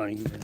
uneven.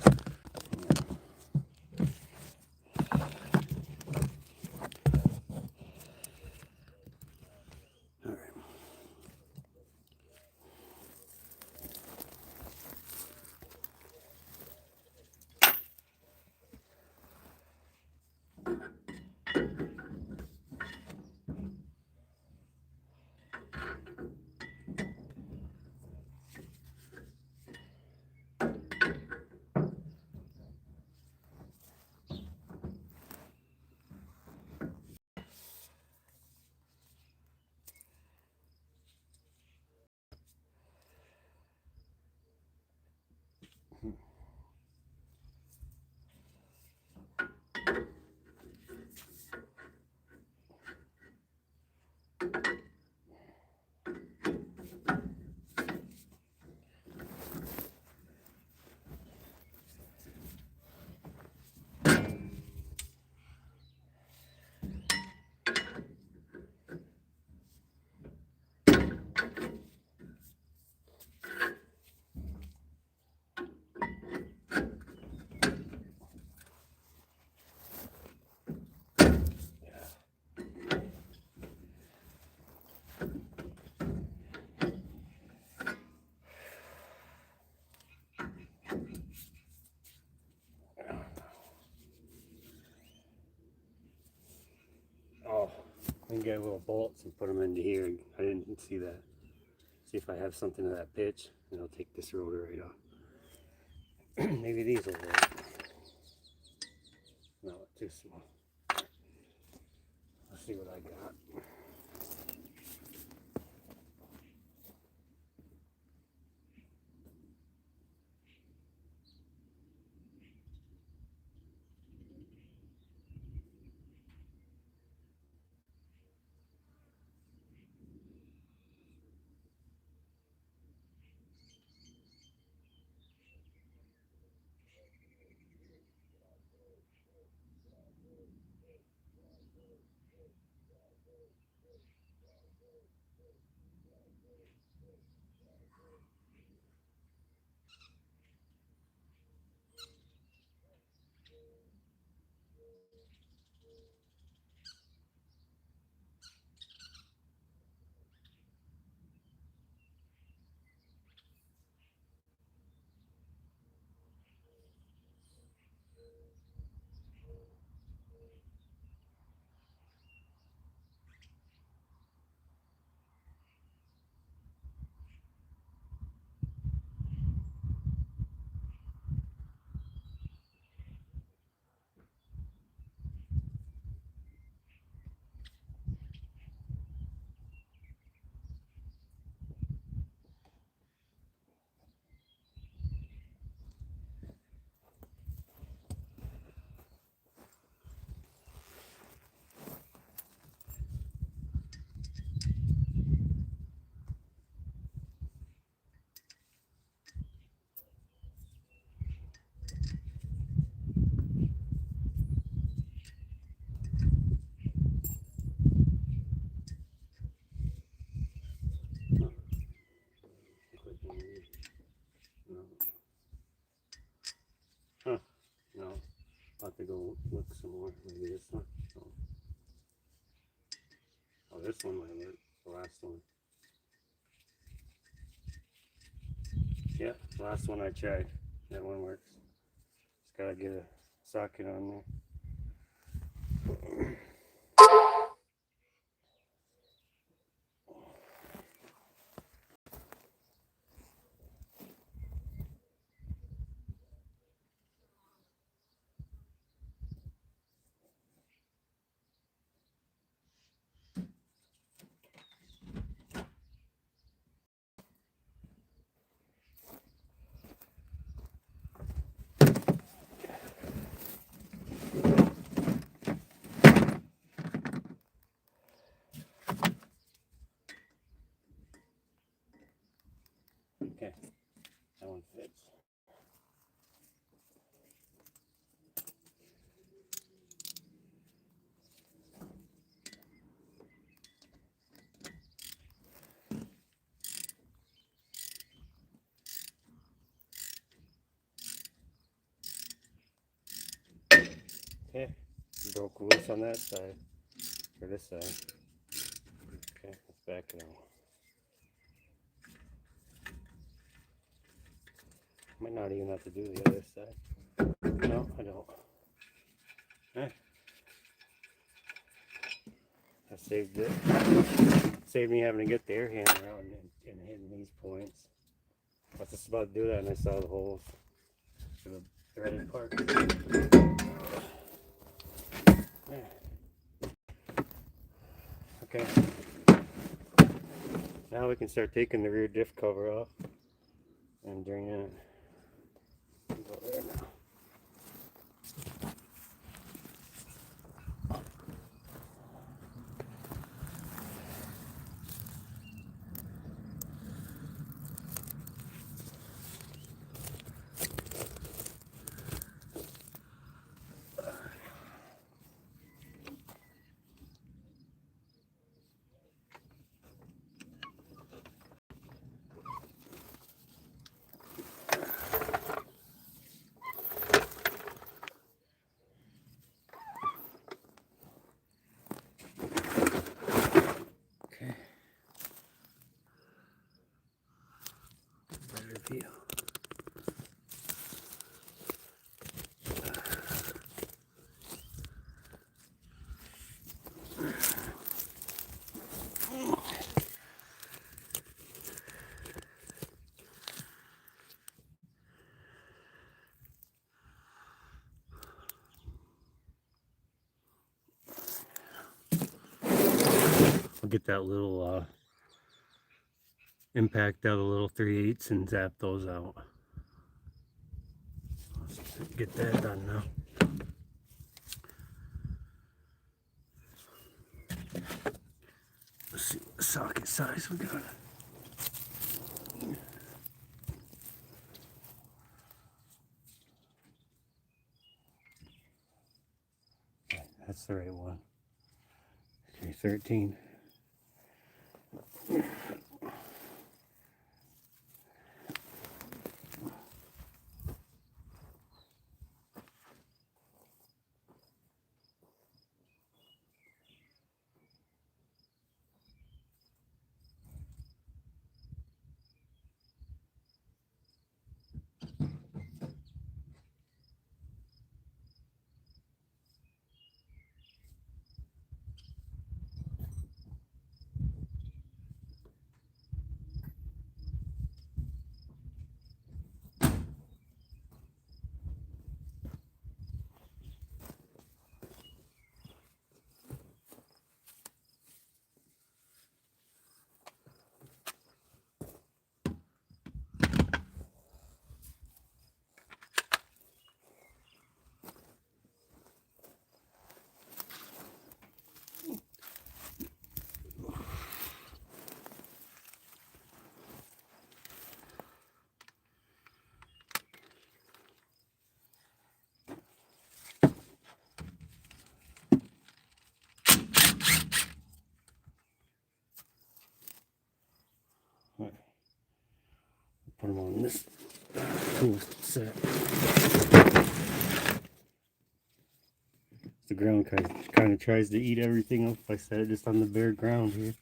Oh, I can get little bolts and put them into here. I didn't see that. See if I have something of that pitch, and I'll take this rotor right off. Maybe these will work. No, too small. Let's see what I got. No. Huh. No. I'll have to go look some more. Maybe this one. Oh, this one might work. The last one. Yeah, last one I tried. That one works. Just gotta get a socket on there. Okay, that one fits. broke loose on that side, or this side. Okay, let's back it out. Might not even have to do the other side. No, I don't. I saved it. Saved me having to get the air hammer out and hitting these points. I was just about to do that and I saw the holes for the threaded part. Okay. Now we can start taking the rear diff cover off and draining it. Go there now. Okay. Better view. I'll get that little impact out of the little 3/8 and zap those out. Let's get that done now. Let's see what socket size we got. That's the right one. Okay, 13. Right. Put them on this tool set. The ground kind of tries to eat everything up if I set it just on the bare ground here.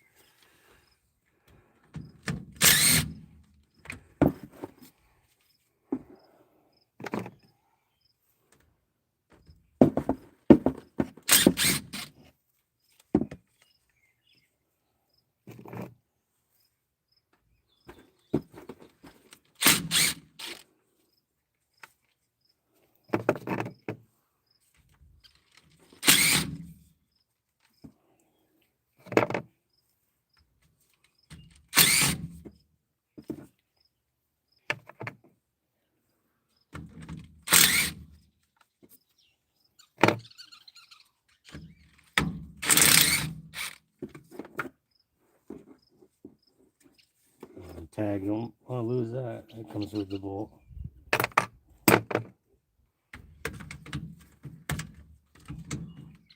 Tag, you don't want to lose that. That comes with the bolt.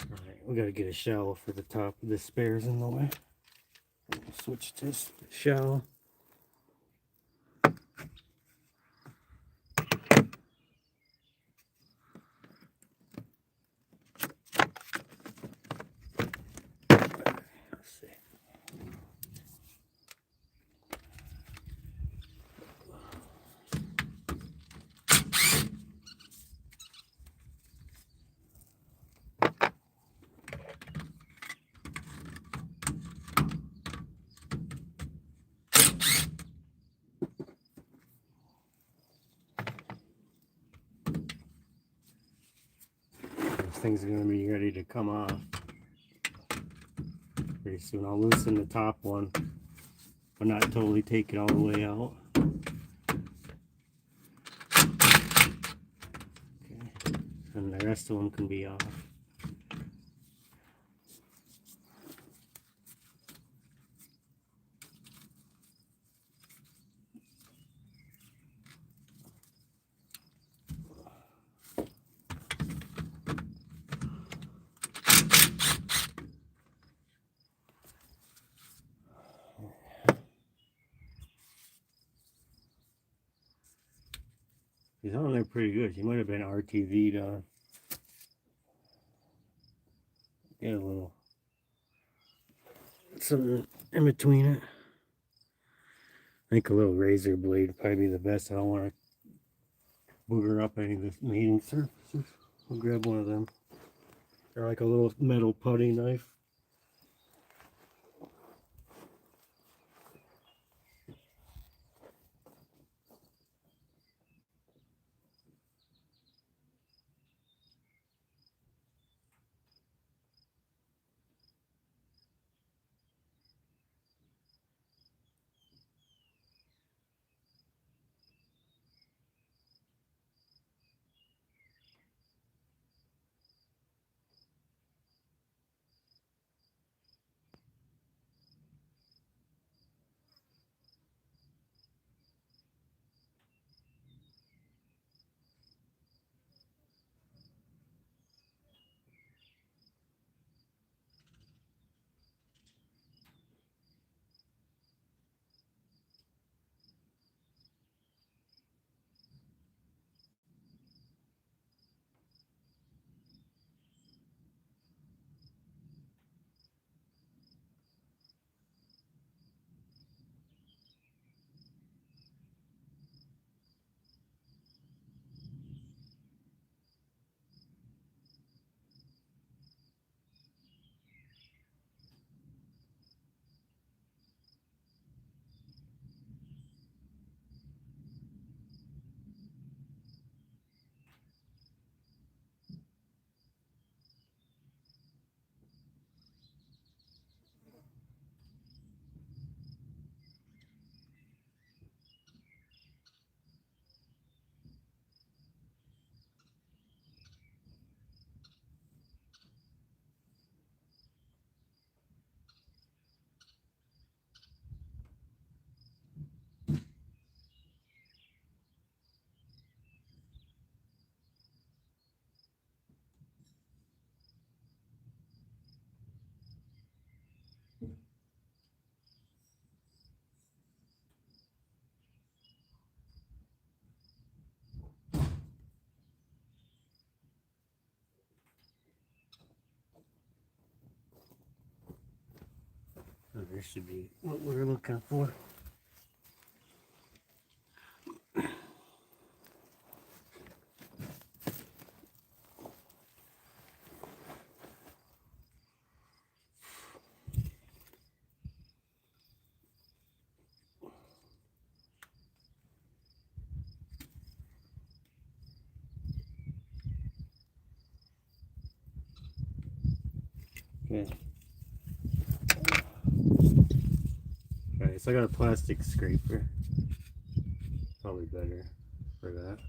Alright, we gotta get a shallow for the top of the spares in the way. Switch to shallow. thing's going to be ready to come off pretty soon. I'll loosen the top one, but not totally take it all the way out. Okay. And the rest of them can be off. He's on there pretty good. He might have been RTV'd on. Get a little something in between it. I think a little razor blade would probably be the best. I don't want to booger up any of the mating surfaces. I'll grab one of them. They're like a little metal putty knife. Oh, this should be what we're looking for. Okay. Alright, so I got a plastic scraper. Probably better for that.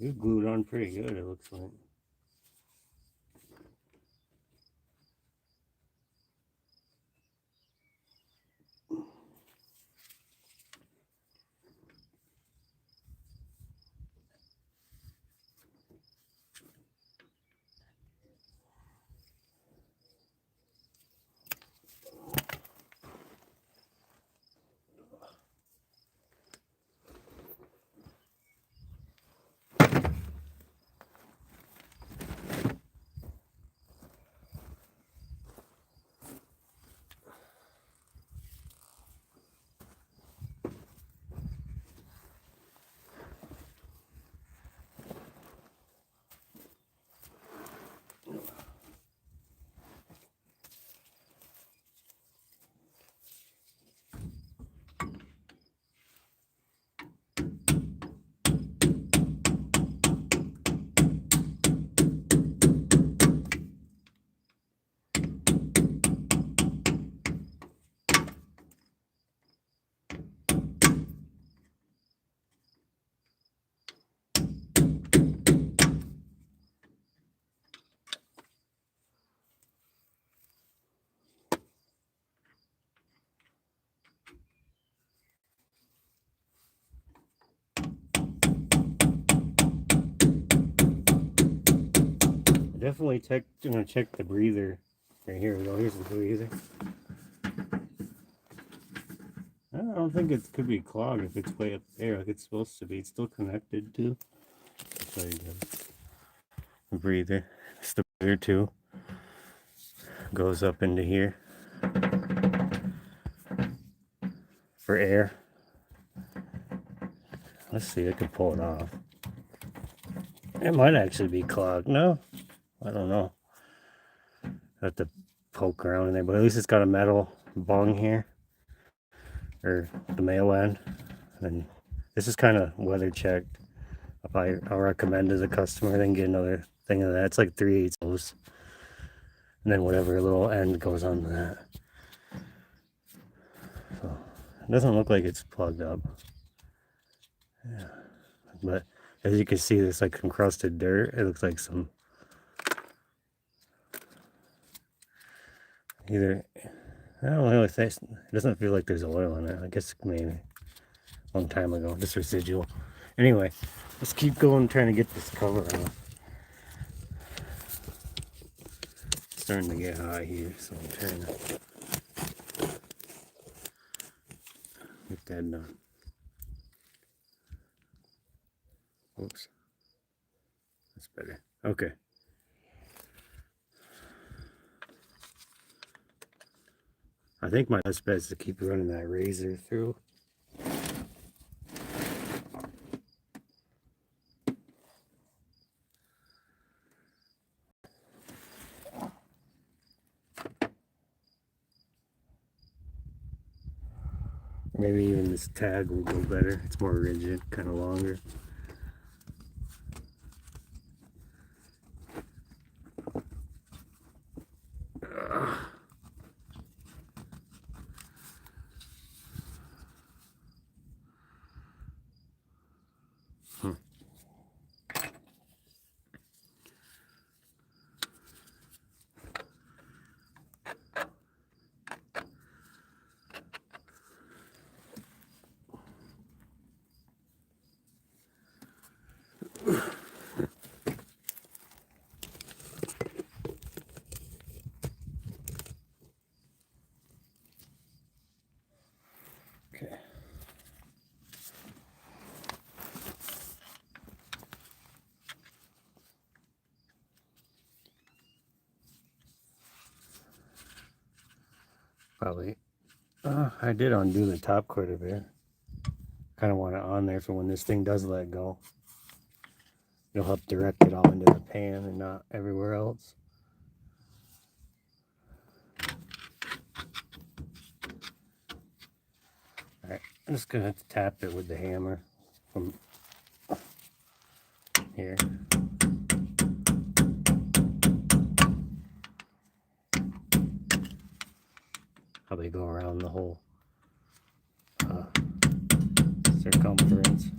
You glued on pretty good, it looks like. definitely check the breather. Right, here we go. Here's the breather. I don't think it could be clogged if it's way up there like it's supposed to be. It's still connected to. I'll show you the breather. It's the breather too. Goes up into here for air. Let's see, I can pull it off. It might actually be clogged. No, I don't know. I have to poke around in there, but at least it's got a metal bung here, or the male end. And this is kind of weather checked. I'll recommend as a customer, then get another thing of that. It's like 3/8 hose, and then whatever little end goes on that. So it doesn't look like it's plugged up. Yeah, but as you can see, there's like encrusted dirt. It looks like some either. I don't really think it doesn't feel like there's oil in it. I guess maybe a long time ago, just residual. Anyway, let's keep going, trying to get this cover off. It's starting to get hot here, so I'm trying to get that done. Oops, that's better. Okay. I think my best bet is to keep running that razor through. Maybe even this tag will go better. It's more rigid, kind of longer. Okay. Probably. I did undo the top quite a bit. Kind of want it on there for when this thing does let go. It'll help direct it all into the pan and not everywhere else. Alright, I'm just going to have to tap it with the hammer from here. Probably go around the whole circumference.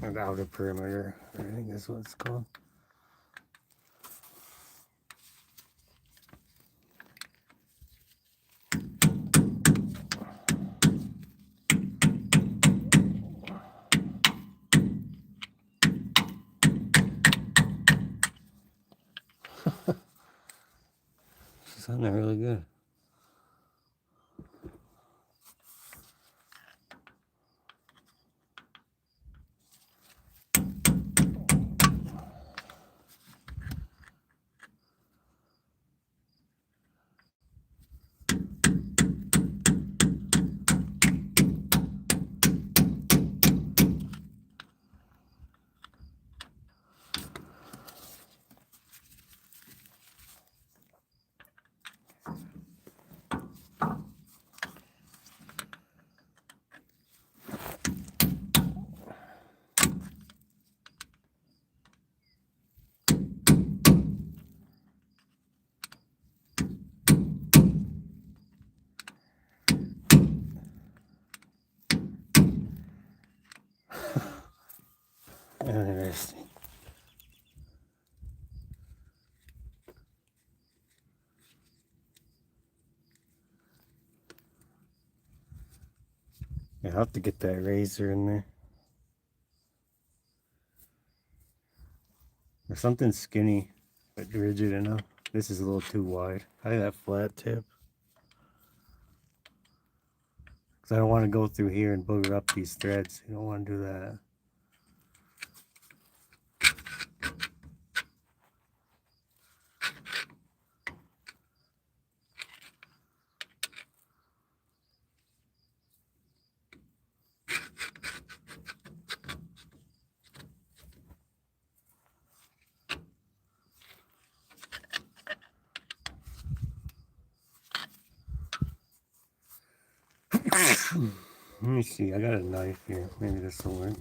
Or the outer perimeter, I think that's what it's called. It's sounding really good. Interesting. I'll have to get that razor in there. Or something skinny, but rigid enough. This is a little too wide. I think that flat tip. Because I don't want to go through here and booger up these threads. You don't want to do that. Let me see, I got a knife here. Maybe this will work.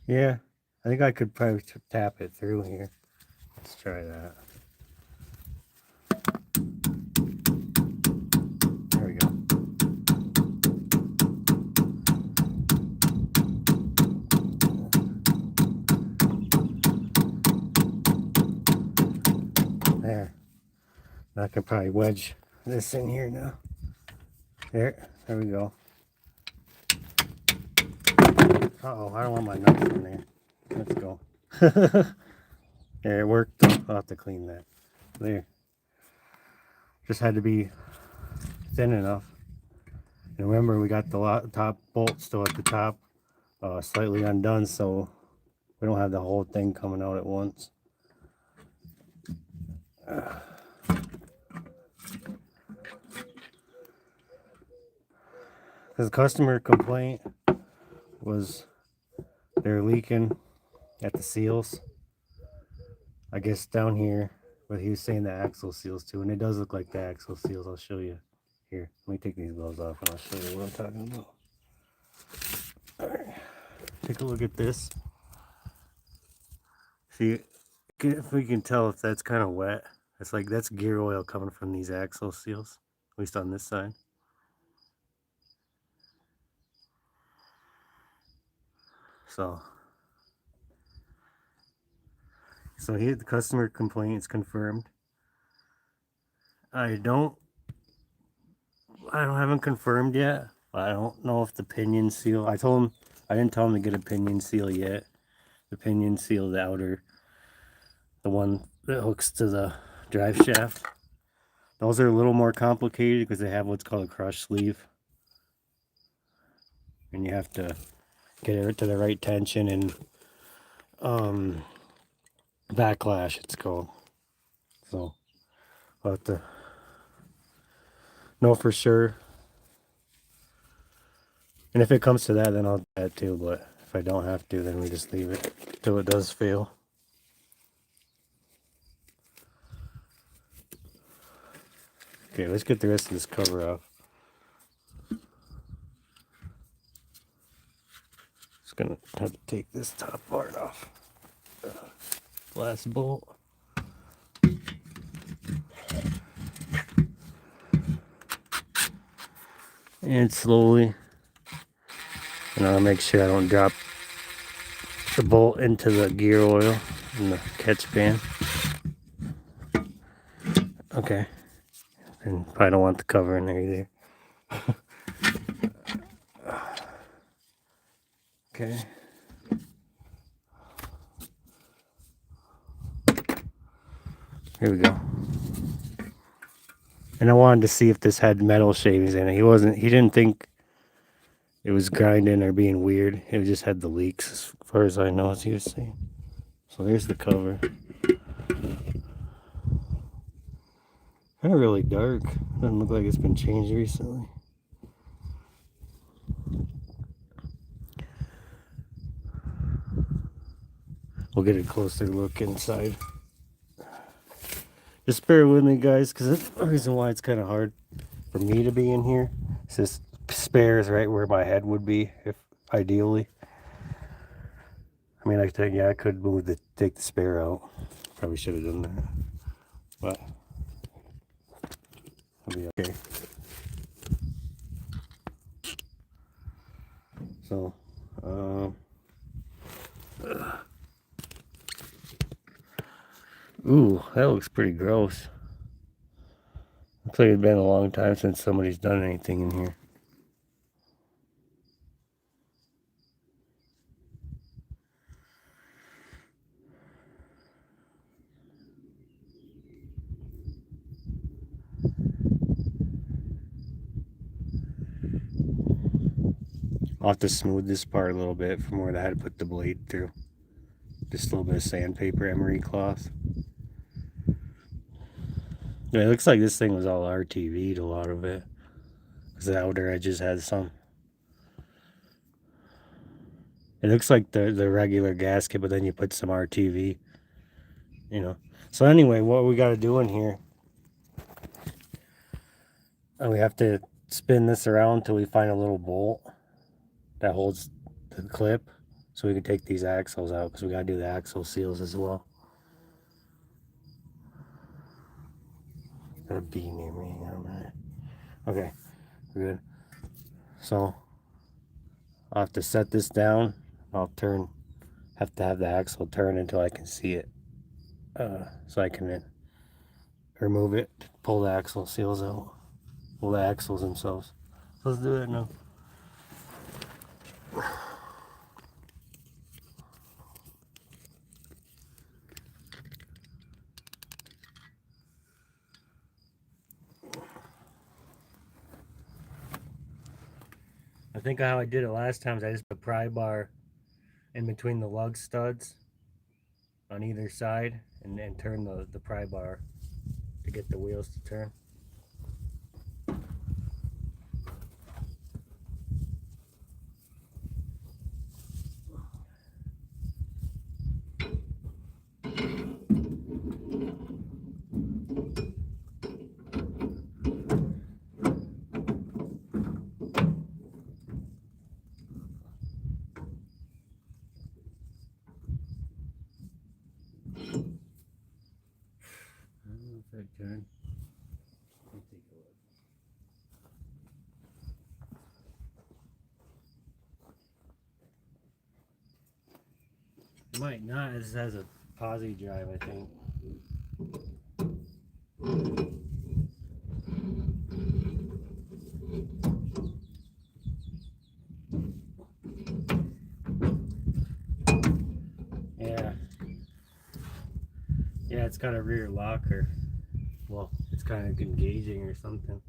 Yeah, I think I could probably tap it through here. Let's try that. There we go. There. I can probably wedge this in here now. There we go. Uh-oh, I don't want my knife in there. Let's go. There, it worked though. I'll have to clean that. There. Just had to be thin enough. And remember, we got the top bolt still at the top, slightly undone, so we don't have the whole thing coming out at once. The customer complaint was they're leaking at the seals. I guess down here, but he was saying the axle seals too, and it does look like the axle seals. I'll show you. Here, let me take these gloves off and I'll show you what I'm talking about. Alright, take a look at this. See, if we can tell if that's kind of wet, it's like that's gear oil coming from these axle seals, at least on this side. So here the customer complaint is confirmed. I haven't confirmed yet. I don't know if the pinion seal, I didn't tell him to get a pinion seal yet. The pinion seal, the outer, the one that hooks to the drive shaft. Those are a little more complicated because they have what's called a crush sleeve. And you have to get it to the right tension and backlash it's called. So I'll have to know for sure. And if it comes to that, then I'll do that too. But if I don't have to, then we just leave it till it does fail. Okay, let's get the rest of this cover off. Just gonna have to take this top part off. Last bolt. And slowly. And I'll make sure I don't drop the bolt into the gear oil in the catch pan. Okay. And probably don't want the cover in there either. Okay. Here we go. And I wanted to see if this had metal shavings in it. He didn't think it was grinding or being weird. It just had the leaks as far as I know, as he was saying. So there's the cover. Kind of really dark. Doesn't look like it's been changed recently. We'll get a closer look inside. Just bear with me, guys, because that's the reason why it's kind of hard for me to be in here. It's just spares right where my head would be, if ideally. I mean, I think, yeah, I could take the spare out. Probably should have done that, but I'll be okay. So, ooh, that looks pretty gross. Looks like it's been a long time since somebody's done anything in here. I'll have to smooth this part a little bit from where I had to put the blade through. Just a little bit of sandpaper emery cloth. Yeah, it looks like this thing was all RTV'd, a lot of it. Because the outer edges had some. It looks like the regular gasket, but then you put some RTV, you know. So anyway, what we got to do in here, we have to spin this around until we find a little bolt that holds the clip, so we can take these axles out, because we got to do the axle seals as well. Got a bee near me. Okay, we're good. So I'll have to set this down. I'll have to have the axle turn until I can see it, so I can remove it, pull the axle seals out, pull the axles themselves. So let's do it now. I think how I did it last time is I just put a pry bar in between the lug studs on either side, and turn the pry bar to get the wheels to turn. I don't know if that turned. Let me take a look. It might not. This has a posi drive, I think. Yeah. Yeah, it's got a rear locker. Well, it's kind of engaging or something.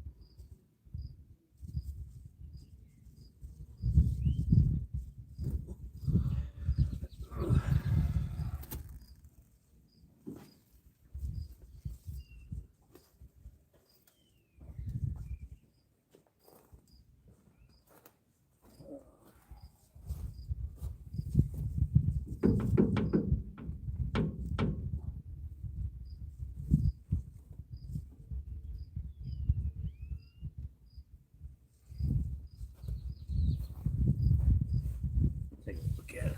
Take a look at it.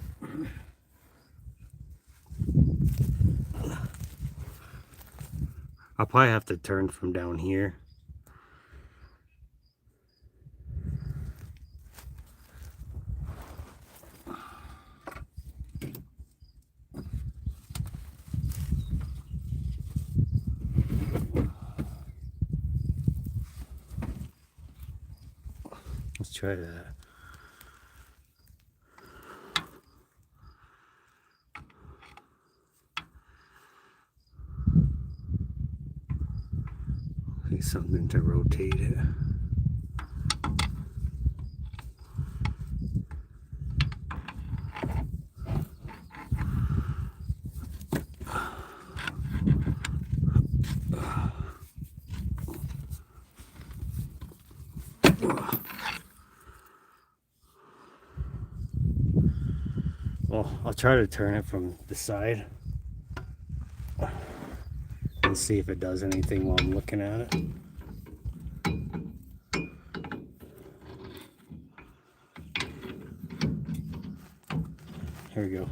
I'll probably have to turn from down here. Let's try that. Need something to rotate it. Well, I'll try to turn it from the side and and see if it does anything while I'm looking at it. Here we go.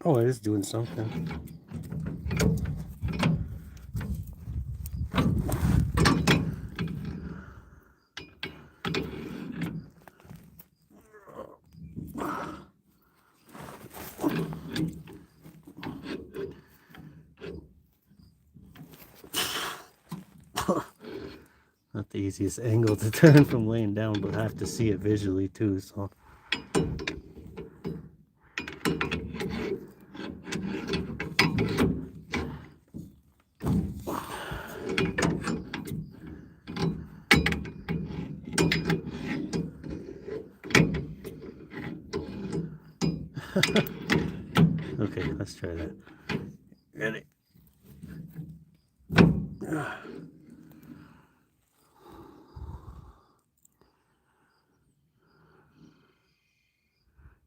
Oh, it is doing something. Not the easiest angle to turn from laying down, but I have to see it visually too, so. Okay, let's try that. Ready?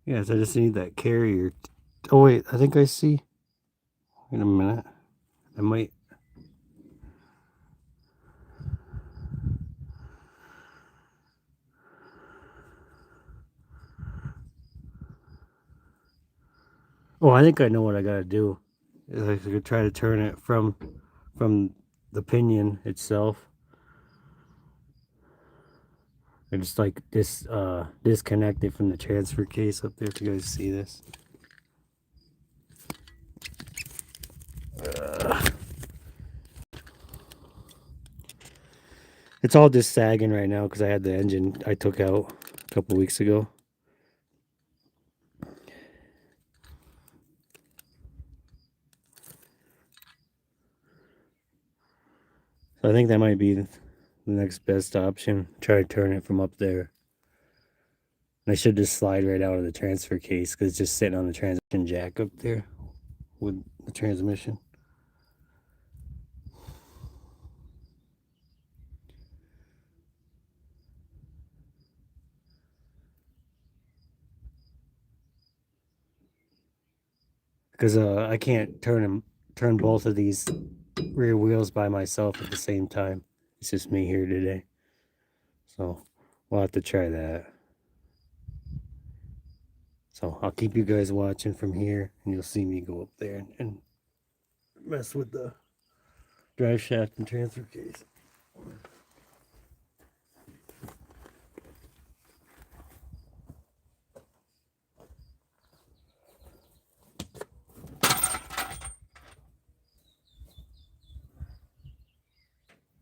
Yes, I just need that carrier. Oh wait, I think I see. Wait a minute. I might. Oh, I think I know what I gotta do. I could try to turn it from the pinion itself. I just like disconnect it from the transfer case up there. If you guys see this. It's all just sagging right now because I had the engine I took out a couple weeks ago. So I think that might be the next best option. Try to turn it from up there. And I should just slide right out of the transfer case because it's just sitting on the transmission jack up there with the transmission. Because I can't turn both of these rear wheels by myself at the same time. It's just me here today. So we'll have to try that. So I'll keep you guys watching from here, and you'll see me go up there and mess with the drive shaft and transfer case.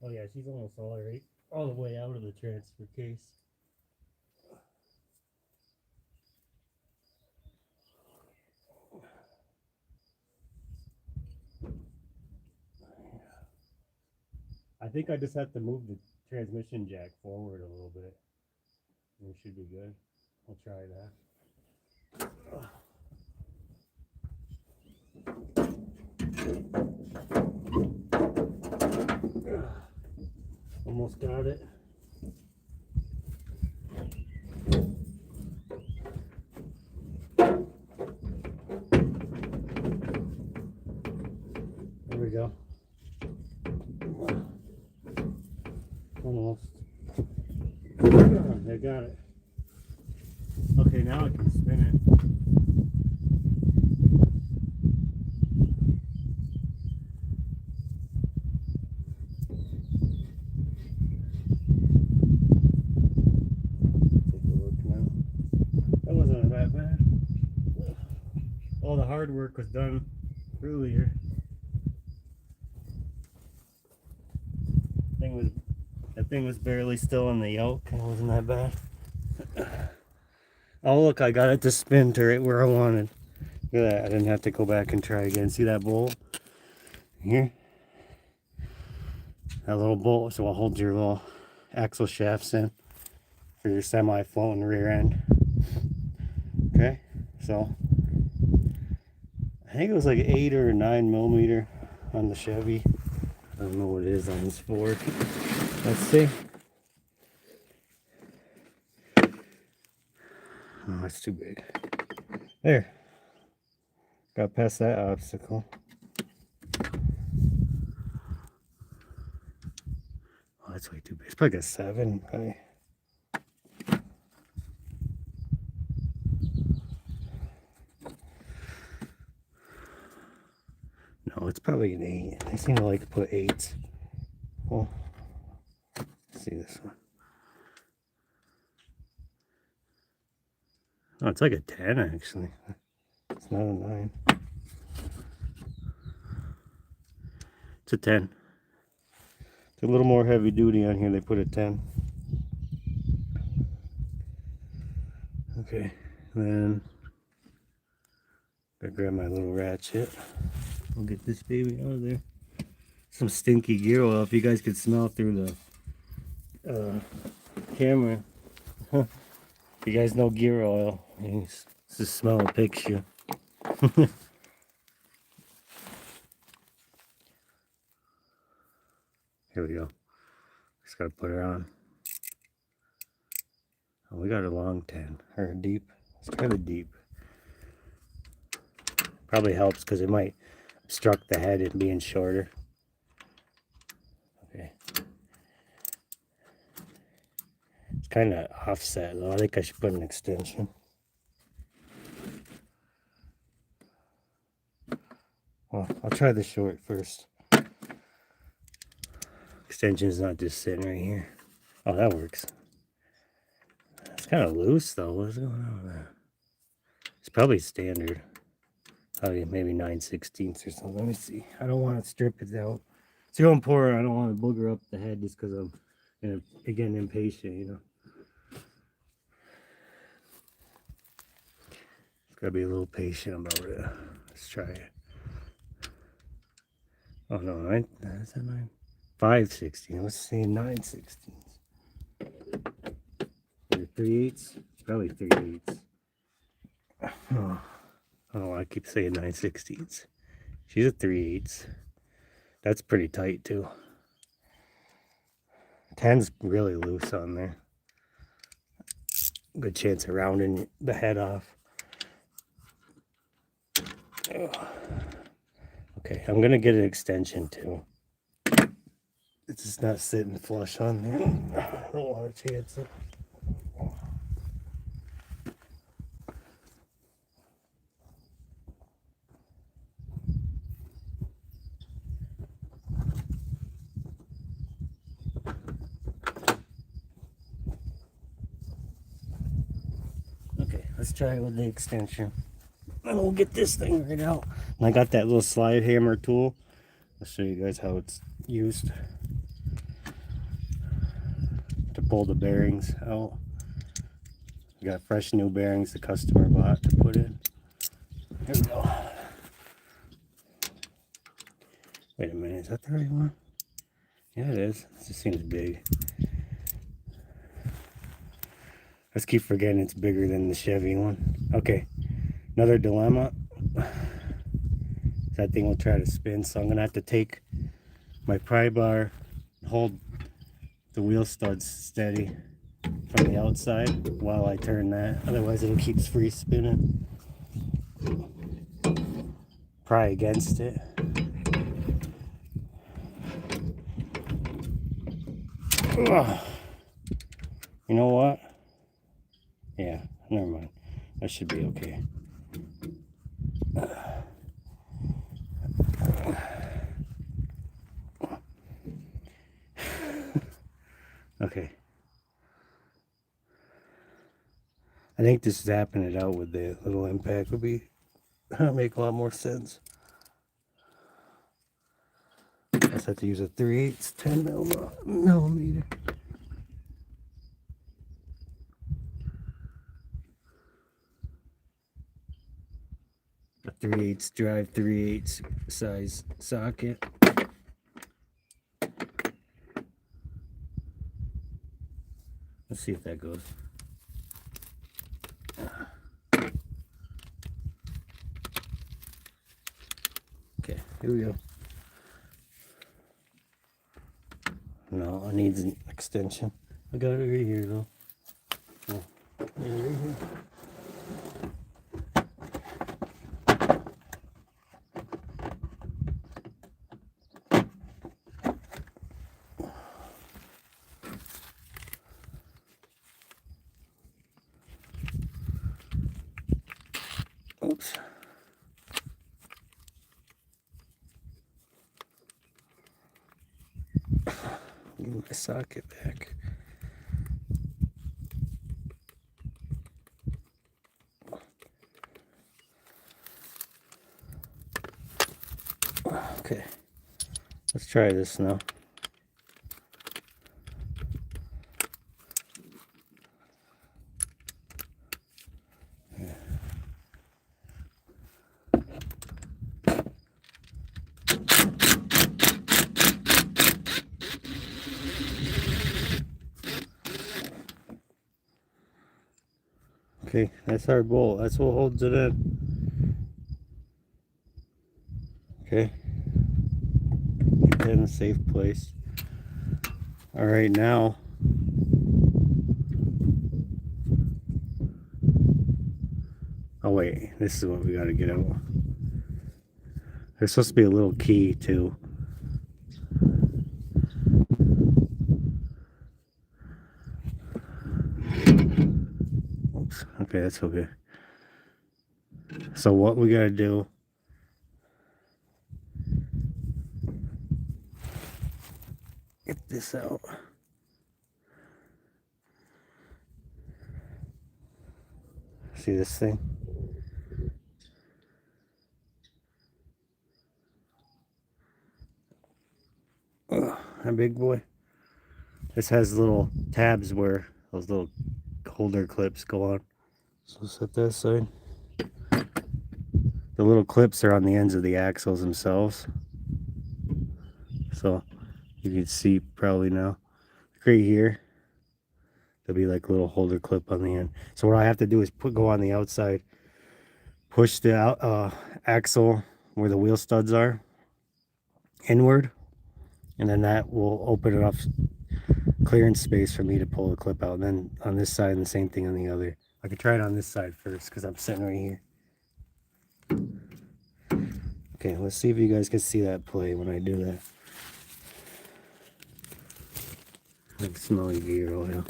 Oh yeah, she's almost all the way out of the transfer case. I think I just have to move the transmission jack forward a little bit. And it should be good. I'll try that. Almost got it. There we go. Almost. I got it. Okay, now I can spin it. Take a look now. That wasn't that bad. All the hard work was done earlier. That thing was barely still in the yoke. It wasn't that bad. Oh look, I got it to spin to right where I wanted. Look at that. I didn't have to go back and try again. See that bolt here? That little bolt, so I'll hold your little axle shafts in for your semi-floating rear end. Okay, so I think it was like 8 or 9 millimeter on the Chevy. I don't know what it is on this Ford. Let's see. Oh, that's too big. There. Got past that obstacle. Oh, that's way too big. It's probably got 7. Probably. No, it's probably an 8. They seem to like to put 8s. Well, let's see this one. Oh, it's like a 10 actually. It's not a 9. It's a 10. It's a little more heavy duty on here. They put a 10. Okay, then gotta grab my little ratchet. We'll get this baby out of there. Some stinky gear oil. If you guys could smell through the camera. If you guys know gear oil, it's just smell a picture. Here we go. Just gotta put her on. Oh, we got a long 10 or a deep. It's kind of deep. Probably helps because it might obstruct the head and being shorter. Okay. It's kind of offset though. I think I should put an extension. Well, I'll try the short first. Extension is not just sitting right here. Oh, that works. It's kind of loose though. What's going on with that? It's probably standard. Probably maybe 9/16 or something. Let me see. I don't want to strip it out. It's real important. I don't want to booger up the head just because I'm, again, impatient, you know. Gotta be a little patient about it. Let's try it. Oh no, is that 9? 5/16. Let's see, 9/16. 3/8? Probably 3/8. Oh, I keep saying 9/16. She's a 3/8. That's pretty tight too. 10's really loose on there. Good chance of rounding the head off. Okay, I'm gonna get an extension too. It's just not sitting flush on there. I don't want to chance it. Okay, let's try it with the extension. And we'll get this thing right out. And I got that little slide hammer tool. I'll show you guys how it's used to pull the bearings out. We got fresh new bearings the customer bought to put in. Here we go. Wait a minute, is that the right one? Yeah, it is. It just seems big. I just keep forgetting it's bigger than the Chevy one. Okay, another dilemma. That thing will try to spin, so I'm gonna have to take my pry bar, hold the wheel studs steady from the outside while I turn that. Otherwise, it'll keep free spinning. Pry against it. Ugh. You know what? Yeah, never mind. That should be okay. Okay. I think just zapping it out with the little impact would be make a lot more sense. I just have to use a 3/8 10 millimeter. A 3/8 drive 3/8 size socket. Let's see if that goes. Okay, here we go. No, it needs an extension. I got it right here though. Oh, yeah, right here. Give my socket back. Okay, let's try this now. Okay, that's our bolt. That's what holds it in. Okay, get that in a safe place. All right, now oh wait, this is what we got to get out. There's supposed to be a little key too. Oops. Okay, that's okay. So what we got to do, get this out. See this thing? That big boy. This has little tabs where those little holder clips go on. So set that aside. The little clips are on the ends of the axles themselves. So you can see probably now. Right here, there'll be like a little holder clip on the end. So what I have to do is go on the outside, push the axle where the wheel studs are inward, and then that will open enough clearance space for me to pull the clip out. And then on this side, and the same thing on the other. I could try it on this side first because I'm sitting right here. Okay, let's see if you guys can see that play when I do that. I can smell your gear oil.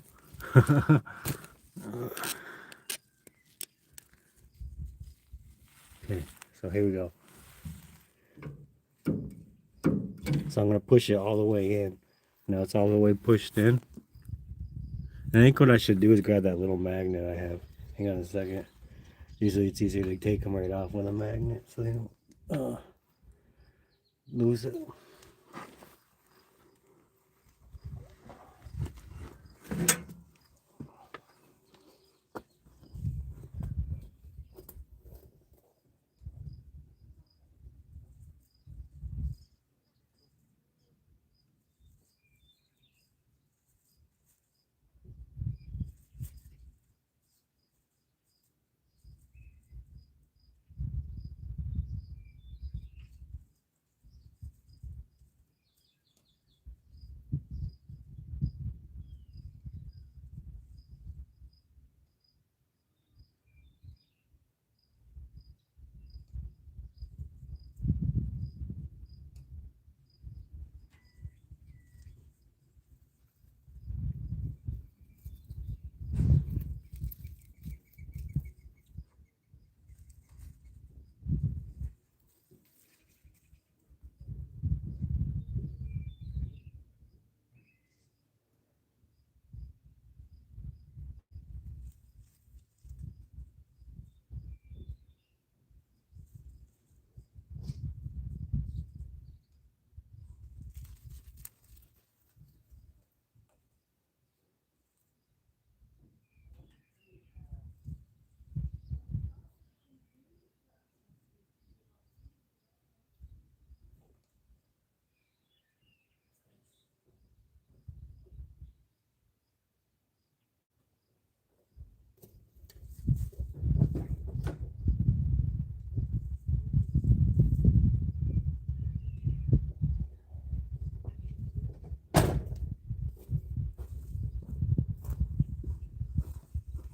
Okay, so here we go. So I'm going to push it all the way in. Now it's all the way pushed in. And I think what I should do is grab that little magnet I have. Hang on a second. Usually it's easier to take them right off with a magnet so they don't lose it.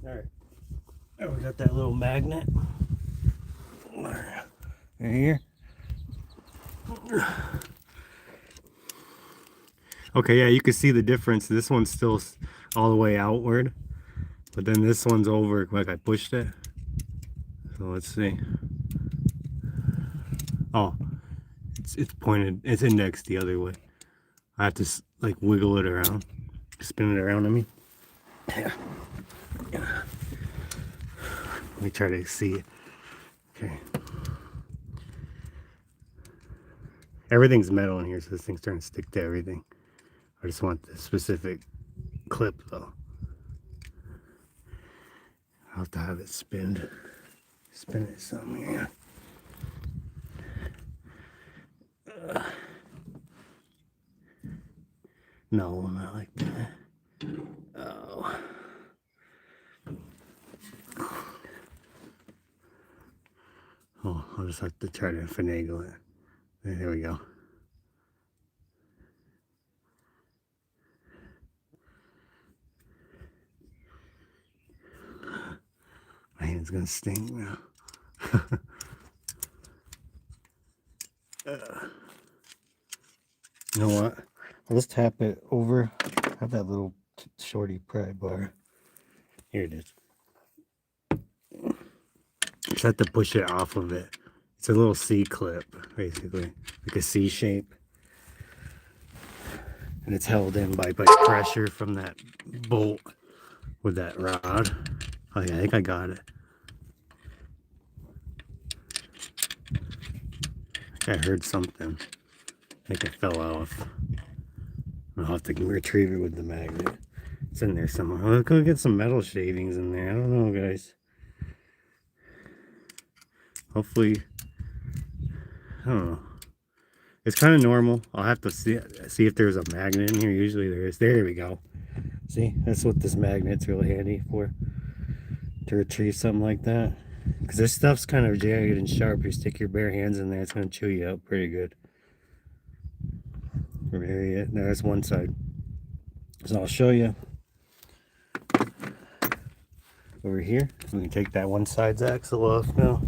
Alright, there we got that little magnet right here. Okay, yeah, you can see the difference. This one's still all the way outward, but then this one's over, like I pushed it. So let's see. Oh, it's pointed, it's indexed the other way. I have to like wiggle it around, spin it around. I mean, yeah. Let me try to see it. Okay. Everything's metal in here, so this thing's trying to stick to everything. I just want the specific clip though. I'll have to have it spin it somewhere. No, not like that. Oh. Oh, I'll just have to try to finagle it. There we go. My hand's gonna stink now. You know what? I'll just tap it over. Have that little shorty pry bar. Here it is. Just have to push it off of it. It's a little C clip, basically, like a C shape. And it's held in by pressure from that bolt with that rod. Oh yeah, I think I got it. I heard something. I think it fell off. I'll have to retrieve it with the magnet. It's in there somewhere. Let's go get some metal shavings in there. I don't know, guys. Hopefully, I don't know. It's kind of normal. I'll have to see if there's a magnet in here. Usually there is. There we go. See, that's what this magnet's really handy for, to retrieve something like that. Because this stuff's kind of jagged and sharp. You stick your bare hands in there, it's going to chew you up pretty good. There's one side. So I'll show you over here. We can take that one side's axle off now.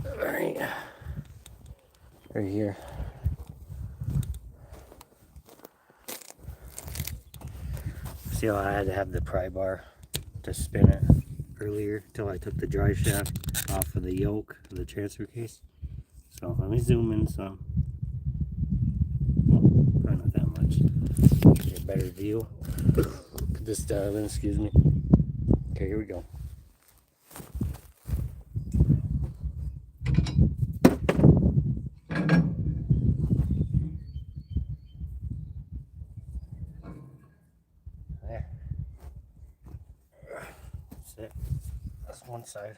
Alright. Right here. See how I had to have the pry bar to spin it earlier until I took the drive shaft off of the yoke of the transfer case. So let me zoom in some. Well, probably not that much. Get a better view. Put this dial in, excuse me. Okay, here we go. There. That's it. That's one side.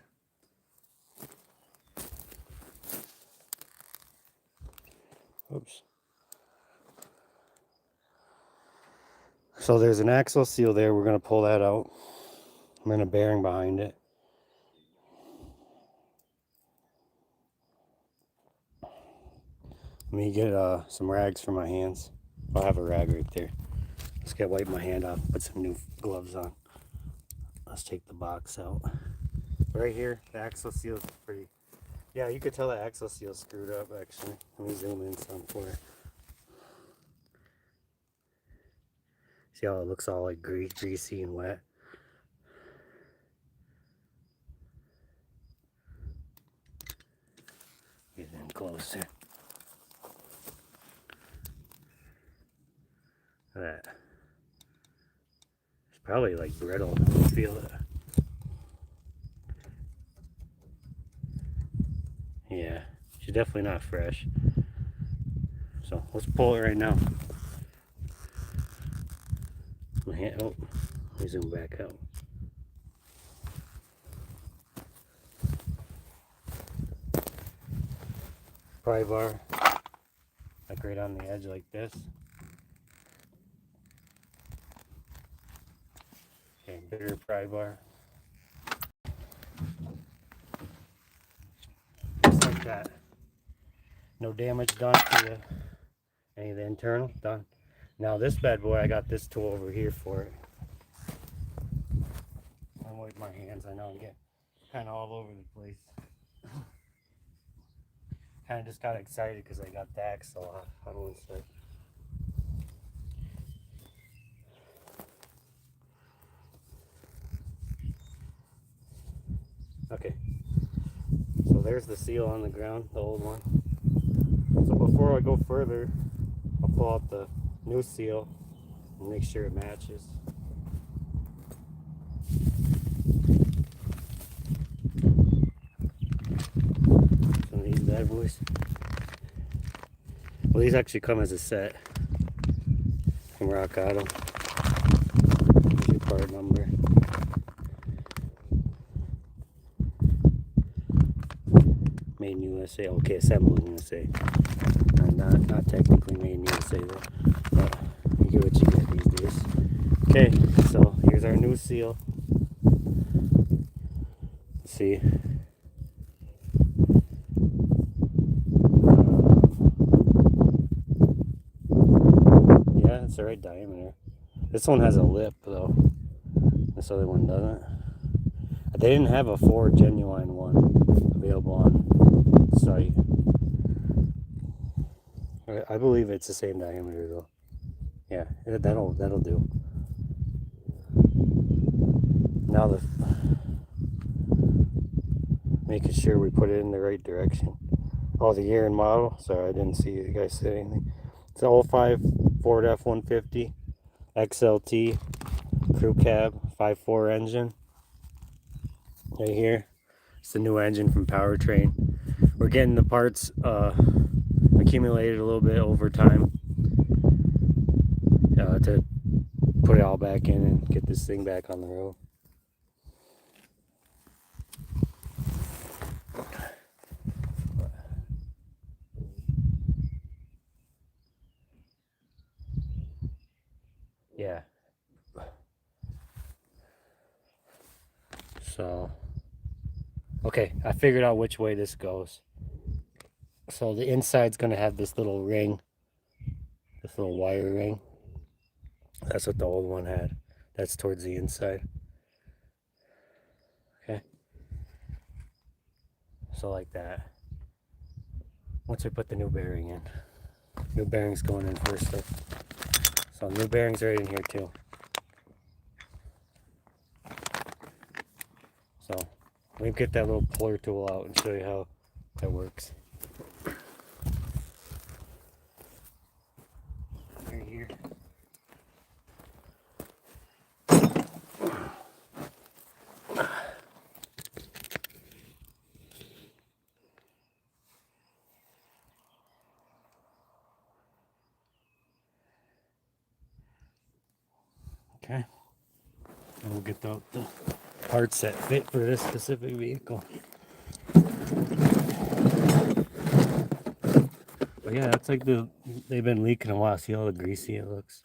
Oops. So there's an axle seal there. We're going to pull that out. I'm in a bearing behind it. Let me get some rags for my hands. I'll have a rag right there. Just gotta wipe my hand off, put some new gloves on. Let's take the box out. Right here, the axle seal is pretty. Yeah, you could tell the axle seal is screwed up actually. Let me zoom in some for you. See how it looks all like greasy and wet? Get in closer. Look at that. It's probably like brittle. Feel it. Yeah, she's definitely not fresh. So let's pull it right now. My hand, oh, let me zoom back out. Pry bar, like right on the edge like this. Okay, bigger pry bar. Just like that. No damage done to any of the internal, done. Now this bad boy, I got this tool over here for it. I'll wipe my hands, I know I'm getting kind of all over the place. Kind of just got excited because I got the axle off on one side. Okay, so there's the seal on the ground, the old one. So before I go further, I'll pull out the new seal and make sure it matches. Some of these bad boys. Well, these actually come as a set from Rock Auto. Here's your part number. Made in USA. Okay, assembled in USA. Not technically made in USA though. But you get what you get these days. Okay, so here's our new seal. Let's see. Yeah, it's the right diameter. This one has a lip though. This other one doesn't. They didn't have a 4 genuine one available on site. I believe it's the same diameter though. Yeah, that'll do. Now making sure we put it in the right direction. Oh, the year and model. Sorry, I didn't see you guys say anything. It's an 05 Ford F150 XLT crew cab 5.4 engine. Right here, it's the new engine from Powertrain. We're getting the parts accumulated a little bit over time to put it all back in and get this thing back on the road. Yeah. So, okay, I figured out which way this goes. So the inside's going to have this little ring, this little wire ring. That's what the old one had. That's towards the inside. Okay. So like that. Once we put the new bearing in. New bearing's going in first though. So new bearing's right in here too. So let me get that little puller tool out and show you how that works. Right here. Okay. And we'll get the parts that fit for this specific vehicle. But yeah, that's like they've been leaking a while. See how the greasy it looks.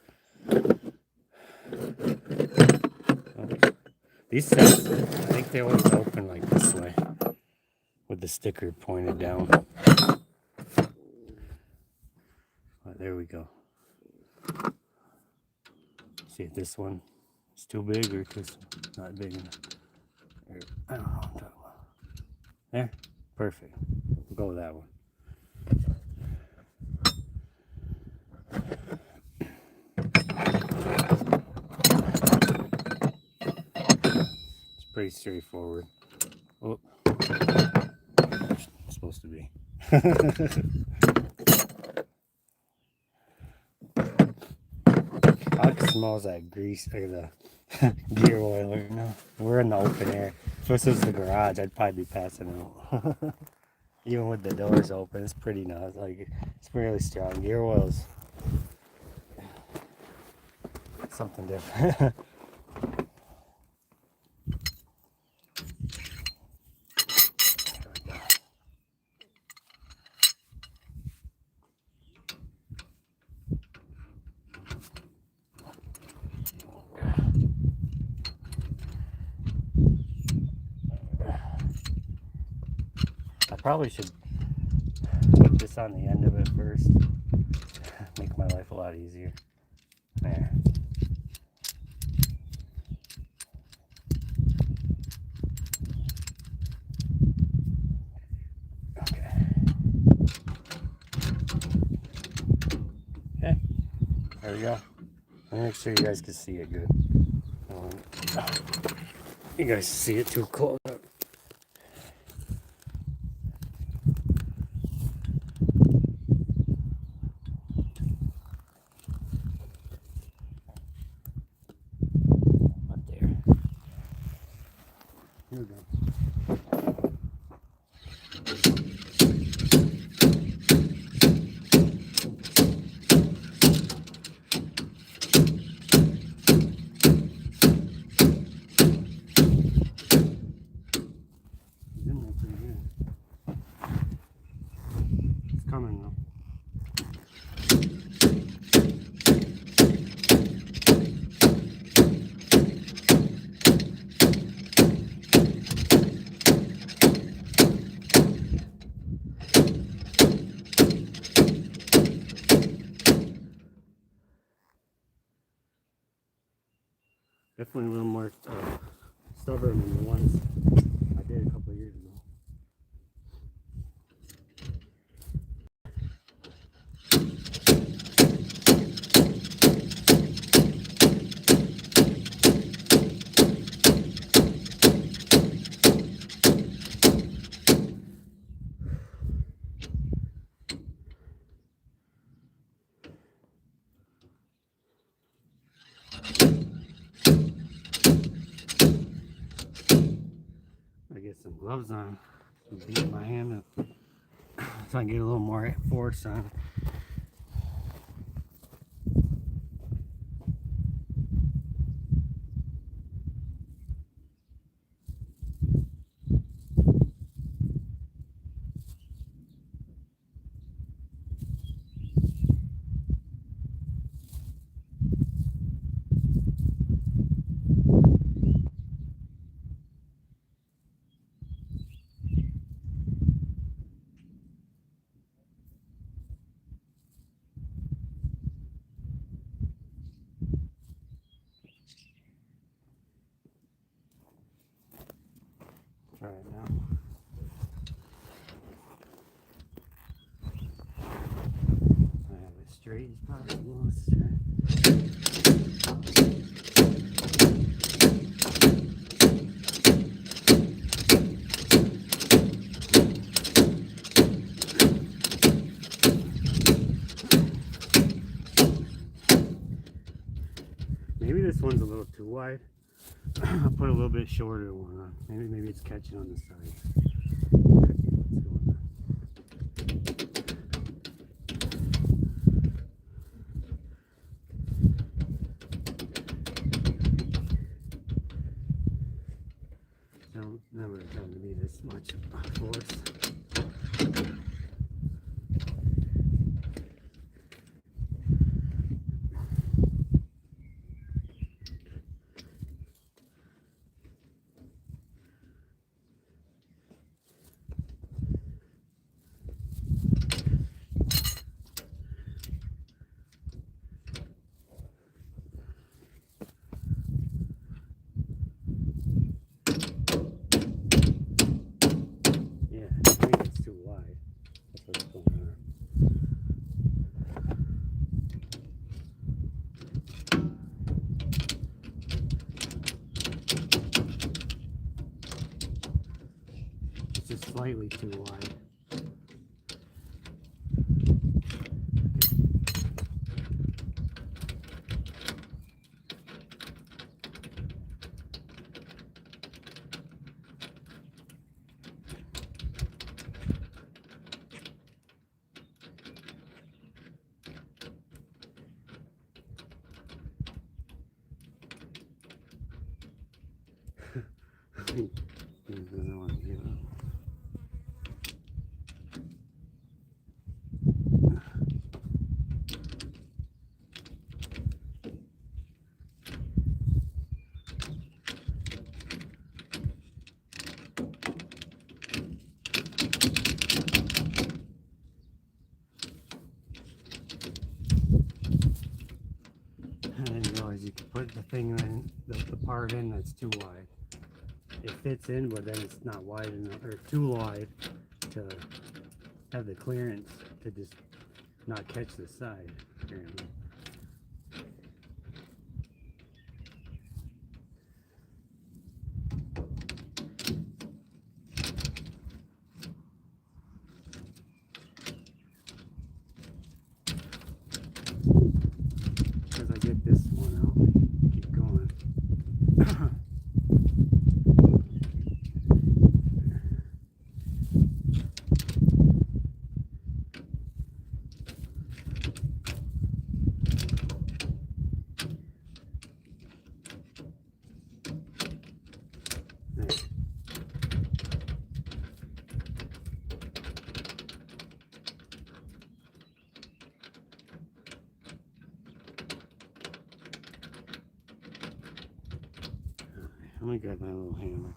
These sets, I think they always open like this way with the sticker pointed down. But there we go. See if this one is too big or too not big enough. I don't know what I'm talking about. There, perfect. We'll go with that one. It's pretty straightforward. Oh, it's supposed to be. I can smell that grease or the gear oil right now. We're in the open air. If this was the garage, I'd probably be passing out. Even with the doors open, it's pretty nuts. Like it's really strong. Gear oil's something different. I probably should put this on the end of it first. Make my life a lot easier. There. Okay. Okay. There we go. Let me make sure you guys can see it good. You guys see it too close. Definitely a little more stubborn than the ones I did a couple of years ago. I get some gloves on. I'm beating my hand up so I can get a little more force on. Try it now. I have it straight as possible. Let's try. Maybe this one's a little too wide. I'll put a little bit shorter one on. Maybe it's catching on the side. Don't never tell to be this much force. Just slightly too wide. I didn't realize you could put the thing in, the part in that's too wide. It fits in, but then it's not wide enough, or too wide to have the clearance to just not catch the side, apparently. As I get this one out, keep going. Let me grab my little hammer.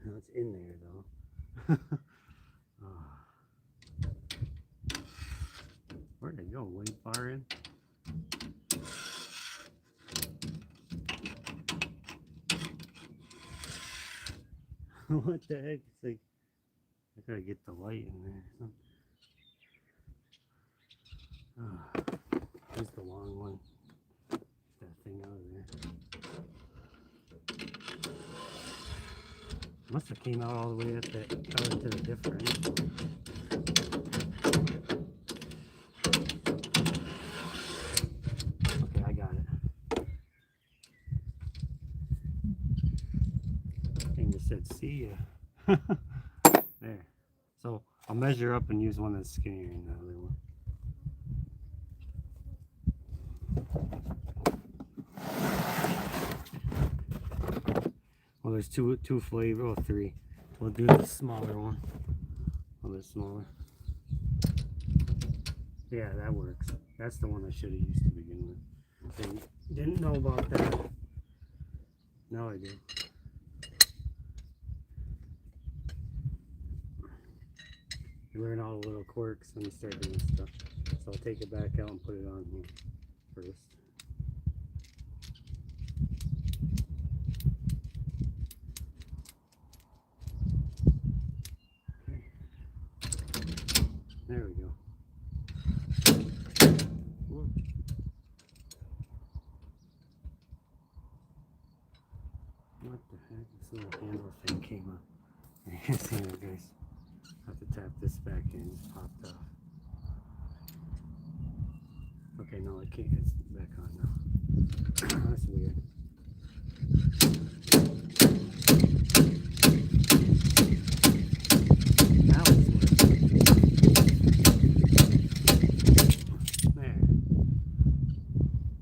No, it's in there though. Oh. Where'd it go? Way far in? What the heck? It's like, I gotta get the light in there. Oh, here's the long one. Get that thing out of there. Must have came out all the way out into the differential. Okay, I got it. Thing just said, see ya. There. So I'll measure up and use one that's skinnier than the other one. Well, there's two flavor, or three. We'll do the smaller one. A little bit smaller. Yeah, that works. That's the one I should have used to begin with. Didn't know about that. Now I do. You learn all the little quirks when you start doing stuff. So I'll take it back out and put it on here first. There we go. Whoa. What the heck? This little handle thing came up. You can see it, guys. I have to tap this back in. It just popped off. Okay, no, it can't. It's back on now. That's weird. Now it's working. There.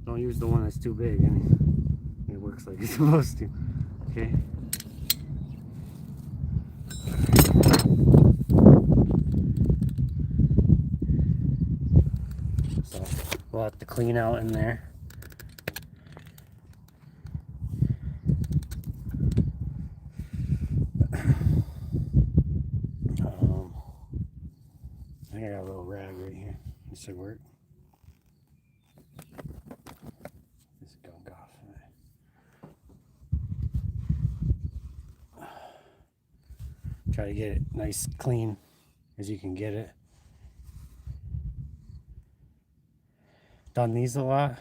Don't use the one that's too big. I mean, it works like it's supposed to. Okay. So we'll have to clean out in there. I got a little rag right here. This should work. This gunk off. Try to get it nice, clean as you can get it. Done these a lot.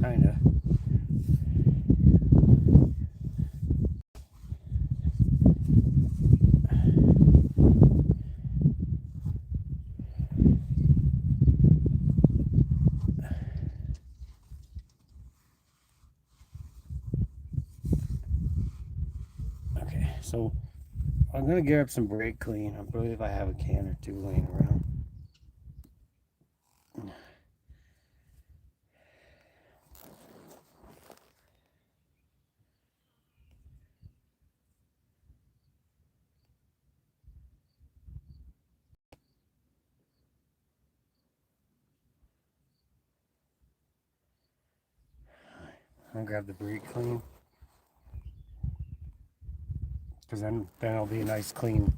Kinda. Okay, so I'm gonna grab some brake clean. I believe I have a can or two laying around. I'll grab the brake clean, because then it'll be a nice clean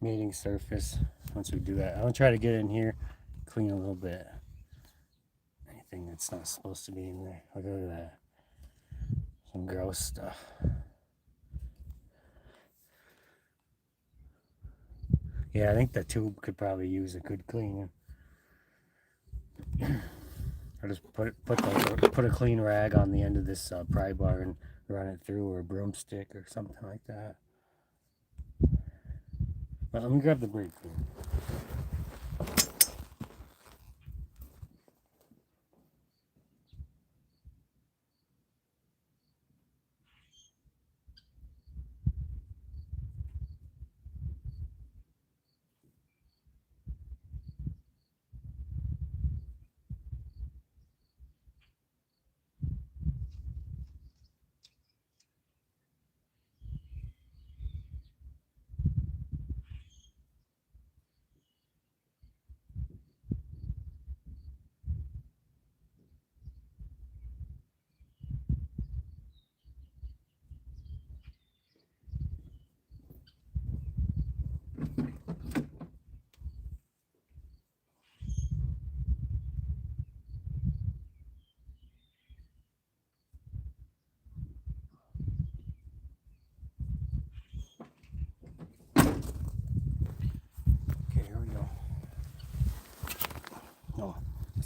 mating surface once we do that. I'll try to get in here, clean a little bit. Anything that's not supposed to be in there. Look at that. Some gross stuff. Yeah, I think the tube could probably use a good cleaning. I just put a clean rag on the end of this pry bar and run it through, or a broomstick or something like that. But let me grab the brake clean.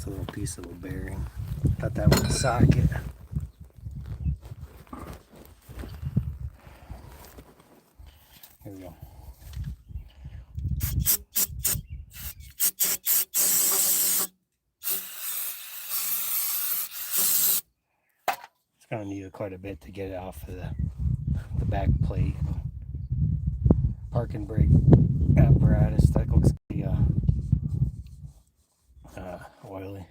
a little piece of a bearing. Thought that was a socket. Here we go. It's gonna need quite a bit to get it off of the back plate. Park and brake apparatus that looks oily.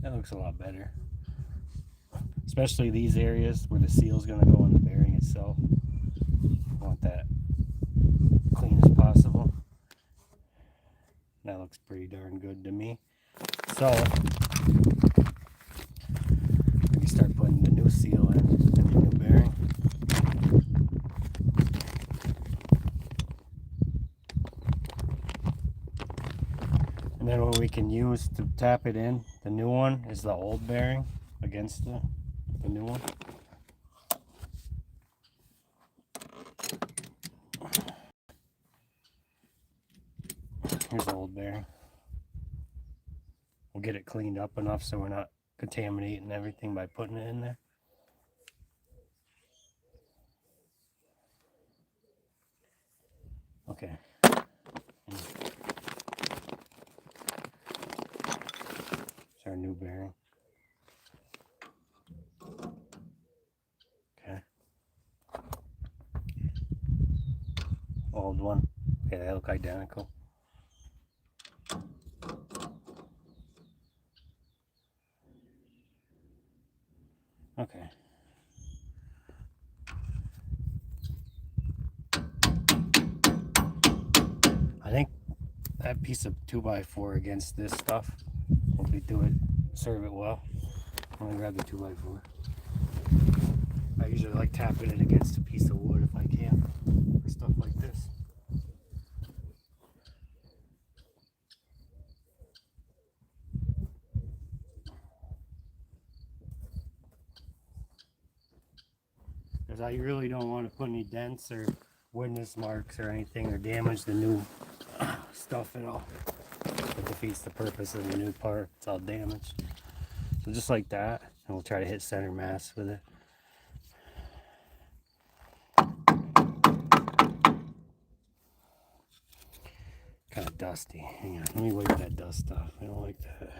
That looks a lot better. Especially these areas where the seal is going to go on the bearing itself. I want that clean as possible. That looks pretty darn good to me. So, we can start putting the new seal in the new bearing. And then what we can use to tap it in, the new one, is the old bearing against the new one. Here's the old bearing. We'll get it cleaned up enough so we're not contaminating everything by putting it in there. Okay. It's our new bearing. Okay. Old one. Okay, they look identical. Okay. I think that piece of 2x4 against this stuff will serve it well. I'm gonna grab the 2x4. I usually like tapping it against a piece of wood if I can, for stuff like this. Because I really don't want to put any dents or witness marks or anything or damage the new stuff at all. It defeats the purpose of the new part. It's all damaged. So just like that, and we'll try to hit center mass with it. Kind of dusty. Hang on, let me wipe that dust off. I don't like that.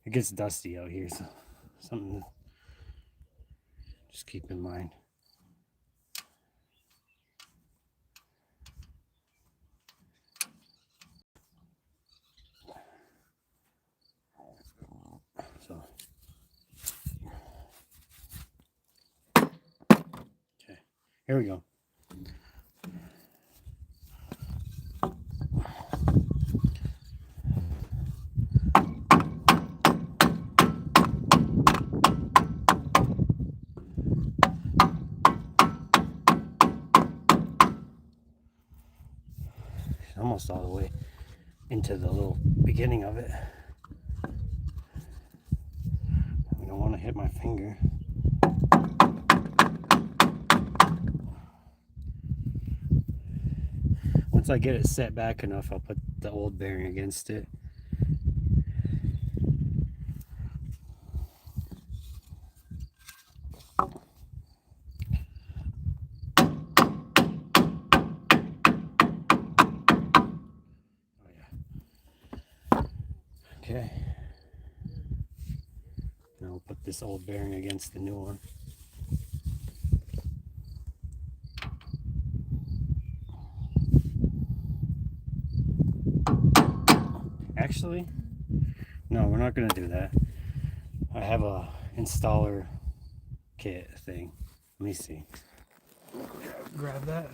It gets dusty out here, so something to just keep in mind. So, okay, here we go. Almost all the way into the little beginning of it. I don't want to hit my finger. Once I get it set back enough, I'll put the old bearing against it. Okay. Now we'll put this old bearing against the new one. Actually, no, we're not going to do that. I have a installer kit thing. Let me see. Grab that.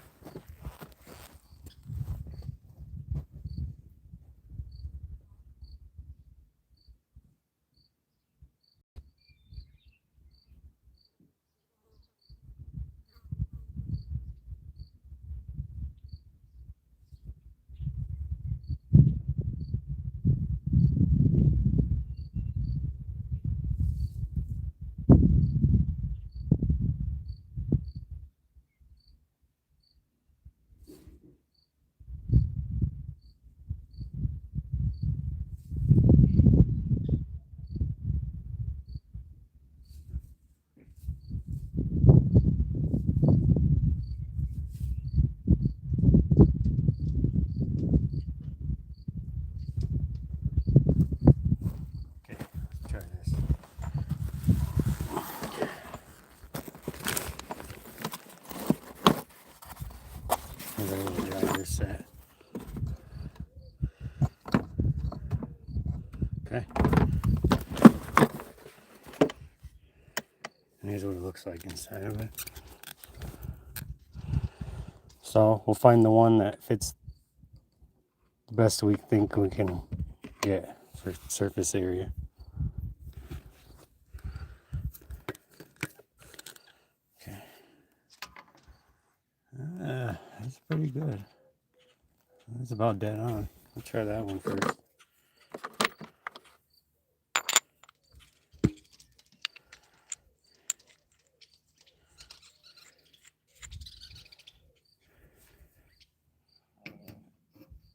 set. Okay. And here's what it looks like inside of it. So we'll find the one that fits the best we think we can get for surface area. Okay. That's pretty good. That's about dead on. I'll try that one first.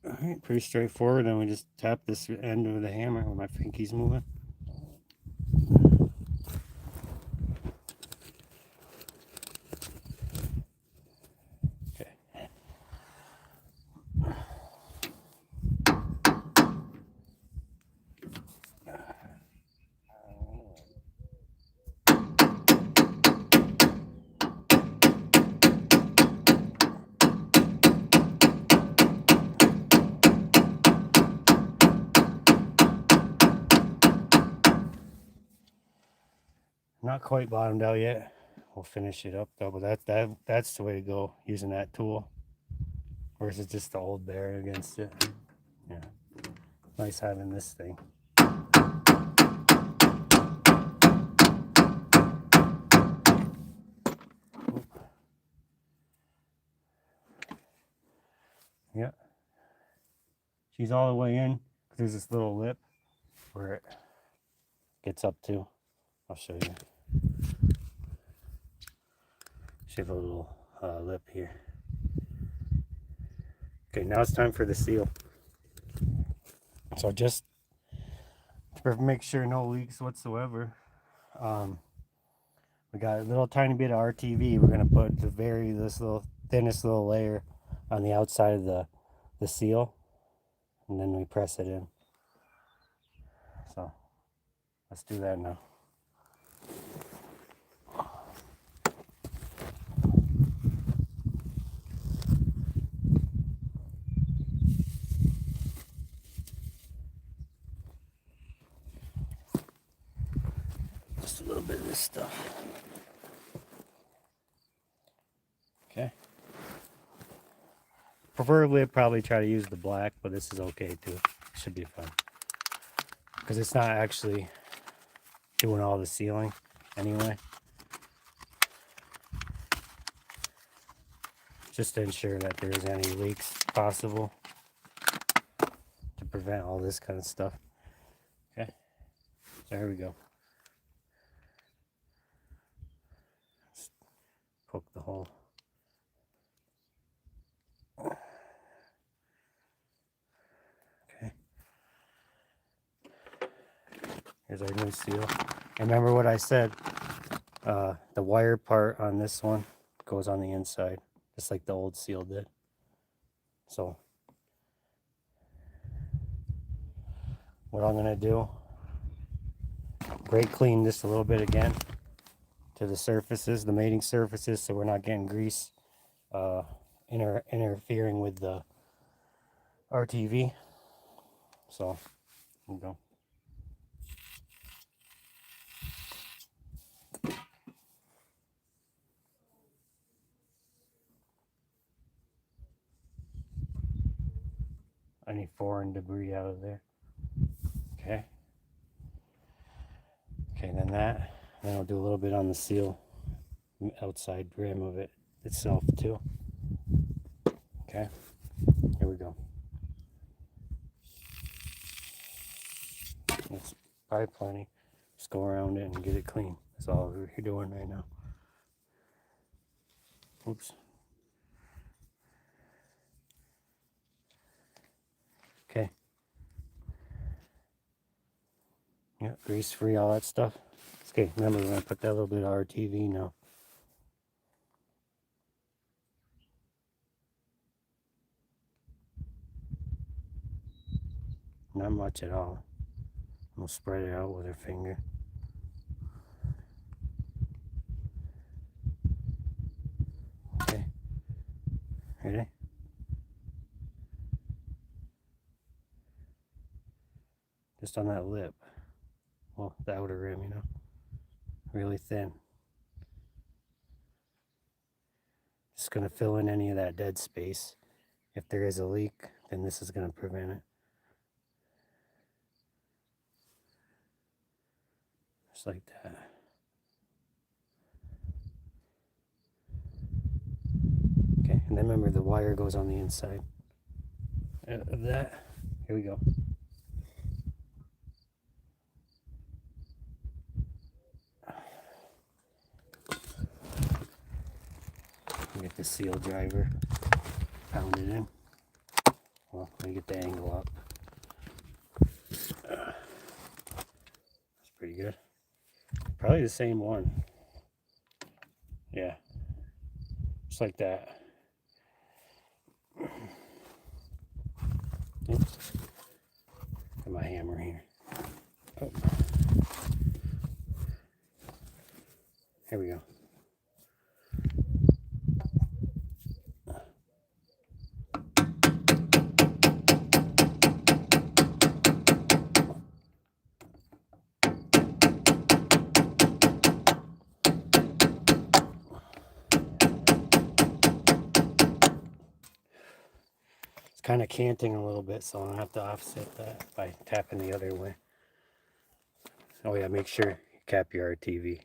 Alright, pretty straightforward. Then we just tap this end of the hammer when my pinky's moving. Okay. Not quite bottomed out yet. We'll finish it up though, but that's the way to go, using that tool versus just the old bear against it. Yeah, nice having this thing. Yeah, she's all the way in. There's this little lip where it gets up to. I'll show you. She has a little lip here. Okay, now it's time for the seal. So just to make sure no leaks whatsoever, we got a little tiny bit of RTV. We're gonna put this little thinnest little layer on the outside of the seal, and then we press it in. So let's do that now. Just a little bit of this stuff. Okay. Preferably, I'd probably try to use the black, but this is okay too. Should be fun. Because it's not actually doing all the sealing anyway. Just to ensure that there's any leaks possible to prevent all this kind of stuff. Okay, there we go. Just poke the hole. Okay. Here's our new seal. Remember what I said? The wire part on this one goes on the inside, just like the old seal did. So what I'm gonna do, brake clean this a little bit again to the surfaces, the mating surfaces, so we're not getting grease interfering with the RTV. So here we go. Any foreign debris out of there. Okay. Okay, then I'll do a little bit on the seal, outside rim of it itself too. Okay, here we go. That's probably plenty. Just go around it and get it clean. That's all we're doing right now. Oops. Okay. Yeah, grease free, all that stuff. Okay, remember we're gonna put that little bit of RTV now. Not much at all. We'll spread it out with our finger. Okay. Ready? just on that lip. Well, the outer rim, you know, really thin. Just going to fill in any of that dead space. If there is a leak, then this is going to prevent it. Just like that. Okay, and then remember the wire goes on the inside of that. Here we go. Get the seal driver pounded in. Well, let me get the angle up. That's pretty good. Probably the same one. Yeah, just like that. Oops. Got my hammer here. Oh. Here we go. Kind of canting a little bit, so I'm gonna have to offset that by tapping the other way. Oh yeah, make sure you cap your RTV.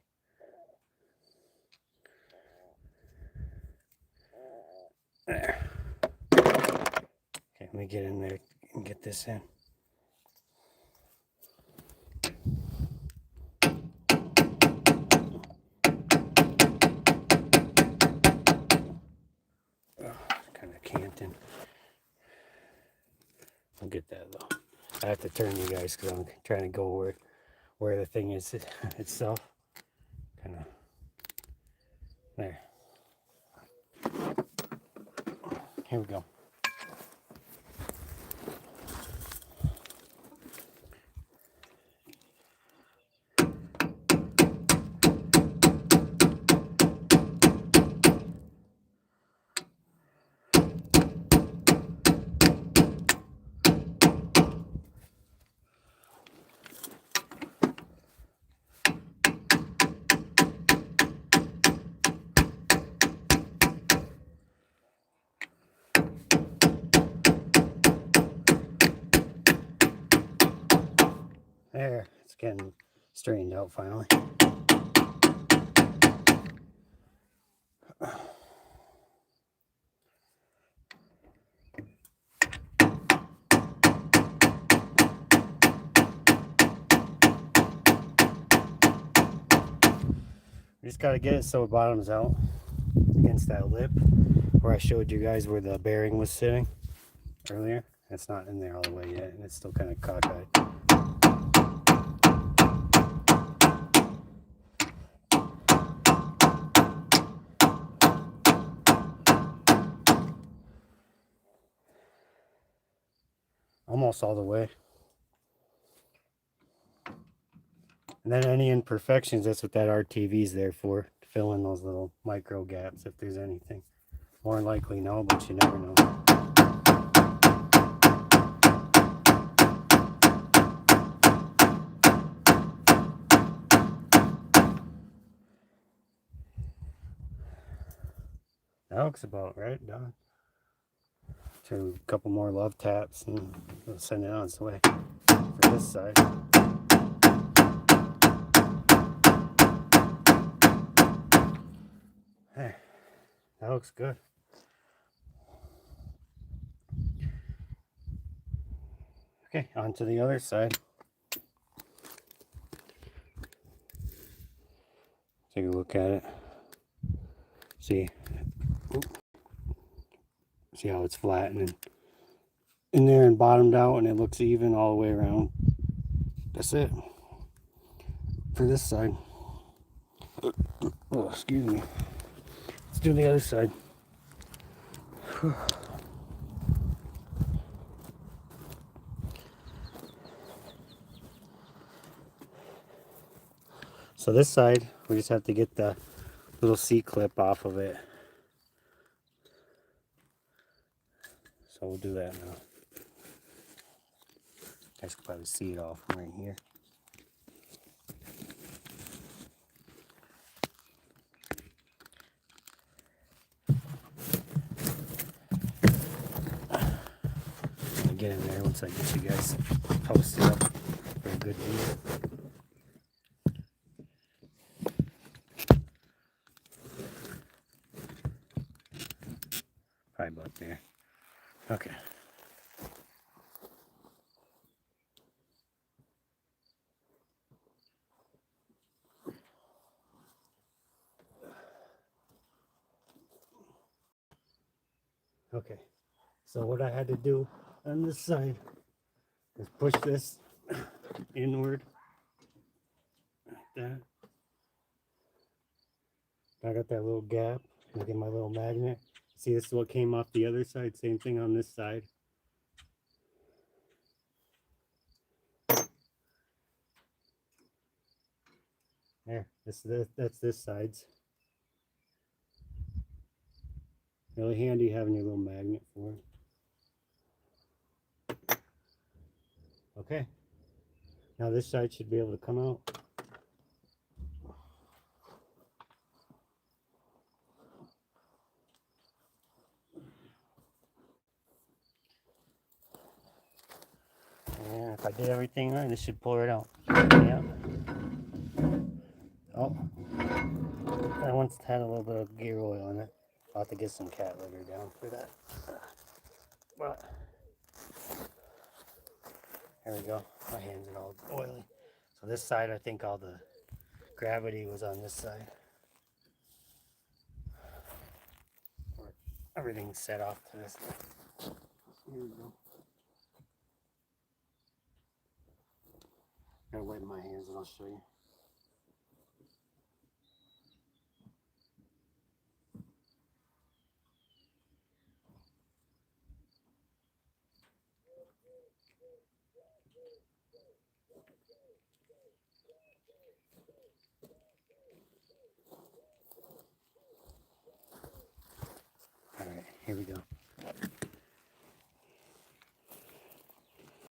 There. Okay, let me get in there and get this in. Kind of canting. I'll get that though. I have to turn you guys because I'm trying to go where the thing is itself. Kind of there. Here we go. There, it's getting straightened out finally. You just got to get it so it bottoms out against that lip where I showed you guys where the bearing was sitting earlier. It's not in there all the way yet, and it's still kind of cockeyed. Almost all the way. And then any imperfections, that's what that RTV is there for, to fill in those little micro gaps if there's anything. More likely no, but you never know. That looks about right, done. Do a couple more love taps and we'll send it on its way for this side. Hey, that looks good. Okay, on to the other side. Take a look at it. See how it's flattening in there and bottomed out, and it looks even all the way around. That's it for this side. Oh, excuse me. Let's do the other side. So this side, we just have to get the little seat clip off of it. So we'll do that now. You guys can probably see it all from right here. I'll get in there once I get you guys posted up for a good view. Probably about there. Okay. Okay. So what I had to do on this side is push this inward like that. I got that little gap. I get my little magnet. See, this is what came off the other side. Same thing on this side. There, that's this side's. Really handy having your little magnet for it. Okay. Now this side should be able to come out. And if I did everything right, this should pull it out. Yeah. Oh. I once had a little bit of gear oil in it. I'll have to get some cat litter down for that. But there we go. My hands are all oily. So this side, I think all the gravity was on this side. Everything's set off to this side. Here we go. I'm gonna wipe my hands and I'll show you. Alright, here we go.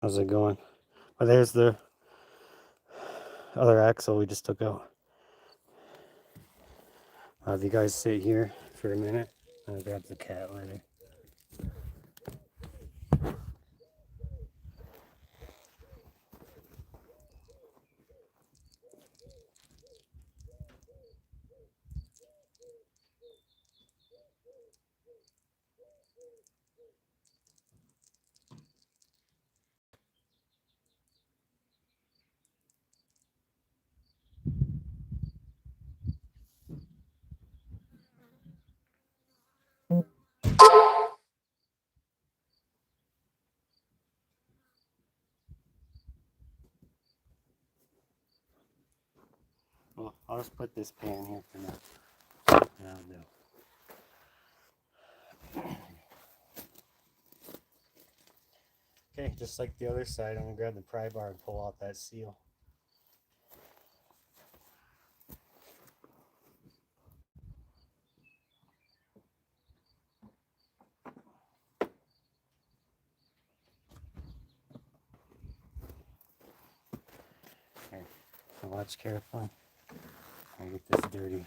How's it going? Well, there's the other axle we just took out. I'll have you guys sit here for a minute. I'll grab the cat litter. Well, I'll just put this pan here for now. That'll do. Okay, just like the other side, I'm going to grab the pry bar and pull out that seal. Here, so watch carefully. I get this dirty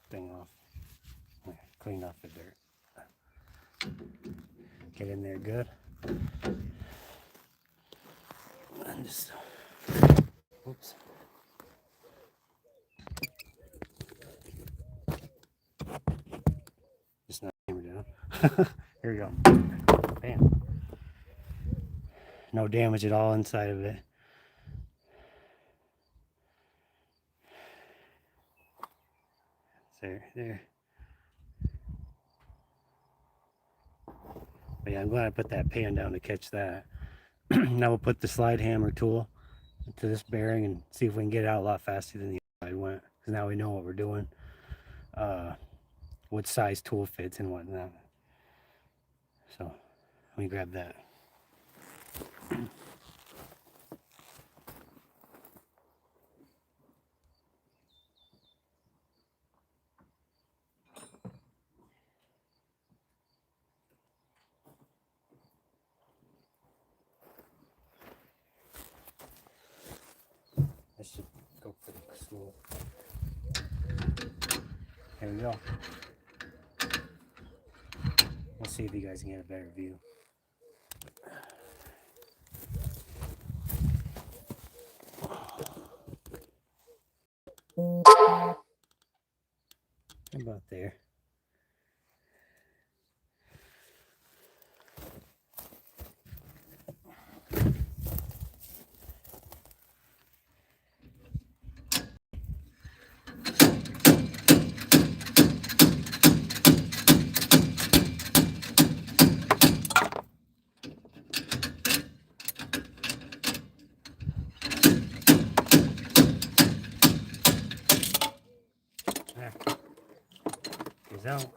thing off. Clean off the dirt. Get in there good. And just, oops. Just not hammer down. Here we go. Bam. No damage at all inside of it. There. But yeah, I'm glad I put that pan down to catch that. Now we'll put the slide hammer tool to this bearing and see if we can get it out a lot faster than the other side went. Because now we know what we're doing. What size tool fits and whatnot. So let me grab that. move. There we go. We'll see if you guys can get a better view. About there. He's out.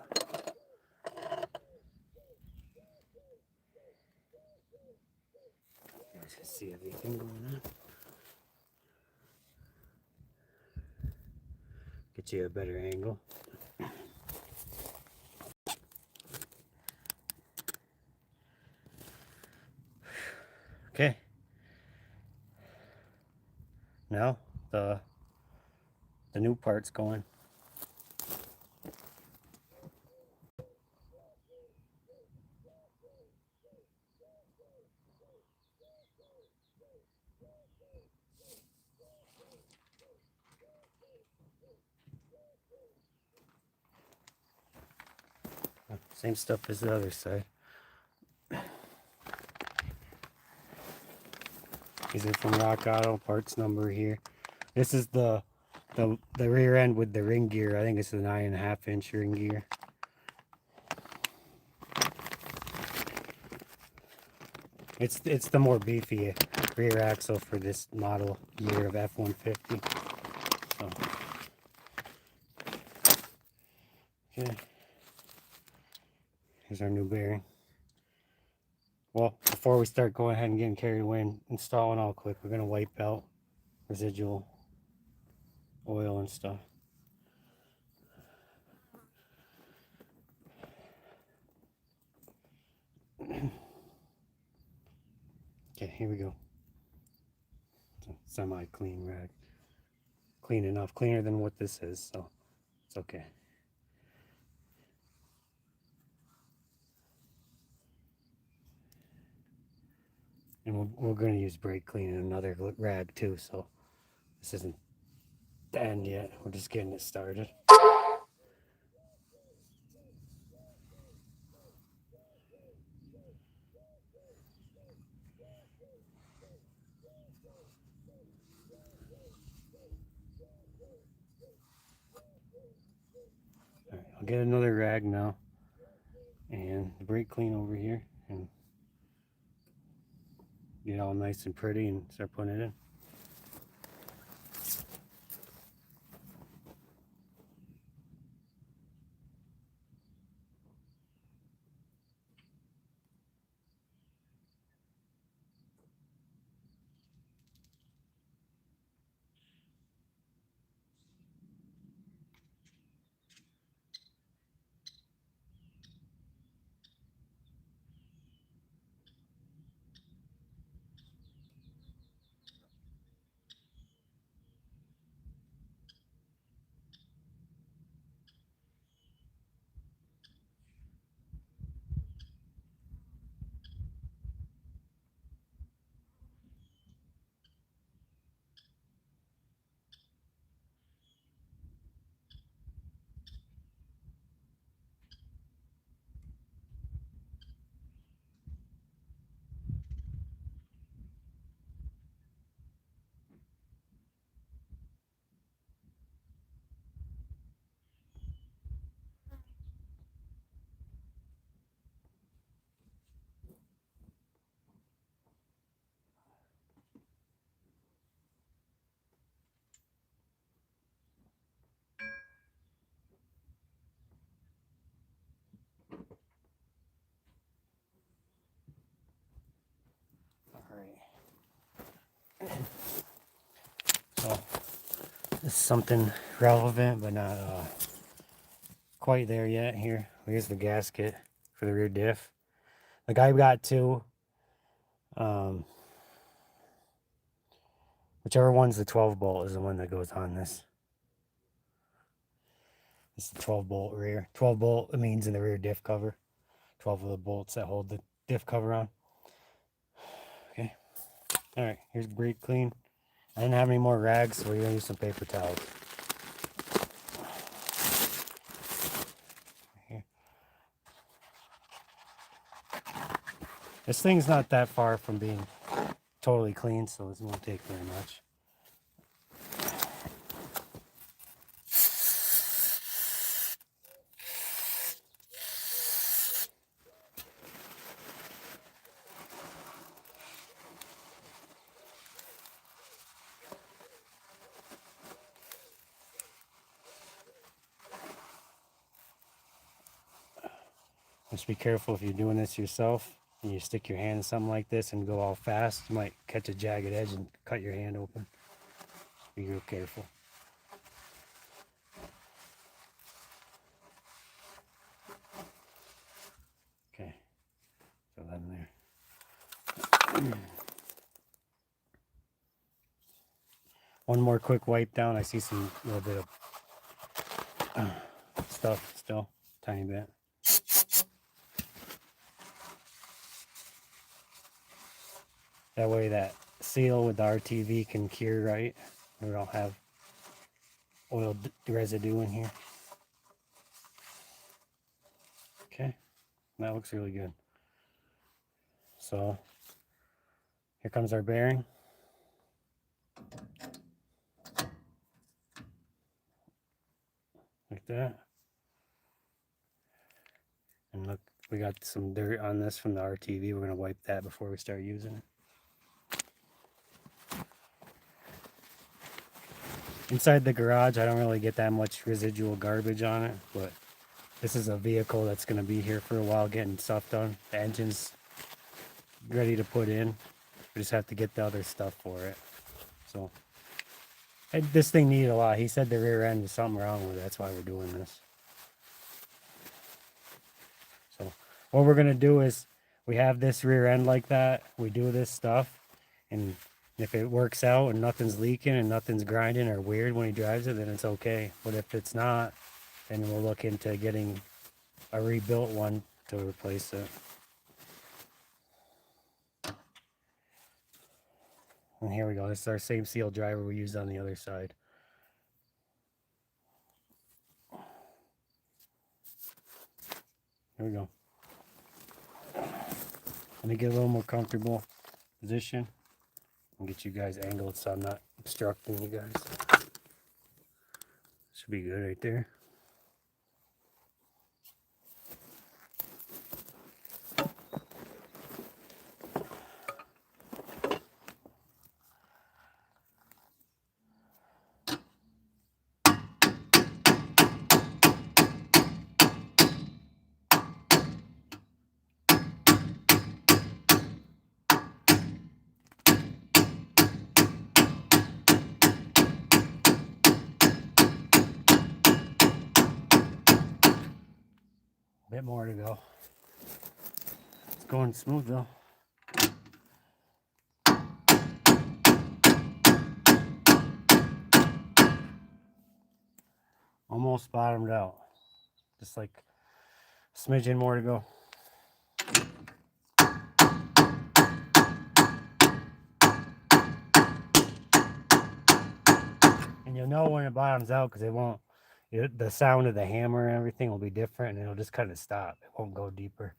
You guys can see everything going on. Get you a better angle. Okay. Now the new part's going. Same stuff as the other side. These are from Rock Auto, parts number here. This is the rear end with the ring gear. I think it's the 9.5 inch ring gear. It's the more beefy rear axle for this model year of F150. So, okay. Here's our new bearing. Well, before we start going ahead and getting carried away and installing all quick, we're going to wipe out residual oil and stuff. Okay, here we go. Semi-clean rag. Clean enough. Cleaner than what this is, so it's okay. And we're going to use brake clean in another rag too, so this isn't the end yet. We're just getting it started. Alright, I'll get another rag now and the brake clean over here and get it all nice and pretty and start putting it in. So this is something relevant, but not quite there yet. Here's the gasket for the rear diff. Like I've got two. Whichever one's the 12 bolt is the one that goes on this. It's the 12 bolt rear. 12 bolt, it means in the rear diff cover. 12 of the bolts that hold the diff cover on. Okay. All right, here's brake clean. I didn't have any more rags, so we're gonna use some paper towels. Here. This thing's not that far from being totally clean, so it won't take very much. Just be careful if you're doing this yourself and you stick your hand in something like this and go all fast, you might catch a jagged edge and cut your hand open. Be real careful. Okay, throw that in there. One more quick wipe down. I see some little bit of stuff still, tiny bit. That way that seal with the RTV can cure right. We don't have oil residue in here. Okay, that looks really good. So here comes our bearing. Like that. And look, we got some dirt on this from the RTV. We're going to wipe that before we start using it. Inside the garage, I don't really get that much residual garbage on it, but this is a vehicle that's going to be here for a while getting stuff done. The engine's ready to put in. We just have to get the other stuff for it. So this thing needed a lot. He said the rear end was something wrong with it. That's why we're doing this. So what we're going to do is we have this rear end like that. We do this stuff, and if it works out and nothing's leaking and nothing's grinding or weird when he drives it, then it's okay. But if it's not, then we'll look into getting a rebuilt one to replace it. And here we go. This is our same seal driver we used on the other side. Here we go. Let me get a little more comfortable position and get you guys angled so I'm not obstructing you guys. Should be good right there. Bit more to go. It's going smooth though. Almost bottomed out. Just like a smidgen more to go. And you'll know when it bottoms out because it won't, the sound of the hammer and everything will be different, and it'll just kind of stop. It won't go deeper.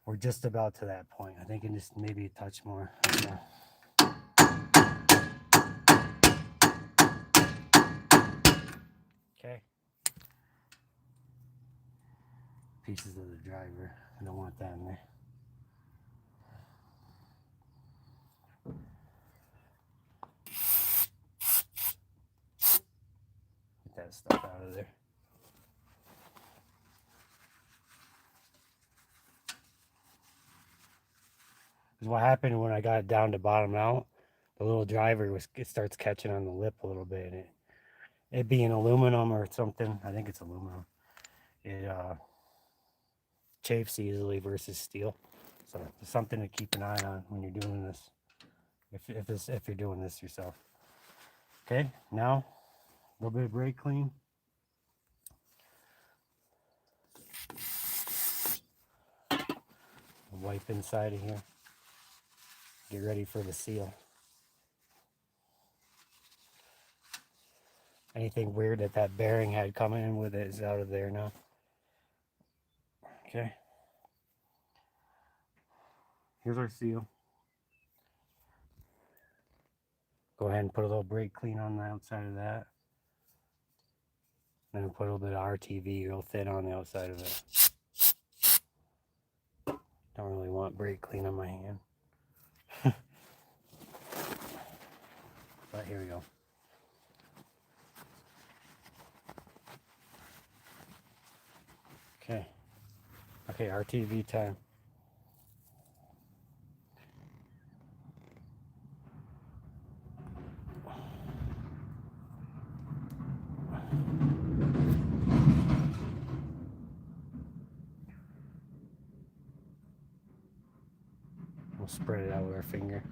We're just about to that point. I think it just maybe a touch more. Okay. Pieces of the driver. I don't want that in there. Get that stuff out of there. Because what happened when I got it down to bottom out, the little driver it starts catching on the lip a little bit. And it being aluminum or something, I think it's aluminum. It chafes easily versus steel. So it's something to keep an eye on when you're doing this. if you're doing this yourself. Okay, now a little bit of brake clean. Wipe inside of here. Get ready for the seal. Anything weird that bearing had coming in with it is out of there now. Okay. Here's our seal. Go ahead and put a little brake clean on the outside of that. Then put a little bit of RTV real thin on the outside of it. Don't really want brake clean on my hand. But here we go. Okay. Okay, RTV time. We'll spread it out with our finger.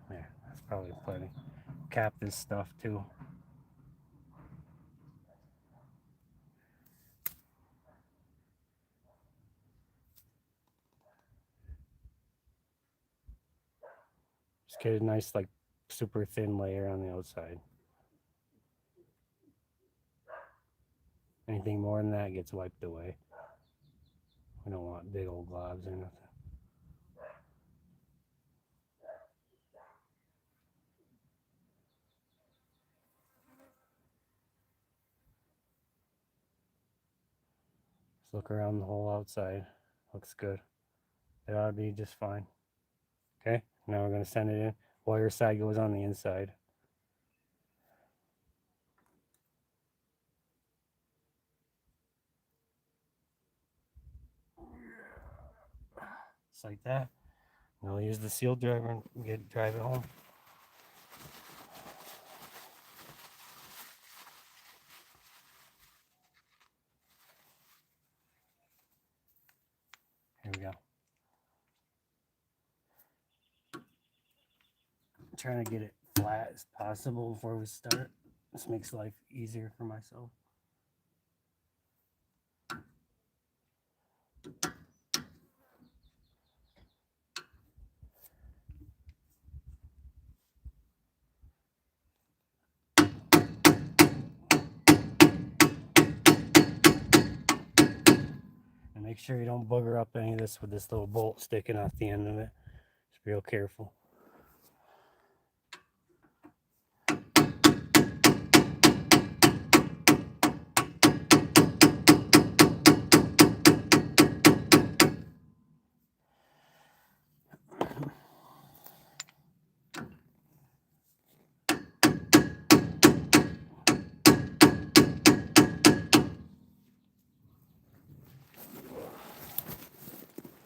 There, that's probably plenty. Cap this stuff too. Just get a nice, like, super thin layer on the outside. Anything more than that gets wiped away. We don't want big old globs or nothing. Just look around the whole outside. Looks good. It ought to be just fine. Okay, now we're going to send it in. Wire side goes on the inside. Just like that. Now we'll use the seal driver and drive it home. Here we go. I'm trying to get it flat as possible before we start. This makes life easier for myself. And make sure you don't booger up any of this with this little bolt sticking off the end of it. Just be real careful.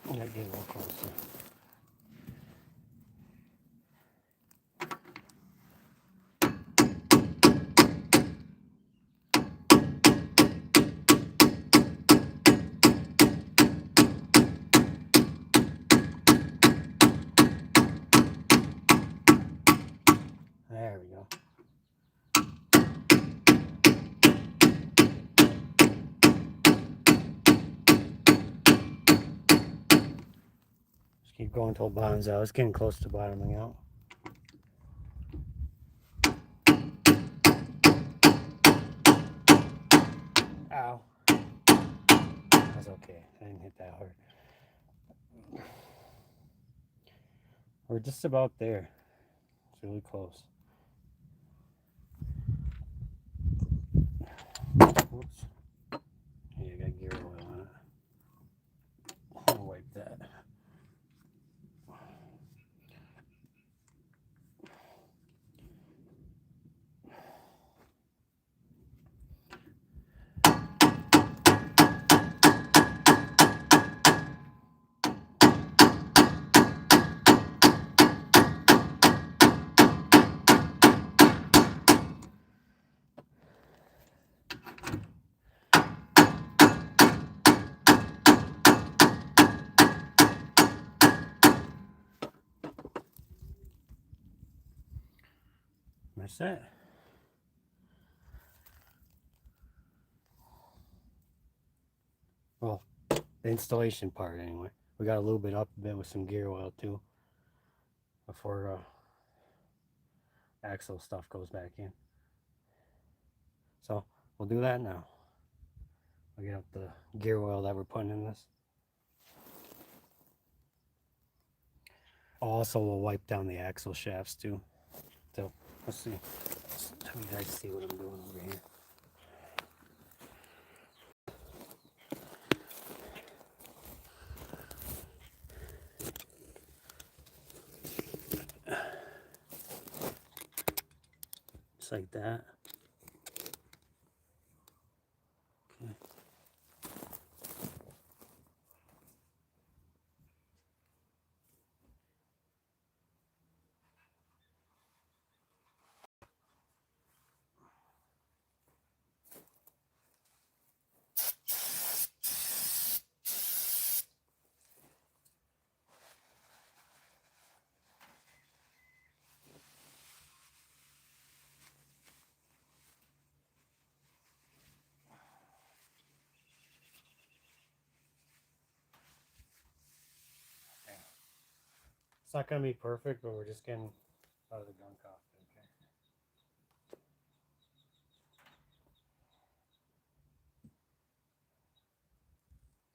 Gotta get a little closer. There we go. Just keep going till it bottoms out. It's getting close to bottoming out. Ow. That's okay. I didn't hit that hard. We're just about there. It's really close. Whoops. Yeah, I got gear oil on it. I'll wipe that. that's it. Well, the installation part anyway. We got a little bit up a bit with some gear oil too before axle stuff goes back in. So we'll do that now. We'll get up the gear oil that we're putting in this. Also, we'll wipe down the axle shafts too. So let's see. Let you guys see what I'm doing over here. Just like that. Okay. It's not going to be perfect, but we're just getting out of the gunk off.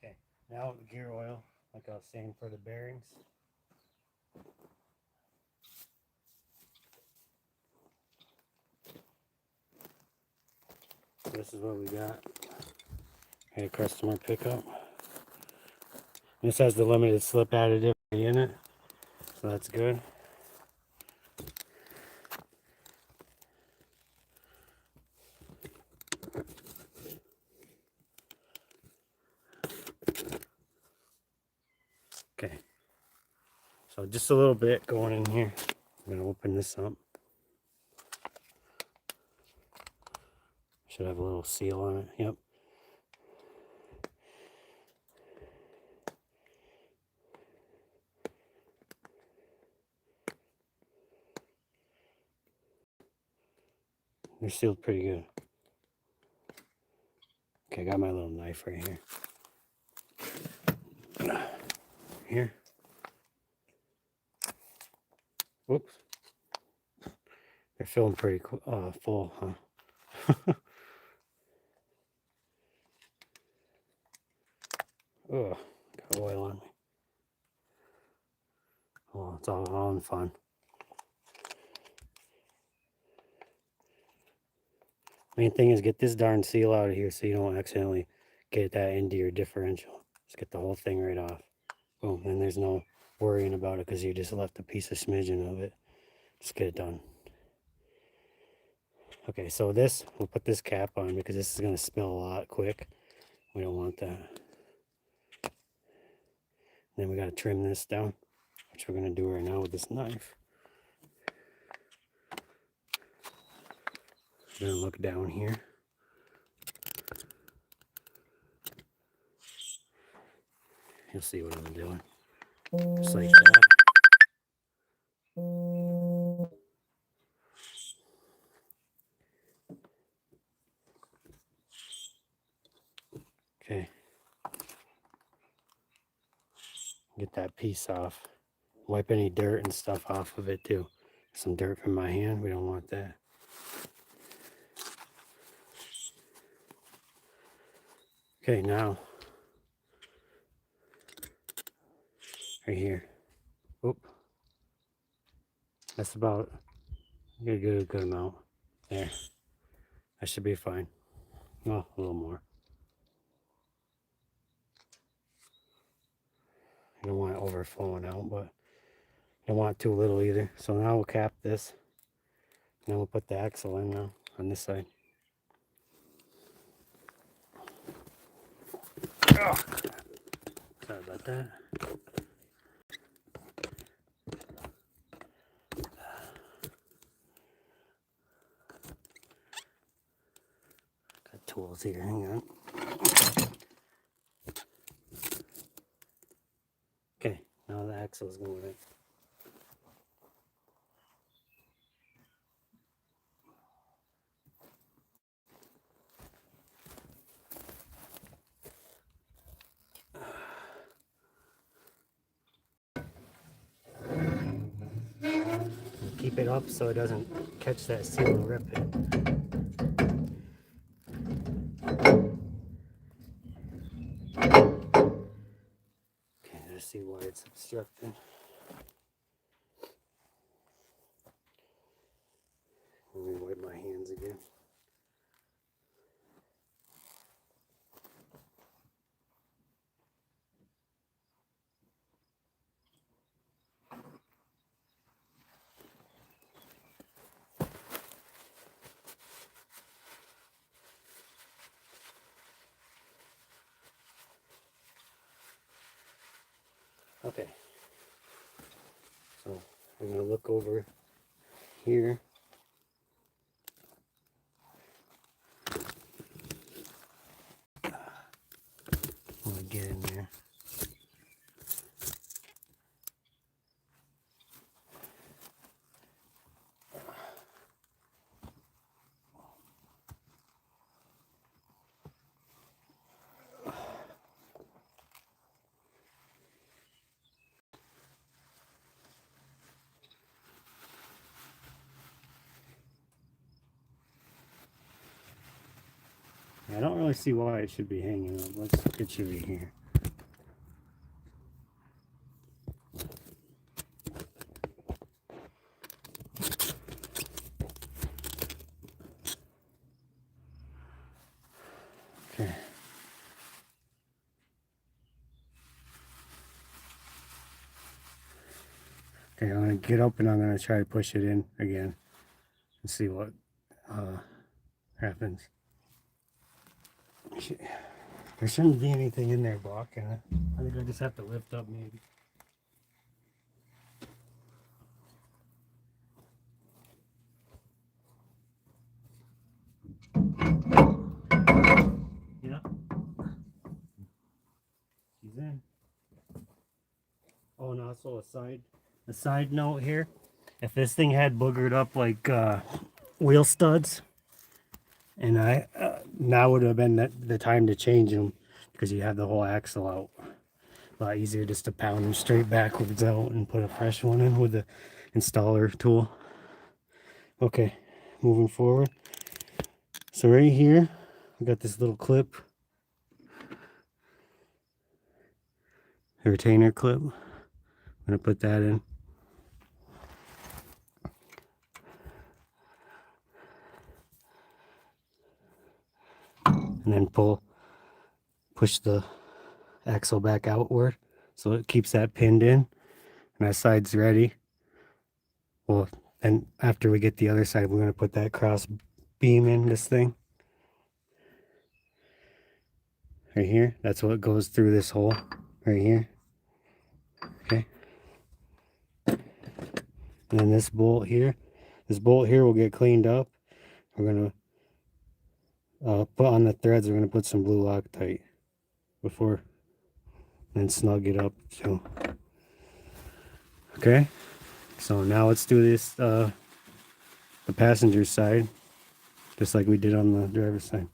Okay. Now the gear oil, like I was saying, for the bearings. This is what we got. Had a customer pickup. This has the limited slip additive in it, so that's good. Okay, so just a little bit going in here. I'm gonna open this up. Should have a little seal on it. Yep. They're sealed pretty good. Okay, I got my little knife right here. Here. Whoops. They're feeling pretty full, huh? Ugh, got oil on me. Oh, it's all in fun. Main thing is get this darn seal out of here so you don't accidentally get that into your differential. Just get the whole thing right off. Boom, and there's no worrying about it because you just left a piece of smidgen of it. Just get it done. Okay, so this, we'll put this cap on because this is going to spill a lot quick. We don't want that. Then we got to trim this down, which we're going to do right now with this knife. I'm going to look down here. You'll see what I'm doing. Just like that. Okay. Get that piece off. Wipe any dirt and stuff off of it too. Some dirt from my hand, we don't want that. Okay, now right here. Oop. That's about a good amount. There. That should be fine. Well, a little more. You don't want it overflowing out, but you don't want too little either. So now we'll cap this. And then we'll put the axle in now on this side. Oh, sorry about that. Got tools here, hang on. Okay, now the axle is going in. keep it up so it doesn't catch that seal and rip it. Okay, let's see why it's obstructed. Let me wipe my hands again. Okay, so I'm going to look over here. I'm going to get in there. I don't really see why it should be hanging up. Let's get you in here. Okay. Okay, I'm going to get up and I'm going to try to push it in again and see what happens. There shouldn't be anything in there blocking it. I think I just have to lift up maybe. Yeah. She's in. Oh, and also a side note here. If this thing had boogered up like wheel studs, and now would have been the time to change them because you have the whole axle out. A lot easier just to pound them straight backwards out and put a fresh one in with the installer tool. Okay, moving forward. So right here, I got this little clip, a retainer clip. I'm gonna put that in. And then push the axle back outward so it keeps that pinned in. And that side's ready. Well, and after we get the other side, we're gonna put that cross beam in this thing. Right here, that's what goes through this hole right here. Okay. And then this bolt here will get cleaned up. We're gonna put on the threads. We're gonna put some blue Loctite before, and snug it up too. Okay. So now let's do this the passenger side, just like we did on the driver's side.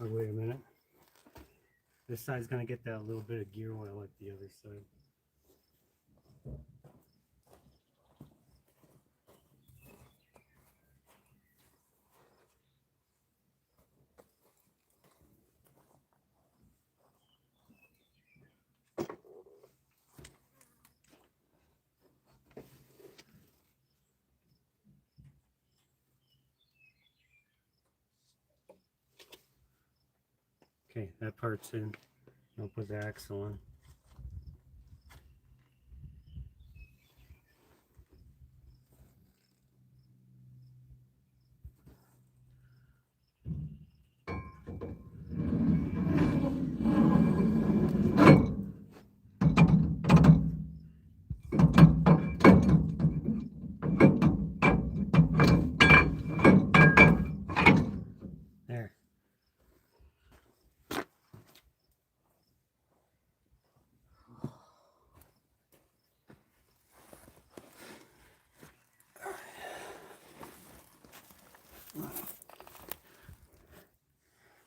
Oh, wait a minute. This side's gonna get that little bit of gear oil like the other side. Okay, that part's in. I'll put the axle on. There.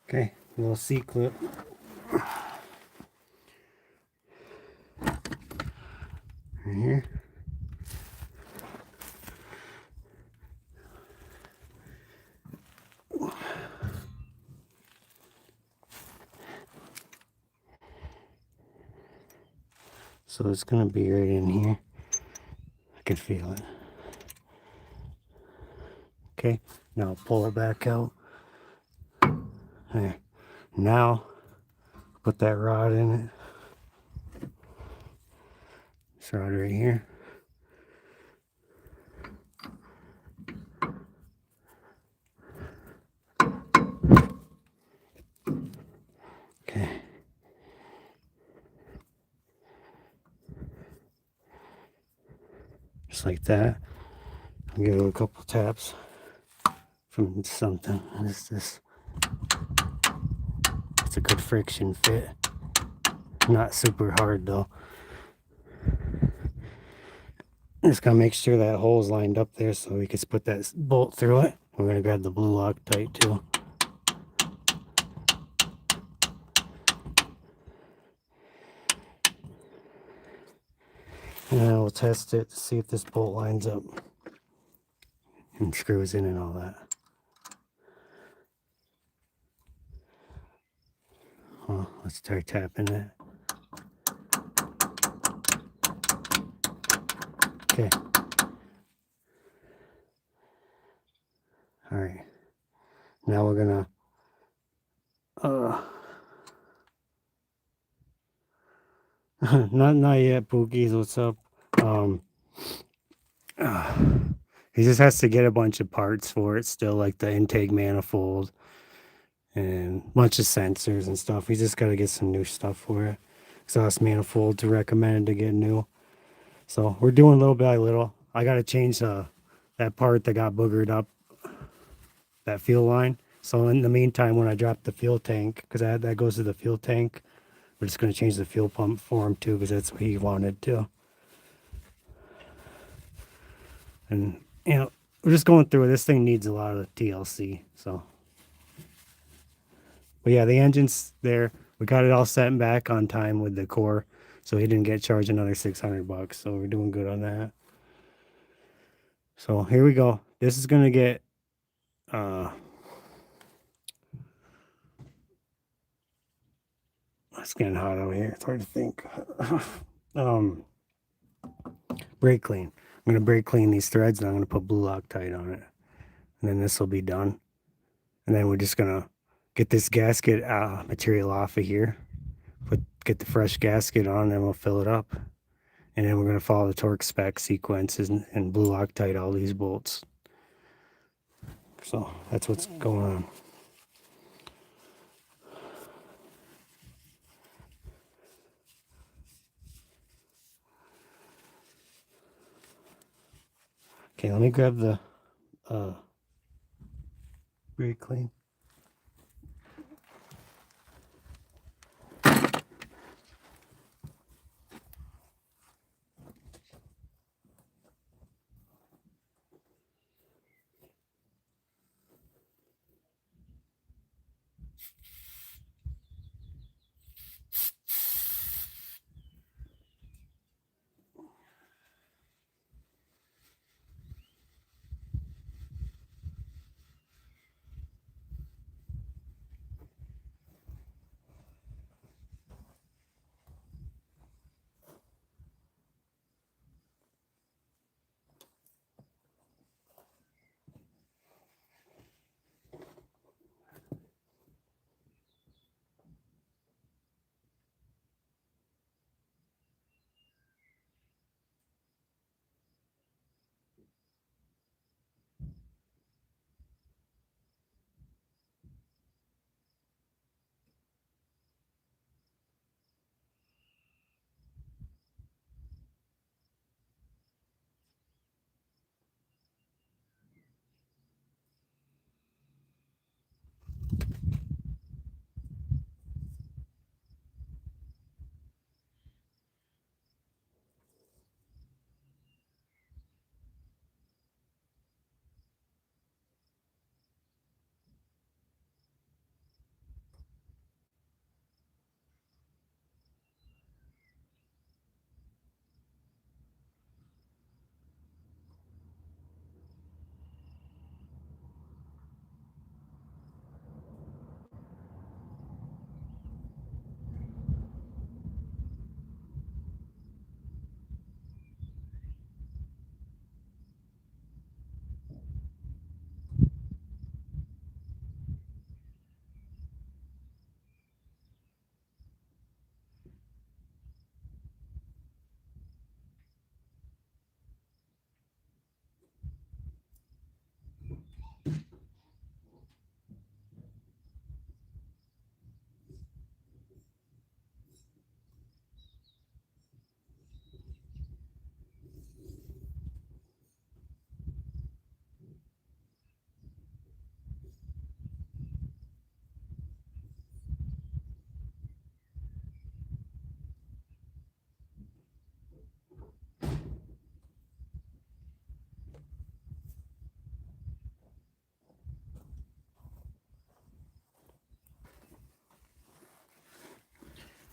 Okay, little C-clip. Right here. So it's gonna be right in here. I can feel it. Okay, now pull it back out. There. Now put that rod in it. This rod right here. Okay. Just like that. I'll give it a couple taps from something. What is this? It's a good friction fit. Not super hard though. Just gotta make sure that hole's lined up there so we can put that bolt through it. We're gonna grab the blue Loctite too. And then we'll test it to see if this bolt lines up and screws in and all that. Well, let's start tapping it. Okay. All right. Now we're gonna not yet, Pookies. What's up? He just has to get a bunch of parts for it still, like the intake manifold and a bunch of sensors and stuff. We just got to get some new stuff for it. Exhaust manifold to recommend to get new. So we're doing little by little. I got to change that part that got boogered up, that fuel line. So in the meantime, when I drop the fuel tank, because that goes to the fuel tank, we're just going to change the fuel pump for him too, because that's what he wanted to. And, you know, we're just going through it. This thing needs a lot of TLC, so. But yeah, the engine's there. We got it all set back on time with the core, so he didn't get charged another $600. So we're doing good on that. So here we go. This is gonna get it's getting hot out here. It's hard to think. Brake clean. I'm gonna brake clean these threads, and I'm gonna put blue Loctite on it, and then this will be done. And then we're just gonna get this gasket material off of here. Get the fresh gasket on, and we'll fill it up. And then we're going to follow the torque spec sequences and blue Loctite all these bolts. So that's what's going on. Okay, let me grab the brake clean.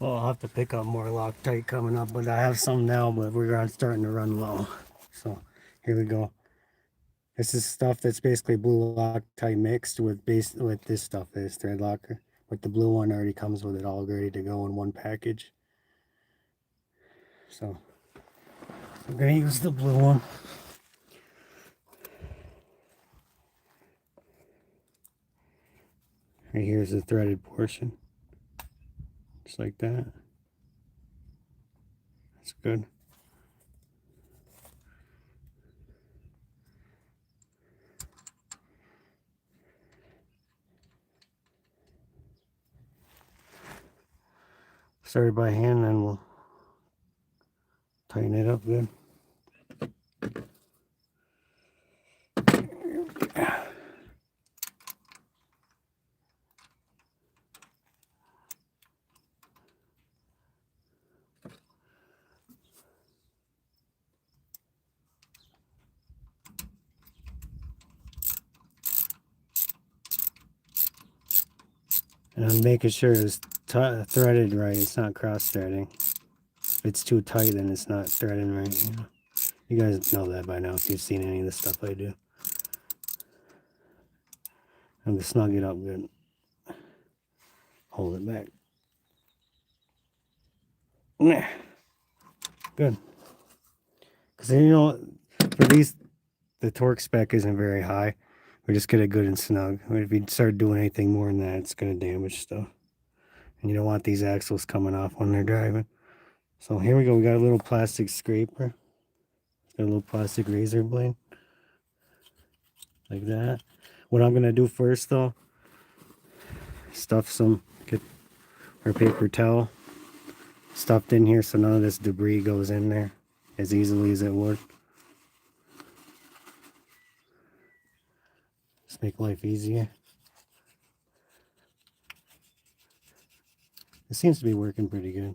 Well, I'll have to pick up more Loctite coming up, but I have some now, but we're starting to run low. So here we go. This is stuff that's basically blue Loctite mixed with this stuff is thread locker. But the blue one already comes with it all ready to go in one package. So I'm gonna use the blue one. Right here's the threaded portion. Just like that. That's good. Started by hand, then we'll tighten it up good. And I'm making sure it's threaded right. It's not cross threading. If it's too tight, then it's not threading right. You know? You guys know that by now if you've seen any of the stuff I do. I'm gonna snug it up good. Hold it back. Good. Because you know, for these, the torque spec isn't very high. We just get it good and snug. If you start doing anything more than that, it's gonna damage stuff. And you don't want these axles coming off when they're driving. So here we go. We got a little plastic scraper. Got a little plastic razor blade. Like that. What I'm gonna do first though, get our paper towel stuffed in here so none of this debris goes in there as easily as it would. Just make life easier. It seems to be working pretty good.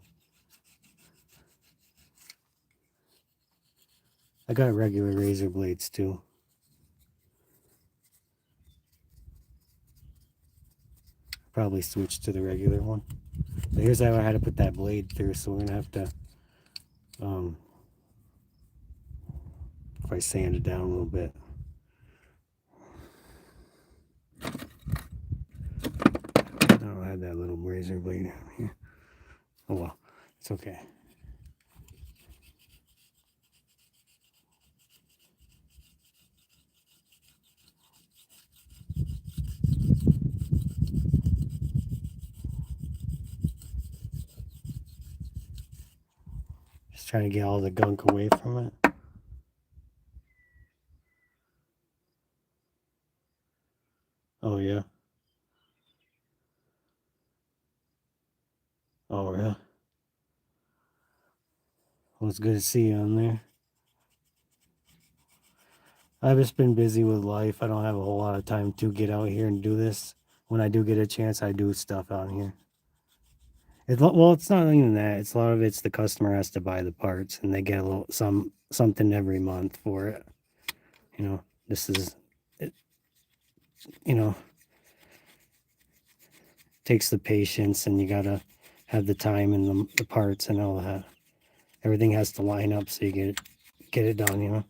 I got regular razor blades too. Probably switch to the regular one. But here's how I had to put that blade through, so we're gonna have to if I sand it down a little bit. I don't have that little razor blade down here. Oh well, it's okay. Just trying to get all the gunk away from it. Oh yeah. Oh yeah. Well, it's good to see you on there. I've just been busy with life. I don't have a whole lot of time to get out here and do this. When I do get a chance, I do stuff out here. Well, it's not even that. It's a lot of it's the customer has to buy the parts, and they get a little something every month for it. You know, this is it. You know, takes the patience, and you gotta have the time and the parts and all that. Everything has to line up so you get it done. You know,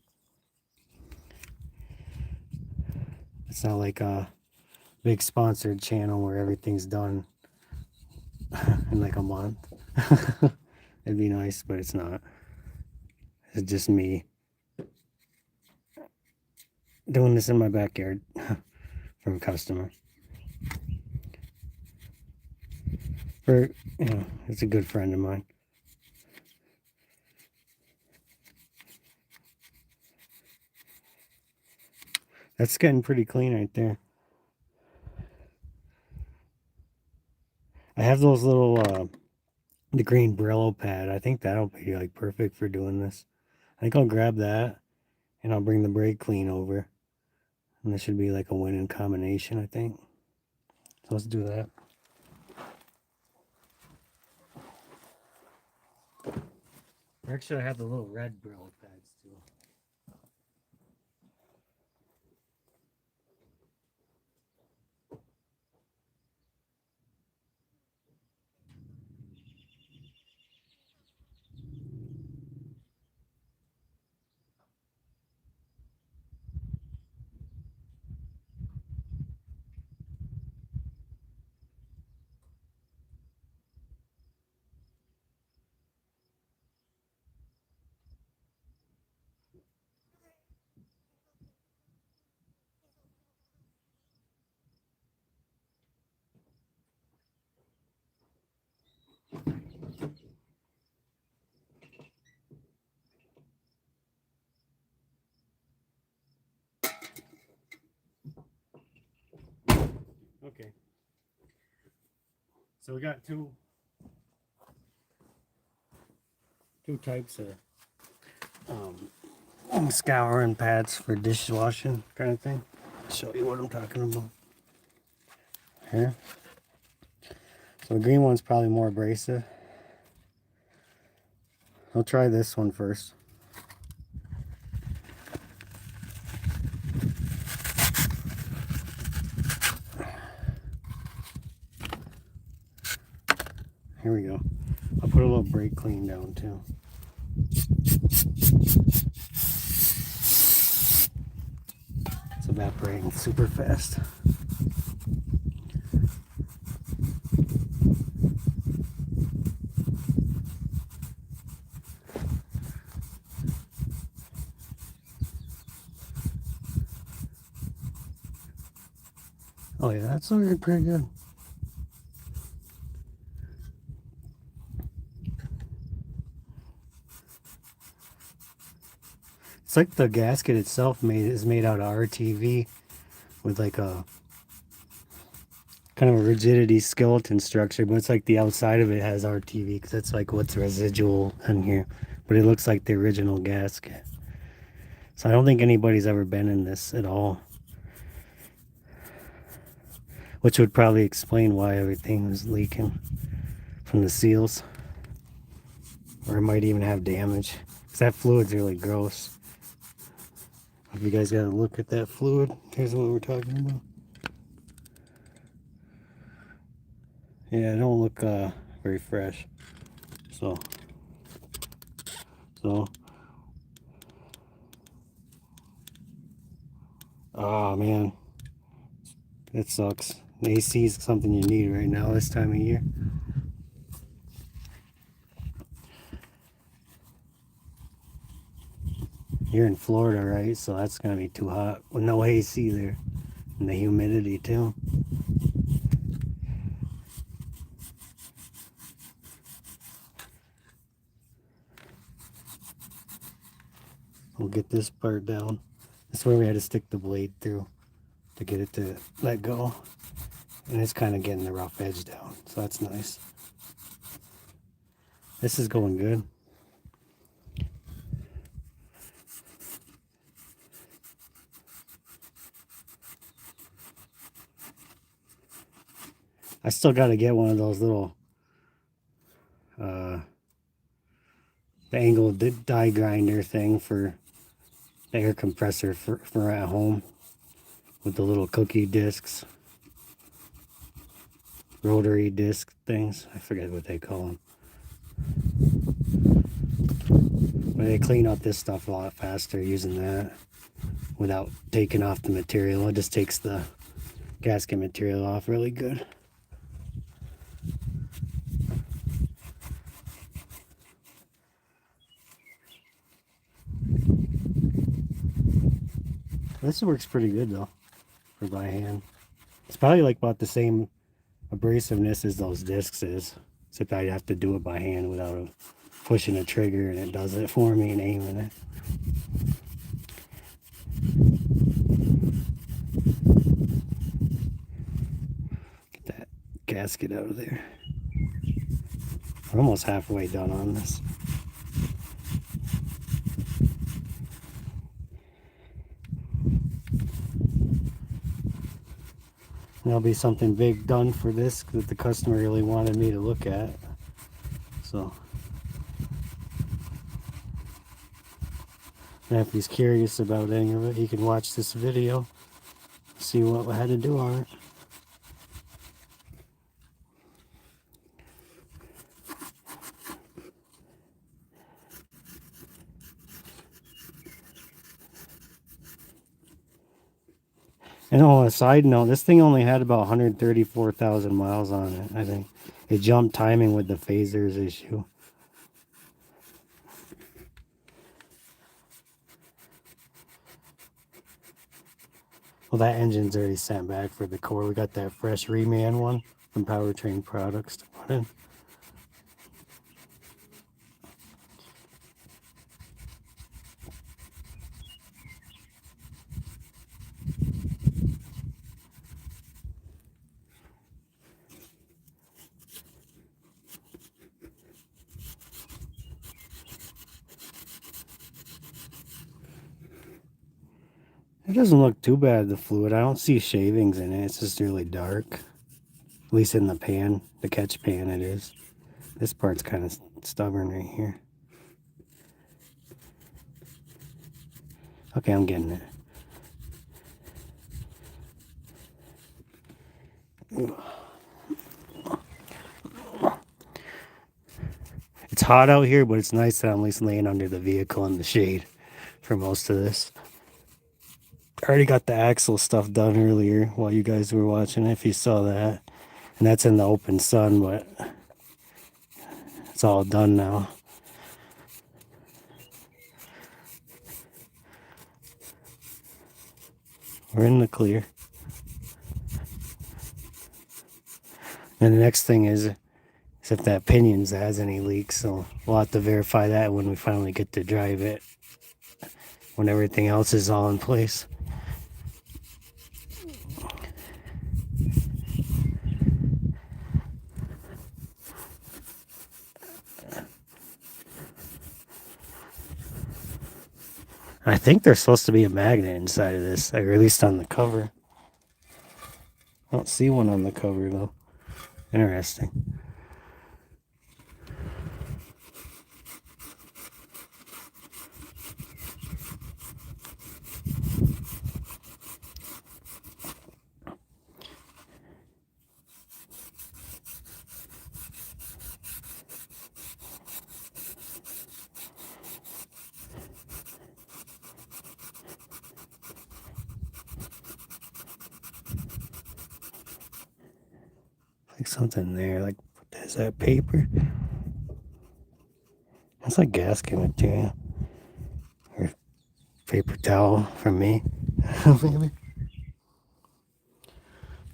it's not like a big sponsored channel where everything's done in like a month. It'd be nice, but it's not. It's just me doing this in my backyard for a customer. For, you know, it's a good friend of mine. That's getting pretty clean right there. I have those little the green Brillo pad. I think that'll be like perfect for doing this. I think I'll grab that and I'll bring the brake clean over. And this should be like a winning combination, I think. So let's do that. Actually, I have the little red Brillo pads too. So we got two types of scouring pads for dishwashing kind of thing. I'll show you what I'm talking about here. So the green one's probably more abrasive. I'll try this one first. Here we go. I'll put a little brake clean down too. It's evaporating super fast. Oh yeah, that's looking pretty good. It's like the gasket itself is made out of RTV with like a kind of a rigidity skeleton structure, but it's like the outside of it has RTV because that's like what's residual in here. But it looks like the original gasket. So I don't think anybody's ever been in this at all, which would probably explain why everything was leaking from the seals, or it might even have damage because that fluid's really gross. If you guys got to look at that fluid, here's what we're talking about. Yeah, it don't look very fresh. So oh man, it sucks. The AC is something you need right now this time of year. You're in Florida, right? So that's gonna be too hot with no AC there, and the humidity too. We'll get this part down. That's where we had to stick the blade through to get it to let go, and it's kind of getting the rough edge down, so that's nice. This is going good. I still got to get one of those little the angle die grinder thing for the air compressor for at home, with the little cookie discs, rotary disc things. I forget what they call them. But they clean up this stuff a lot faster using that without taking off the material. It just takes the gasket material off really good. This works pretty good though for by hand. It's probably like about the same abrasiveness as those discs is, except I'd have to do it by hand without pushing a trigger, and it does it for me and aiming it. Get that gasket out of there. We're almost halfway done on this. There'll be something big done for this that the customer really wanted me to look at. So, and if he's curious about any of it, he can watch this video, see what we had to do on it. And on a side note, this thing only had about 134,000 miles on it, I think. It jumped timing with the phasers issue. Well, that engine's already sent back for the core. We got that fresh reman one from Powertrain Products to put in. doesn't look too bad, the fluid. I don't see shavings in it. It's just really dark. At least in the pan, the catch pan it is. This part's kind of stubborn right here. Okay, I'm getting it. It's hot out here, but it's nice that I'm at least laying under the vehicle in the shade for most of this. I already got the axle stuff done earlier while you guys were watching, if you saw that. And that's in the open sun, but it's all done now. We're in the clear. And the next thing is if that pinions has any leaks, so we'll have to verify that when we finally get to drive it, when everything else is all in place. I think there's supposed to be a magnet inside of this, or at least on the cover. I don't see one on the cover though. Interesting. Like something there, like, is that paper? That's like gasket material. Or paper towel for me. Maybe.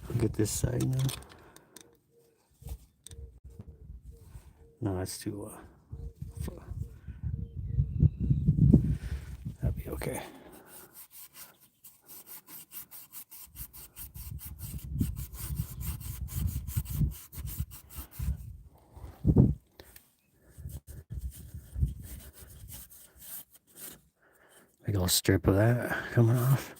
Look at this side now. No, that's too that'd be okay. Big old strip of that coming off.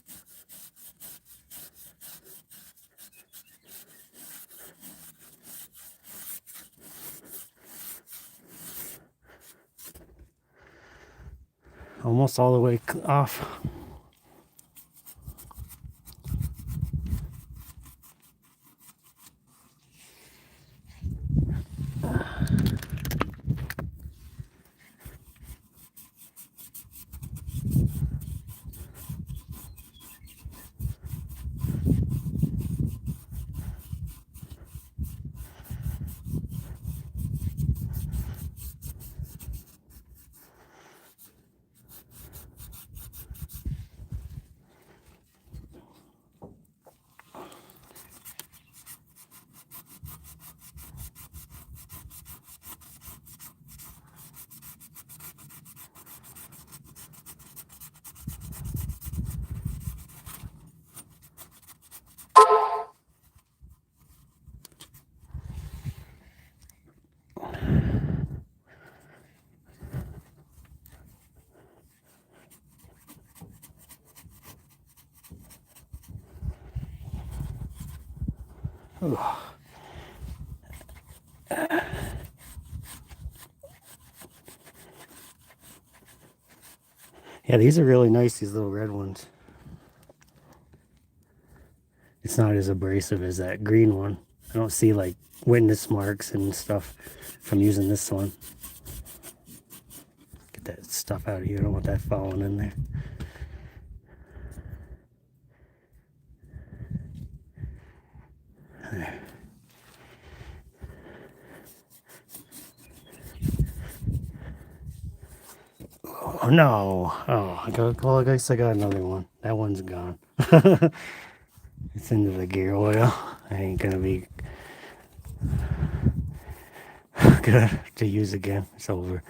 Almost all the way off. Yeah, these are really nice, these little red ones. It's not as abrasive as that green one. I don't see like witness marks and stuff from using this one. Get that stuff out of here. I don't want that falling in there. There. Oh no! Oh, well, I guess I got another one. That one's gone. It's into the gear oil. I ain't gonna be good to use again. It's over.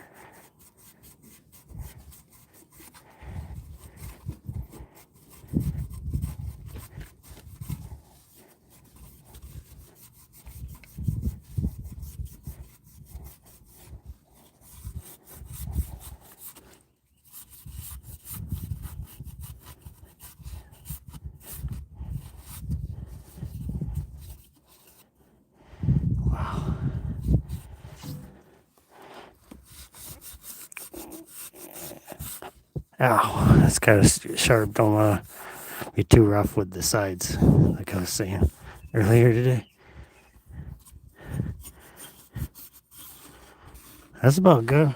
Ow, that's kind of sharp. Don't want to be too rough with the sides, like I was saying earlier today. That's about good.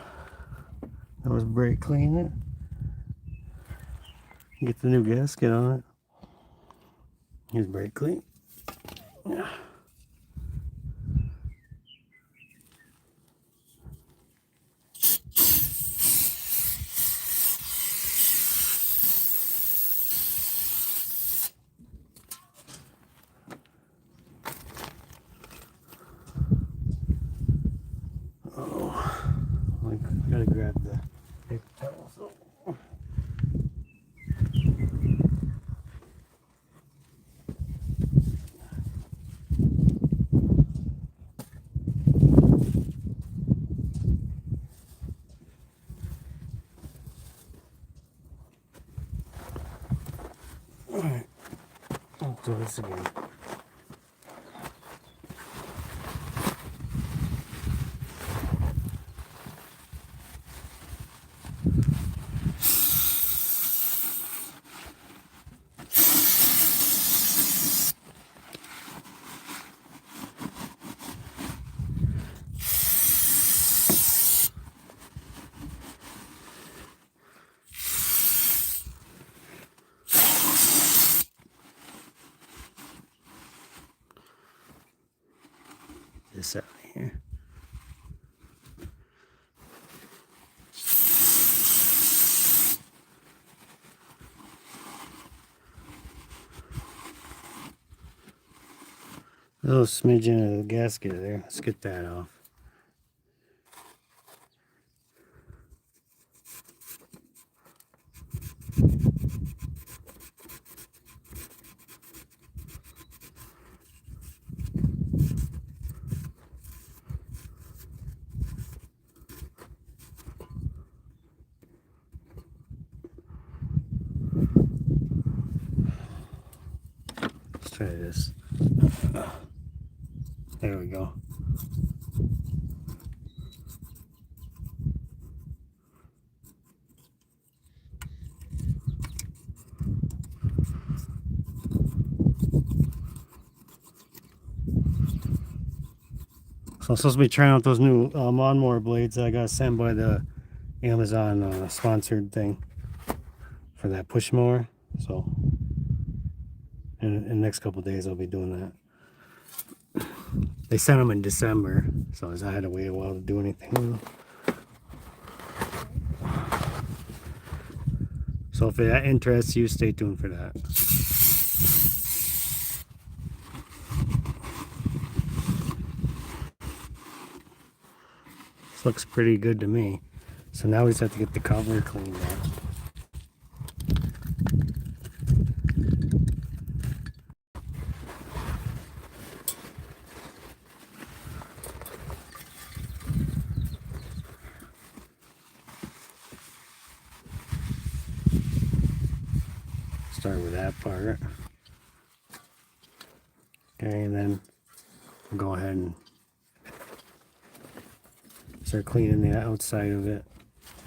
That was brake cleaner. Get the new gasket on it. Here's brake clean. Yeah. Oh, I gotta grab the paper towel. So. Alright, let's do this again. This out of here. A little smidgen of the gasket there. Let's get that off. Let's try this. There we go. So I'm supposed to be trying out those new lawnmower blades I got sent by the Amazon sponsored thing for that push mower. So in the next couple of days I'll be doing that. They sent them in December, so I had to wait a while to do anything with them. So if that interests you, stay tuned for that. This looks pretty good to me. So now we just have to get the cover cleaned up. Start with that part. Okay, and then we'll go ahead and start cleaning the outside of it,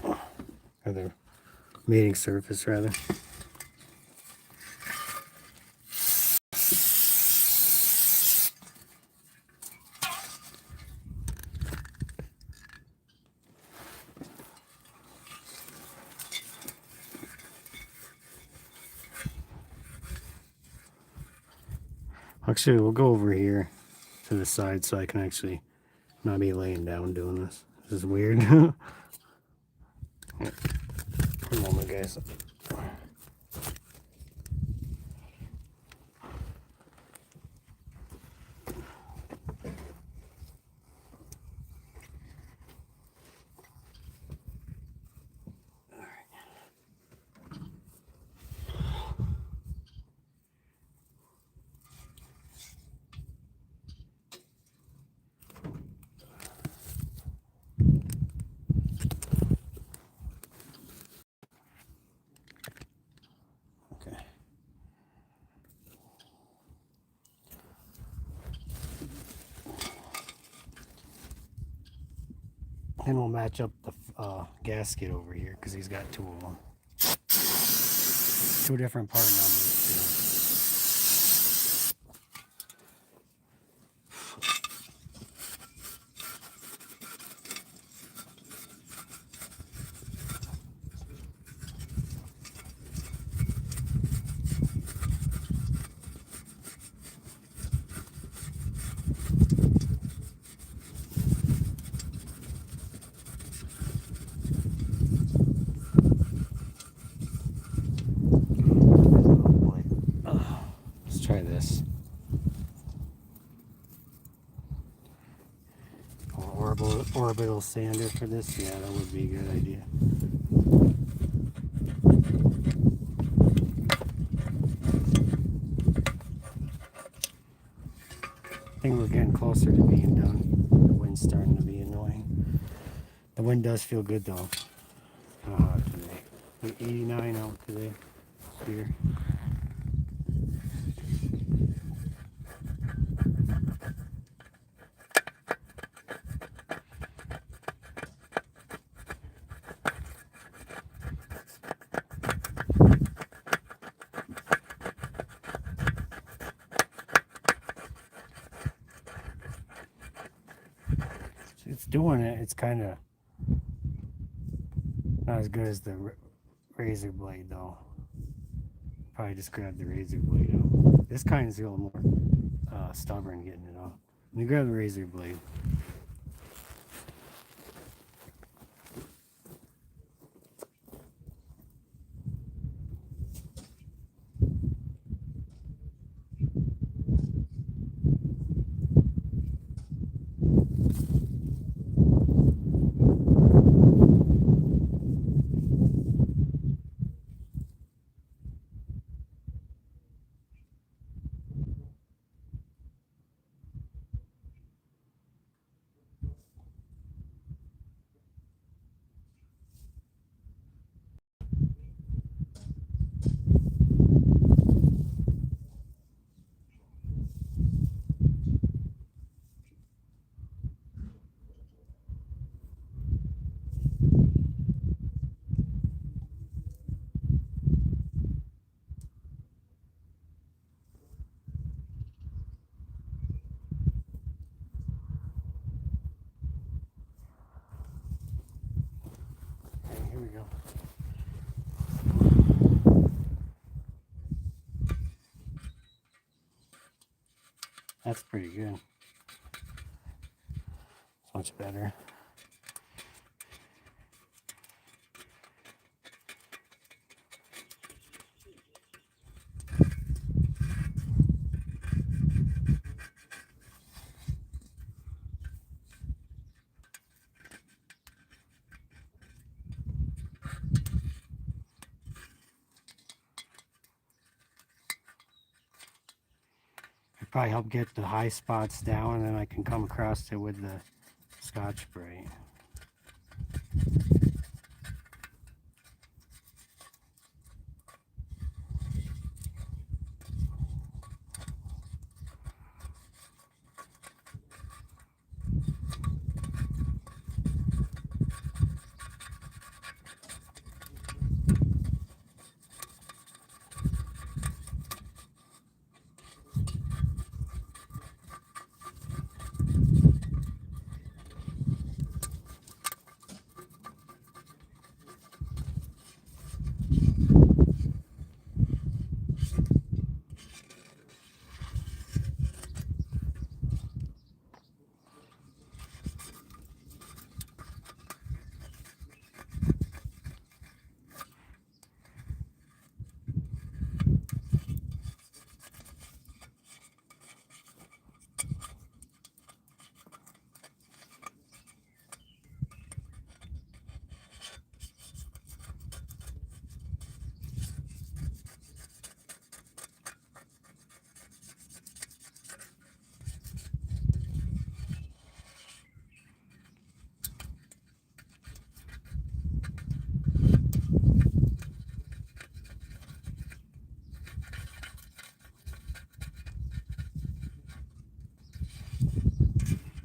or the mating surface rather. Actually, we'll go over here to the side so I can actually not be laying down doing this. This is weird. One moment, guys. And we'll match up the gasket over here because he's got two of them. two different part numbers too. Let's try this. Orbital sander for this? Yeah, that would be a good idea. I think we're getting closer to being done. The wind's starting to be annoying. The wind does feel good though. Today. 89 out today. Here. It's doing it. It's kind of not as good as the razor blade though. Probably just grab the razor blade out. This kind is a little more stubborn getting it off. Let me grab the razor blade. Okay, here we go. That's pretty good. It's much better. Probably help get the high spots down, and then I can come across it with the Scotch Brite.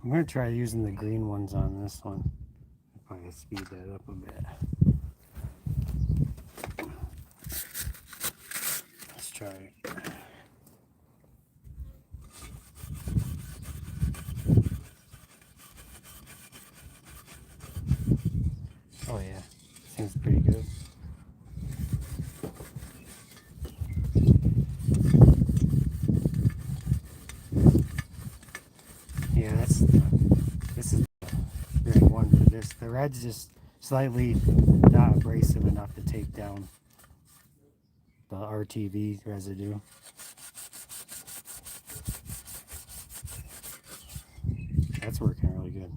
I'm going to try using the green ones on this one. I'll probably speed that up a bit. red's just slightly not abrasive enough to take down the RTV residue. That's working really good.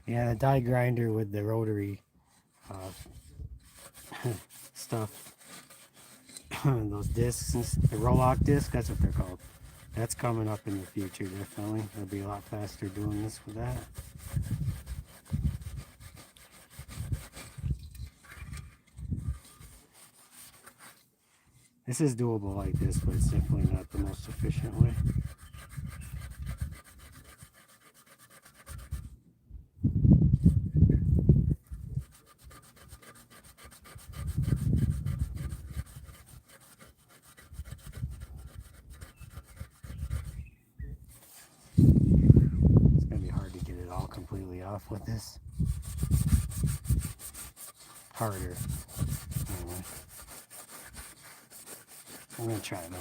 Yeah, the die grinder with the rotary stuff, those discs, the roll-lock disc, that's what they're called. That's coming up in the future, definitely. It'll be a lot faster doing this with that. This is doable like this, but it's definitely not the most efficient way. It's gonna be hard to get it all completely off with this. Harder. Anyway. I'm gonna try though.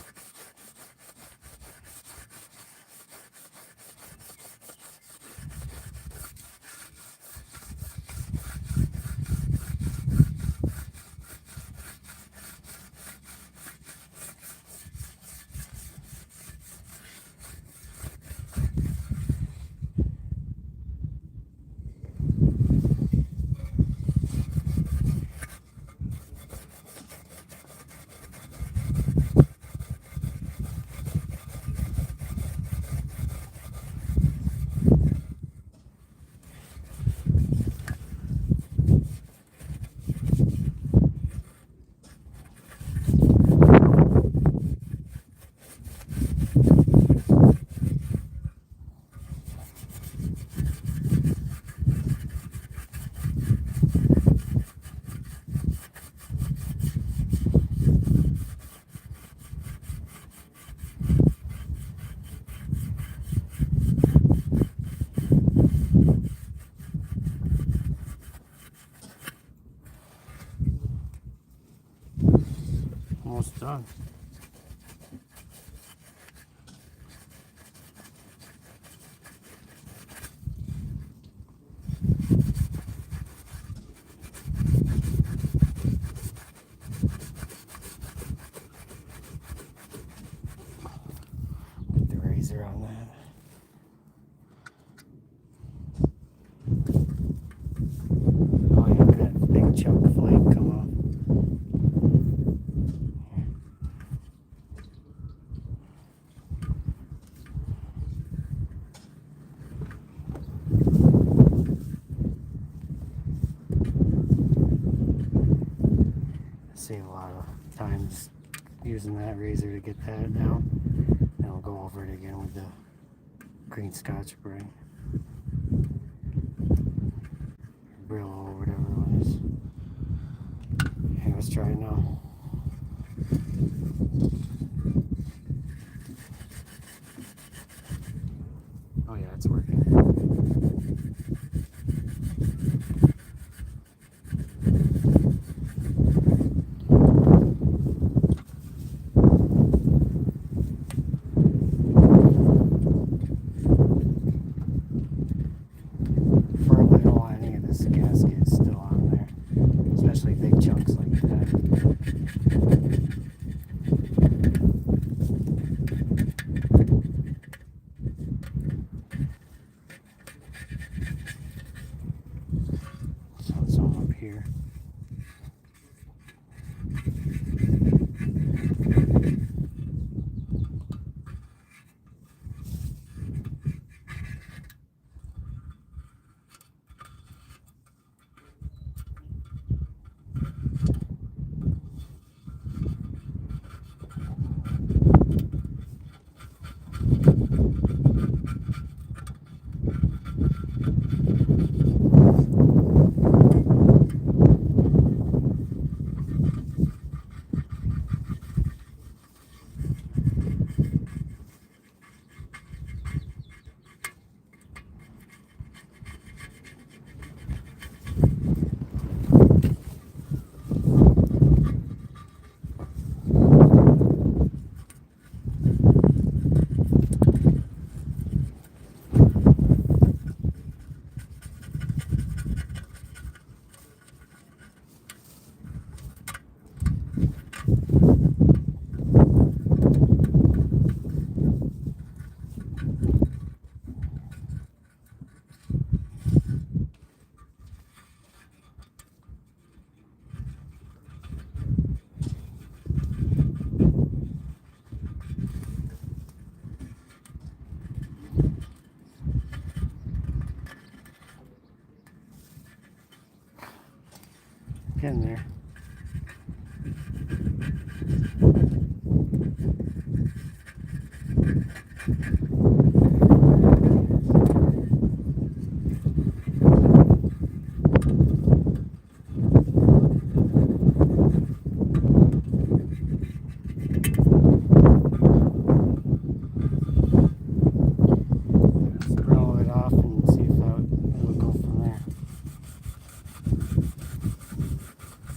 Almost done. Put the razor on that. Oh yeah, look at that big chunk of flake come off. Save a lot of time just using that razor to get that down. Then I'll go over it again with the green Scotch spray. Brillo or whatever it is. Okay, let's try it now. Oh yeah, it's working. Probably don't want any of this gasket still on there, especially big chunks like that. So some up here. Getting there. Roll it off and see if it'll go from there.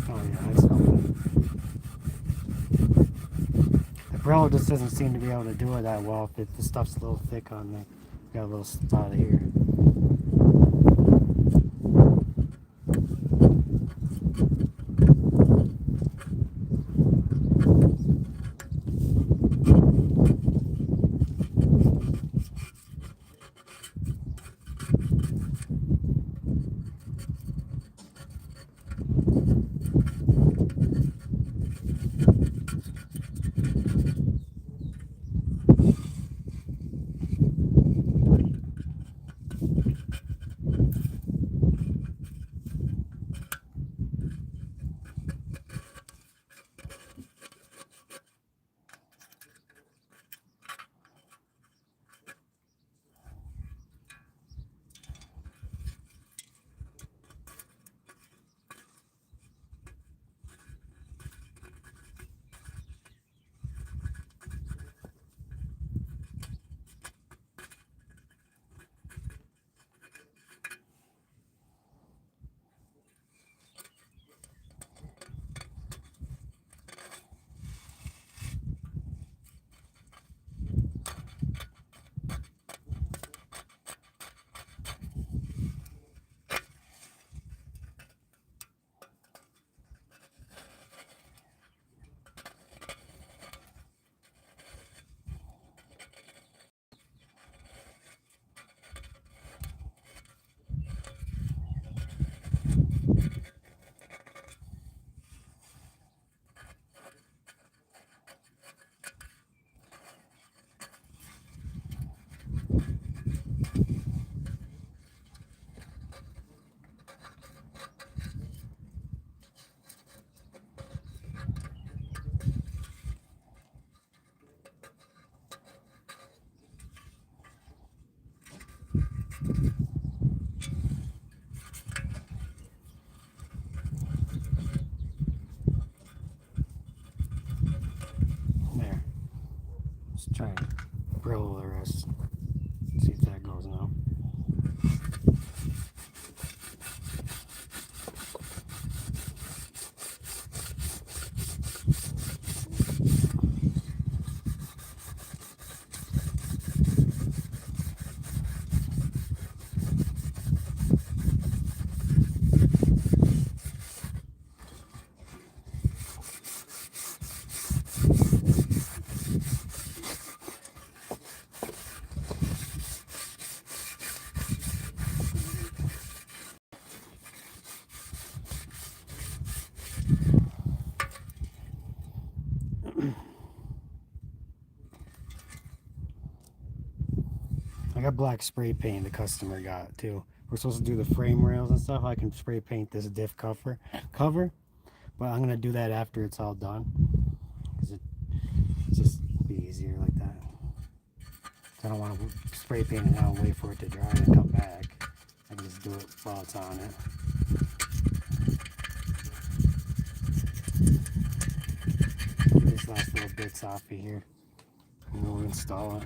Oh yeah, it's helping. The Brillo just doesn't seem to be able to do it that well if the stuff's a little thick on there. Got a little spot here. There. Let's try and Brillo the rest. See if that goes now. I got black spray paint the customer got too. We're supposed to do the frame rails and stuff. I can spray paint this diff cover, but I'm gonna do that after it's all done because it's just be easier like that. I don't want to spray paint it now and wait for it to dry and come back. I can just do it while it's on it. Get these last little bits off of here and we'll install it.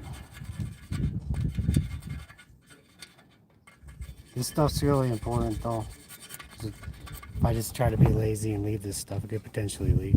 This stuff's really important though. If I just try to be lazy and leave this stuff, it could potentially leak.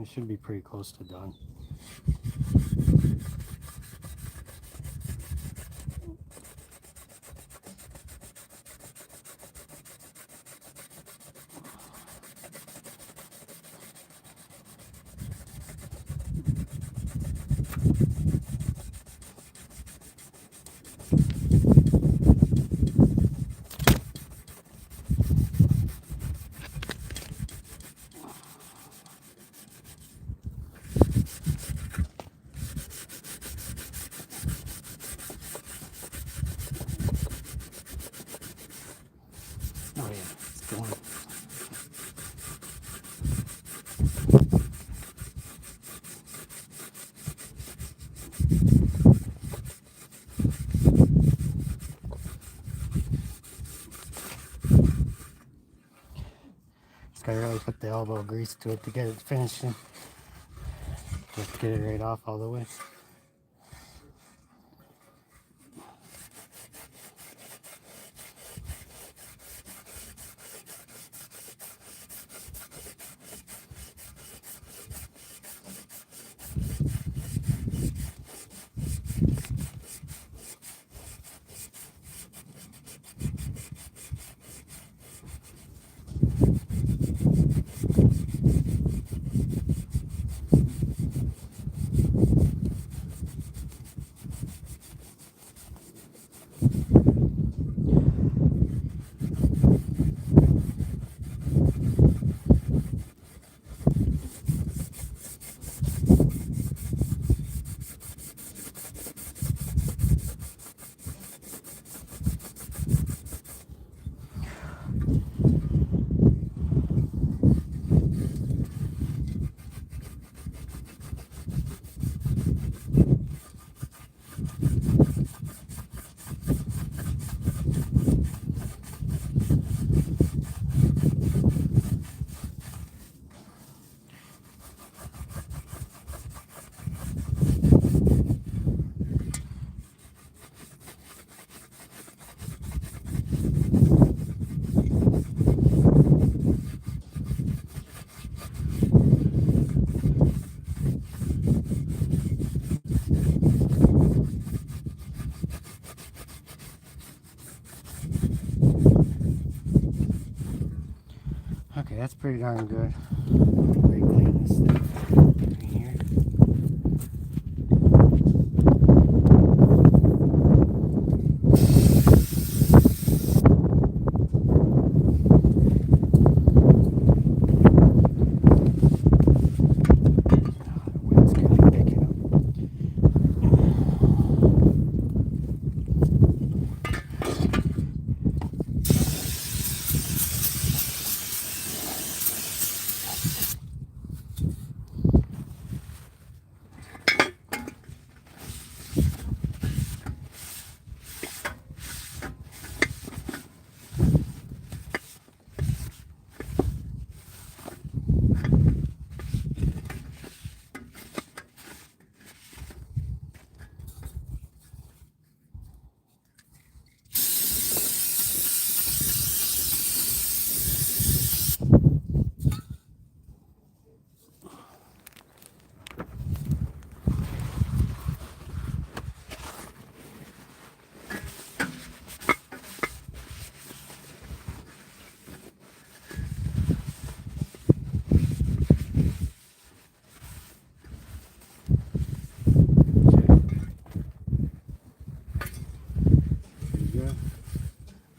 it should be pretty close to done. Oh yeah, it's going. Just gotta really put the elbow grease to it to get it finished and just get it right off all the way. Okay, that's pretty darn good. Pretty clean this thing right here. The wind's kind of picking up.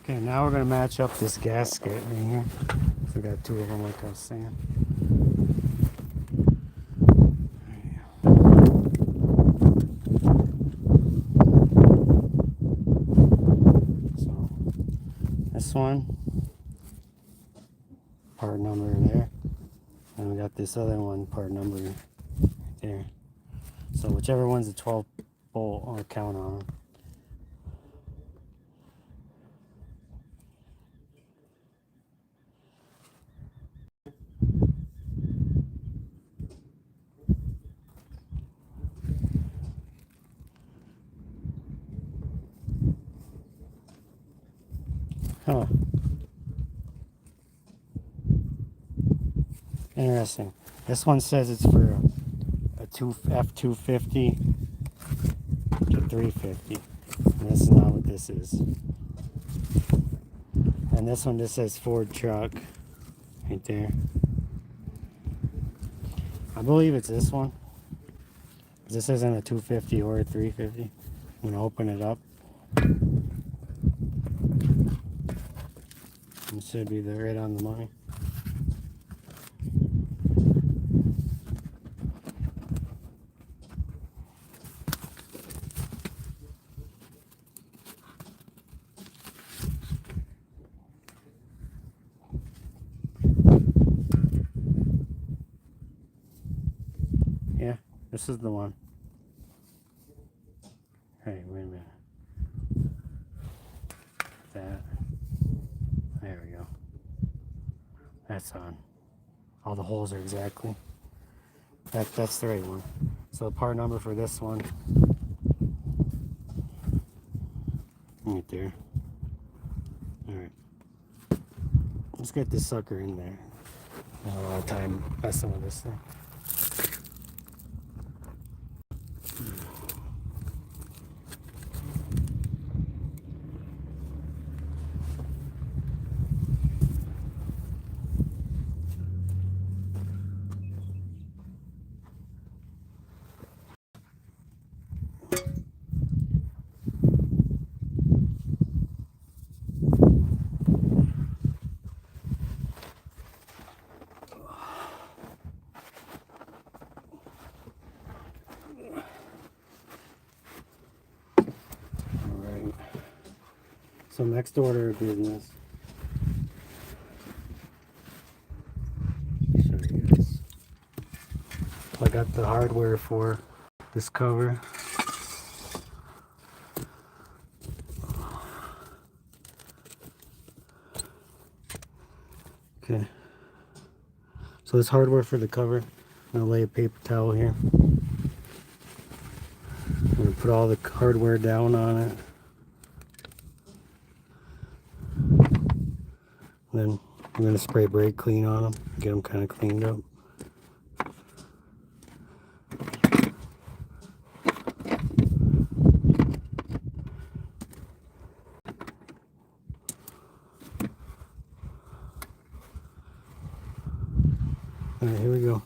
Okay, now we're going to match up this gasket right here. So we got two of them like I was saying. So this one, part number there. And we got this other one, part number right there. So whichever one's a 12 bolt, I'll count on them. Huh. Interesting. This one says it's for a F250 to 350. And this is not what this is. And this one just says Ford truck right there. I believe it's this one. This isn't a 250 or a 350. I'm gonna open it up. It should be right on the money. Yeah, this is the one. Hey, wait a minute. That. There we go. That's on. All the holes are exactly. That's the right one. So the part number for this one. Right there. Alright. Let's get this sucker in there. I have a lot of time messing with this thing. So next order of business. Show you guys. I got the hardware for this cover. Okay. So this hardware for the cover. I'm gonna lay a paper towel here. I'm gonna put all the hardware down on it. Then I'm going to spray brake clean on them, get them kind of cleaned up. Alright, here we go.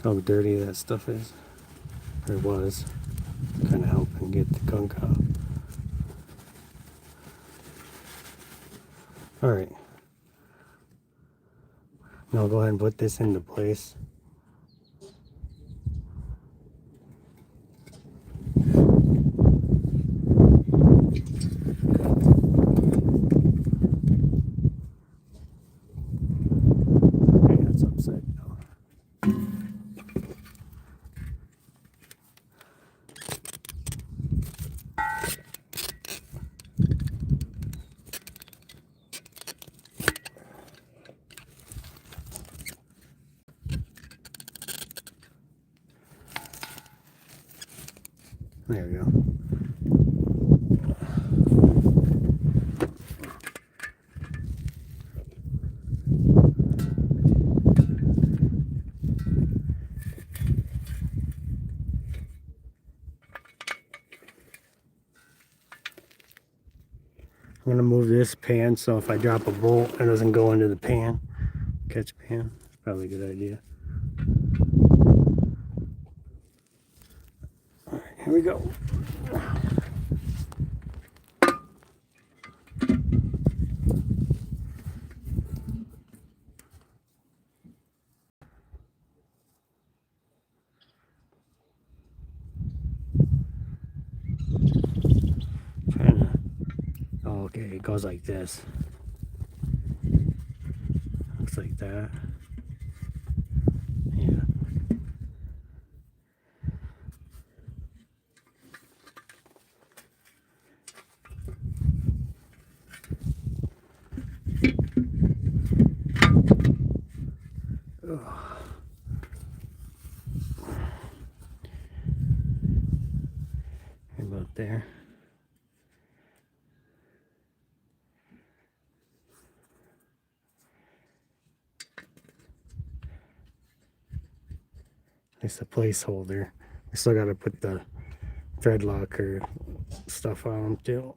Look how dirty that stuff is. Or was. Kind of helping get the gunk out. Alright. Now I'll go ahead and put this into place. Okay, that's upside down. There we go. I'm going to move this pan so if I drop a bolt, it doesn't go into the pan. Catch pan. Probably a good idea. Alright, here we go. Okay, it goes like this. Looks like that. Yeah. Ugh. About there. It's a placeholder. I still got to put the thread locker stuff on them too.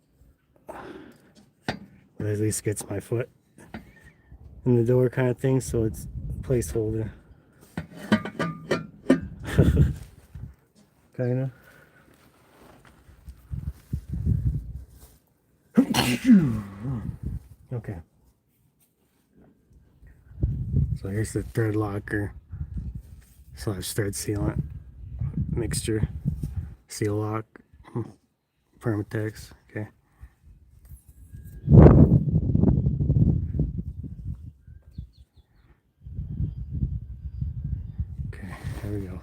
But at least gets my foot in the door kind of thing, so it's a placeholder. Kind of. Okay. So here's the thread locker / thread sealant mixture, seal lock, Permatex. Okay. Okay, there we go.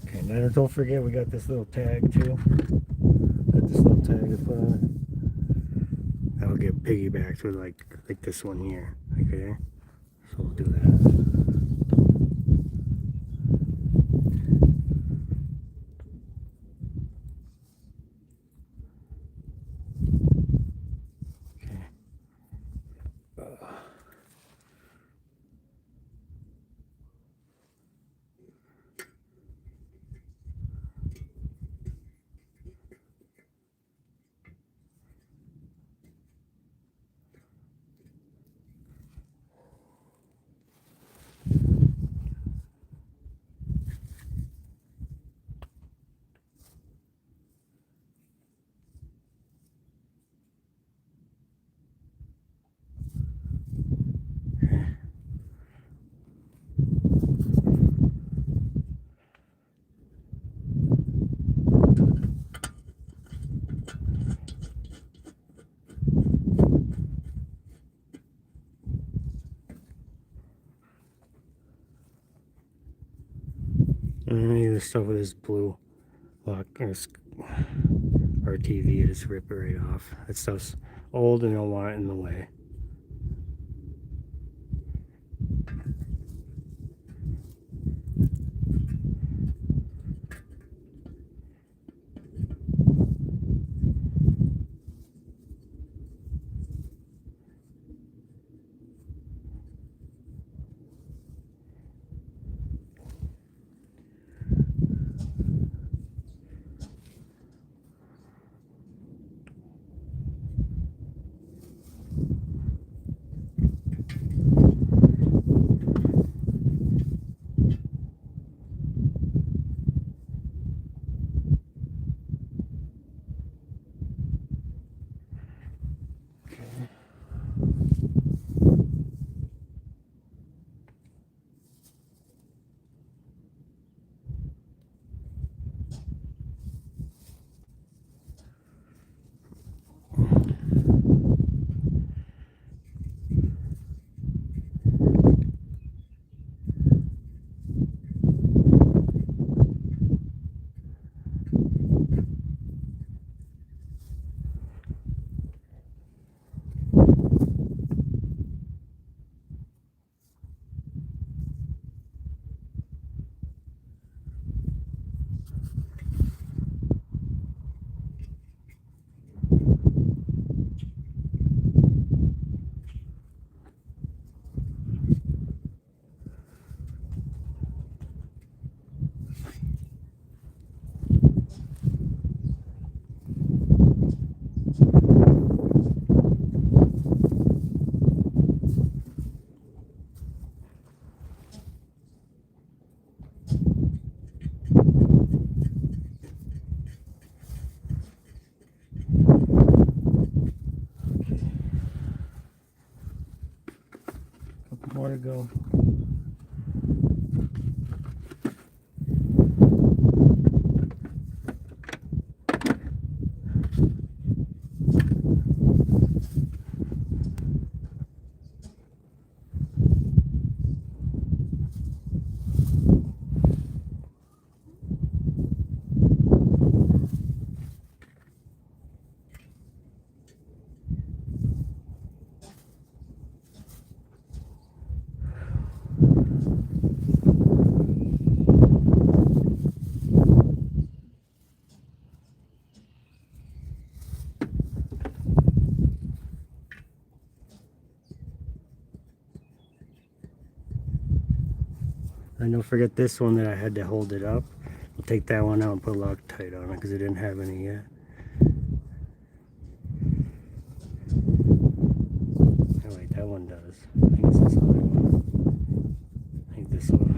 Okay, now don't forget we got this little tag too. Got this little tag to put on it. That'll get piggybacked with like this one here. Okay, so we'll do that. Any of the stuff with this blue lock or RTV, just rip it right off. That stuff's old and I don't want it in the way. More to go. And don't forget this one that I had to hold it up. I'll take that one out and put Loctite on it because it didn't have any yet. Oh wait, that one does. I think it's this other one. I think this one.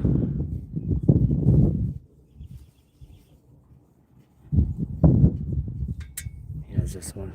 Yeah, it's this one.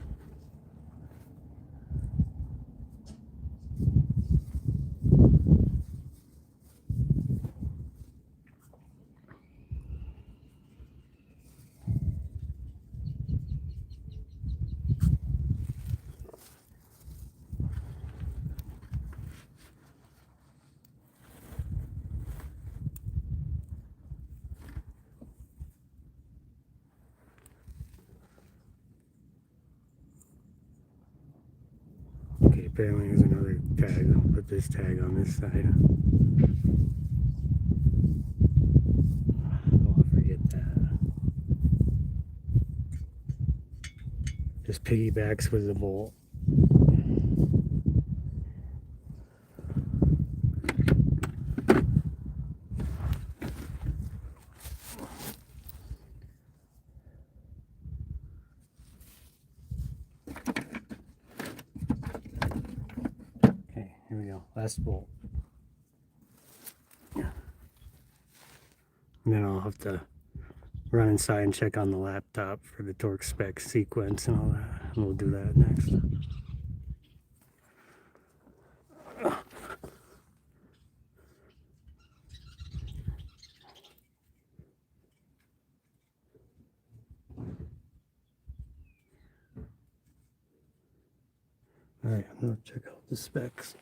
Okay, apparently there's another tag. I'll put this tag on this side. Oh, I forget that. Just piggybacks with the bolt. Okay, here we go. Last bolt. And then I'll have to run inside and check on the laptop for the torque spec sequence and all that. And we'll do that next. Alright, I'm gonna check out the specs.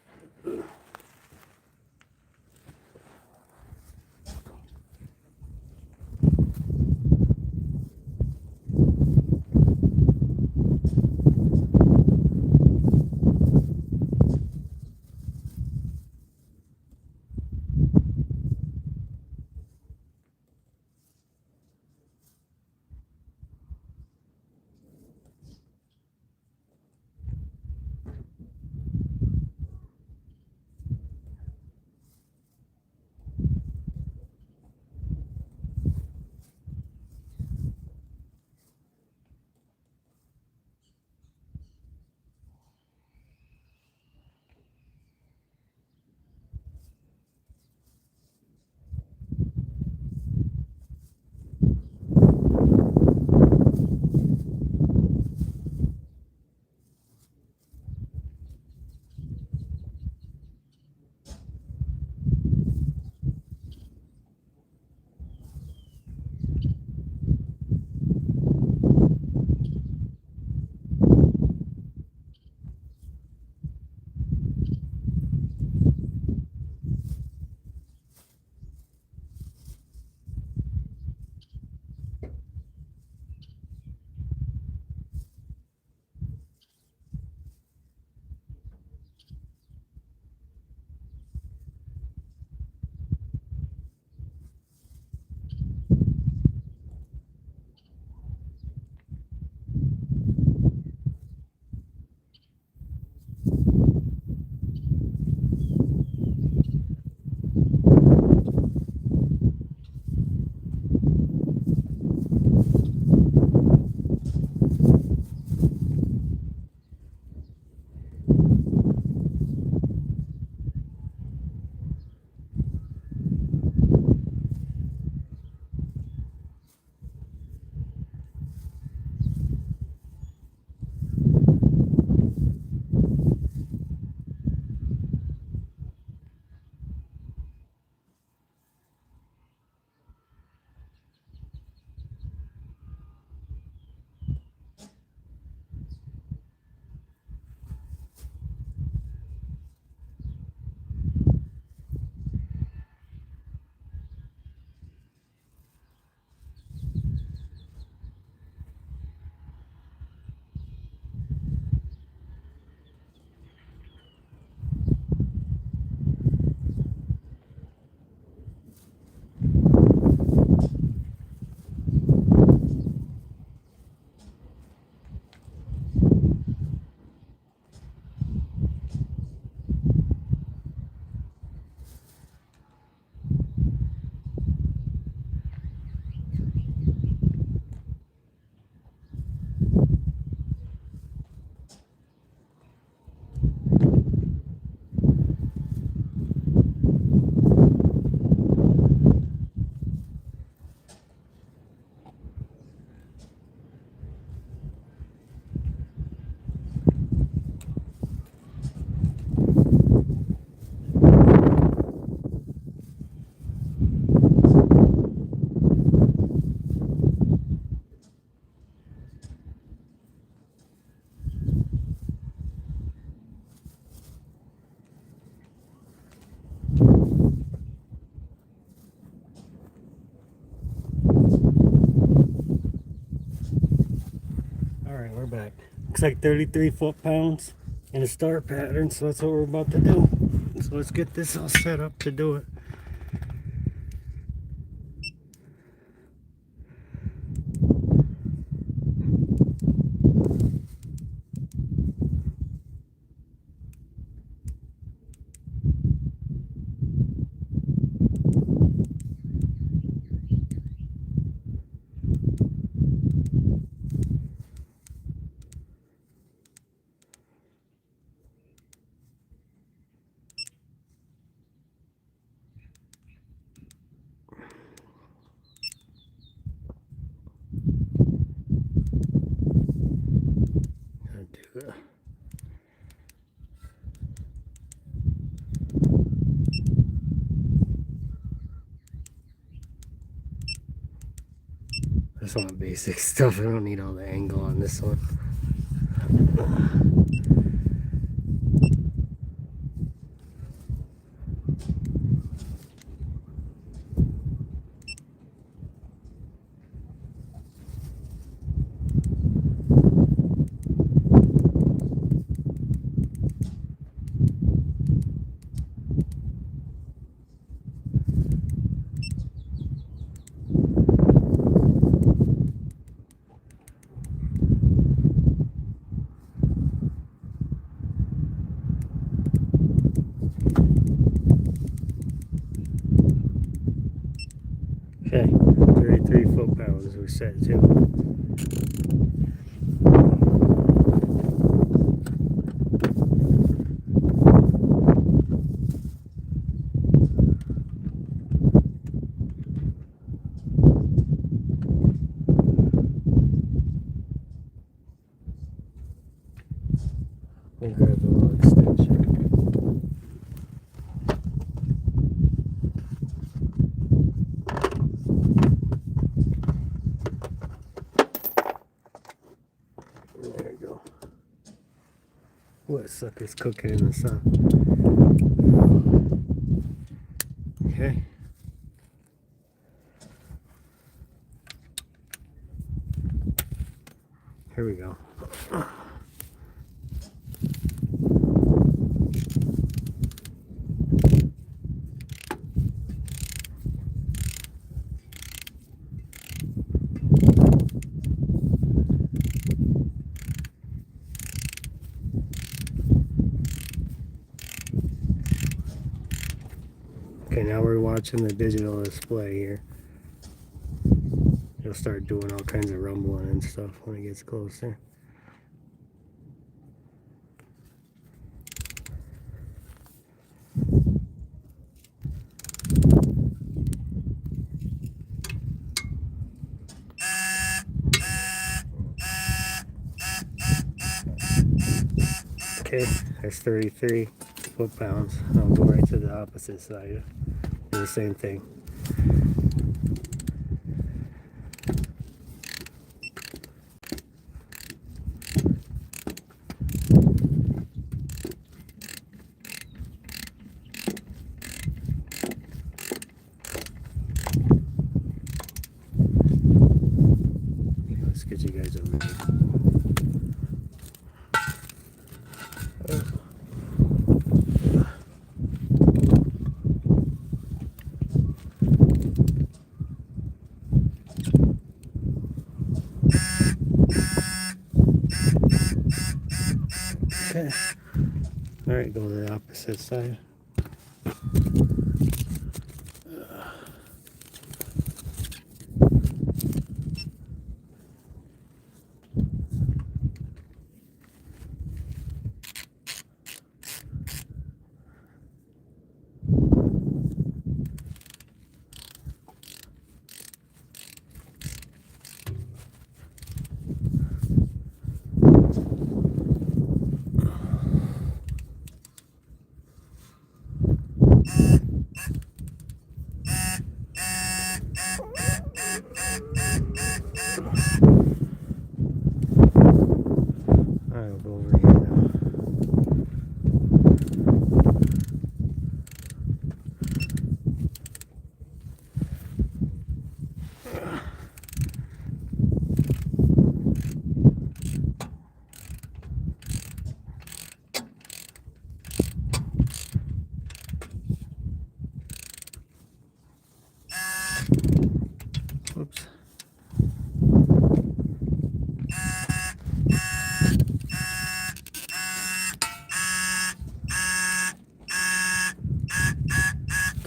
Alright, we're back. Looks like 33 foot-pounds in a star pattern, so that's what we're about to do. So let's get this all set up to do it. I just want basic stuff. I don't need all the angle on this one. Okay, 33 foot-pounds we set to. And grab the little extension. There you go. What sucker's cooking in the sun? Okay. Here we go. Okay, now we're watching the digital display here. It'll start doing all kinds of rumbling and stuff when it gets closer. Okay, there's 33 foot-pounds. I'll go right to the opposite side. Do the same thing. Let's get you guys over here. Okay. Alright, go to the opposite side.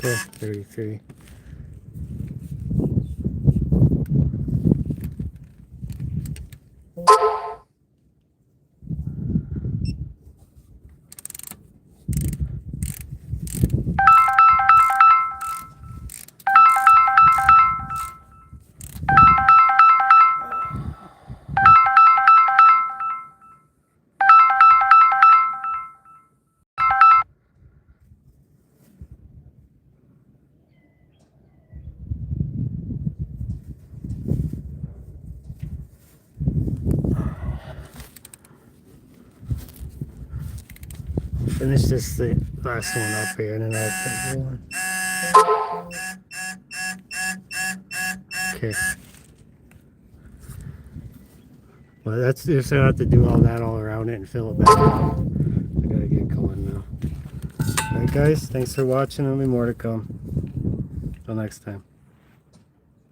Okay, 33. Finish this the last one up here, and then I'll put one. Okay. Well, that's just gonna have to do all that all around it and fill it back up. I gotta get going now. Alright guys, thanks for watching. There'll be more to come. Till next time.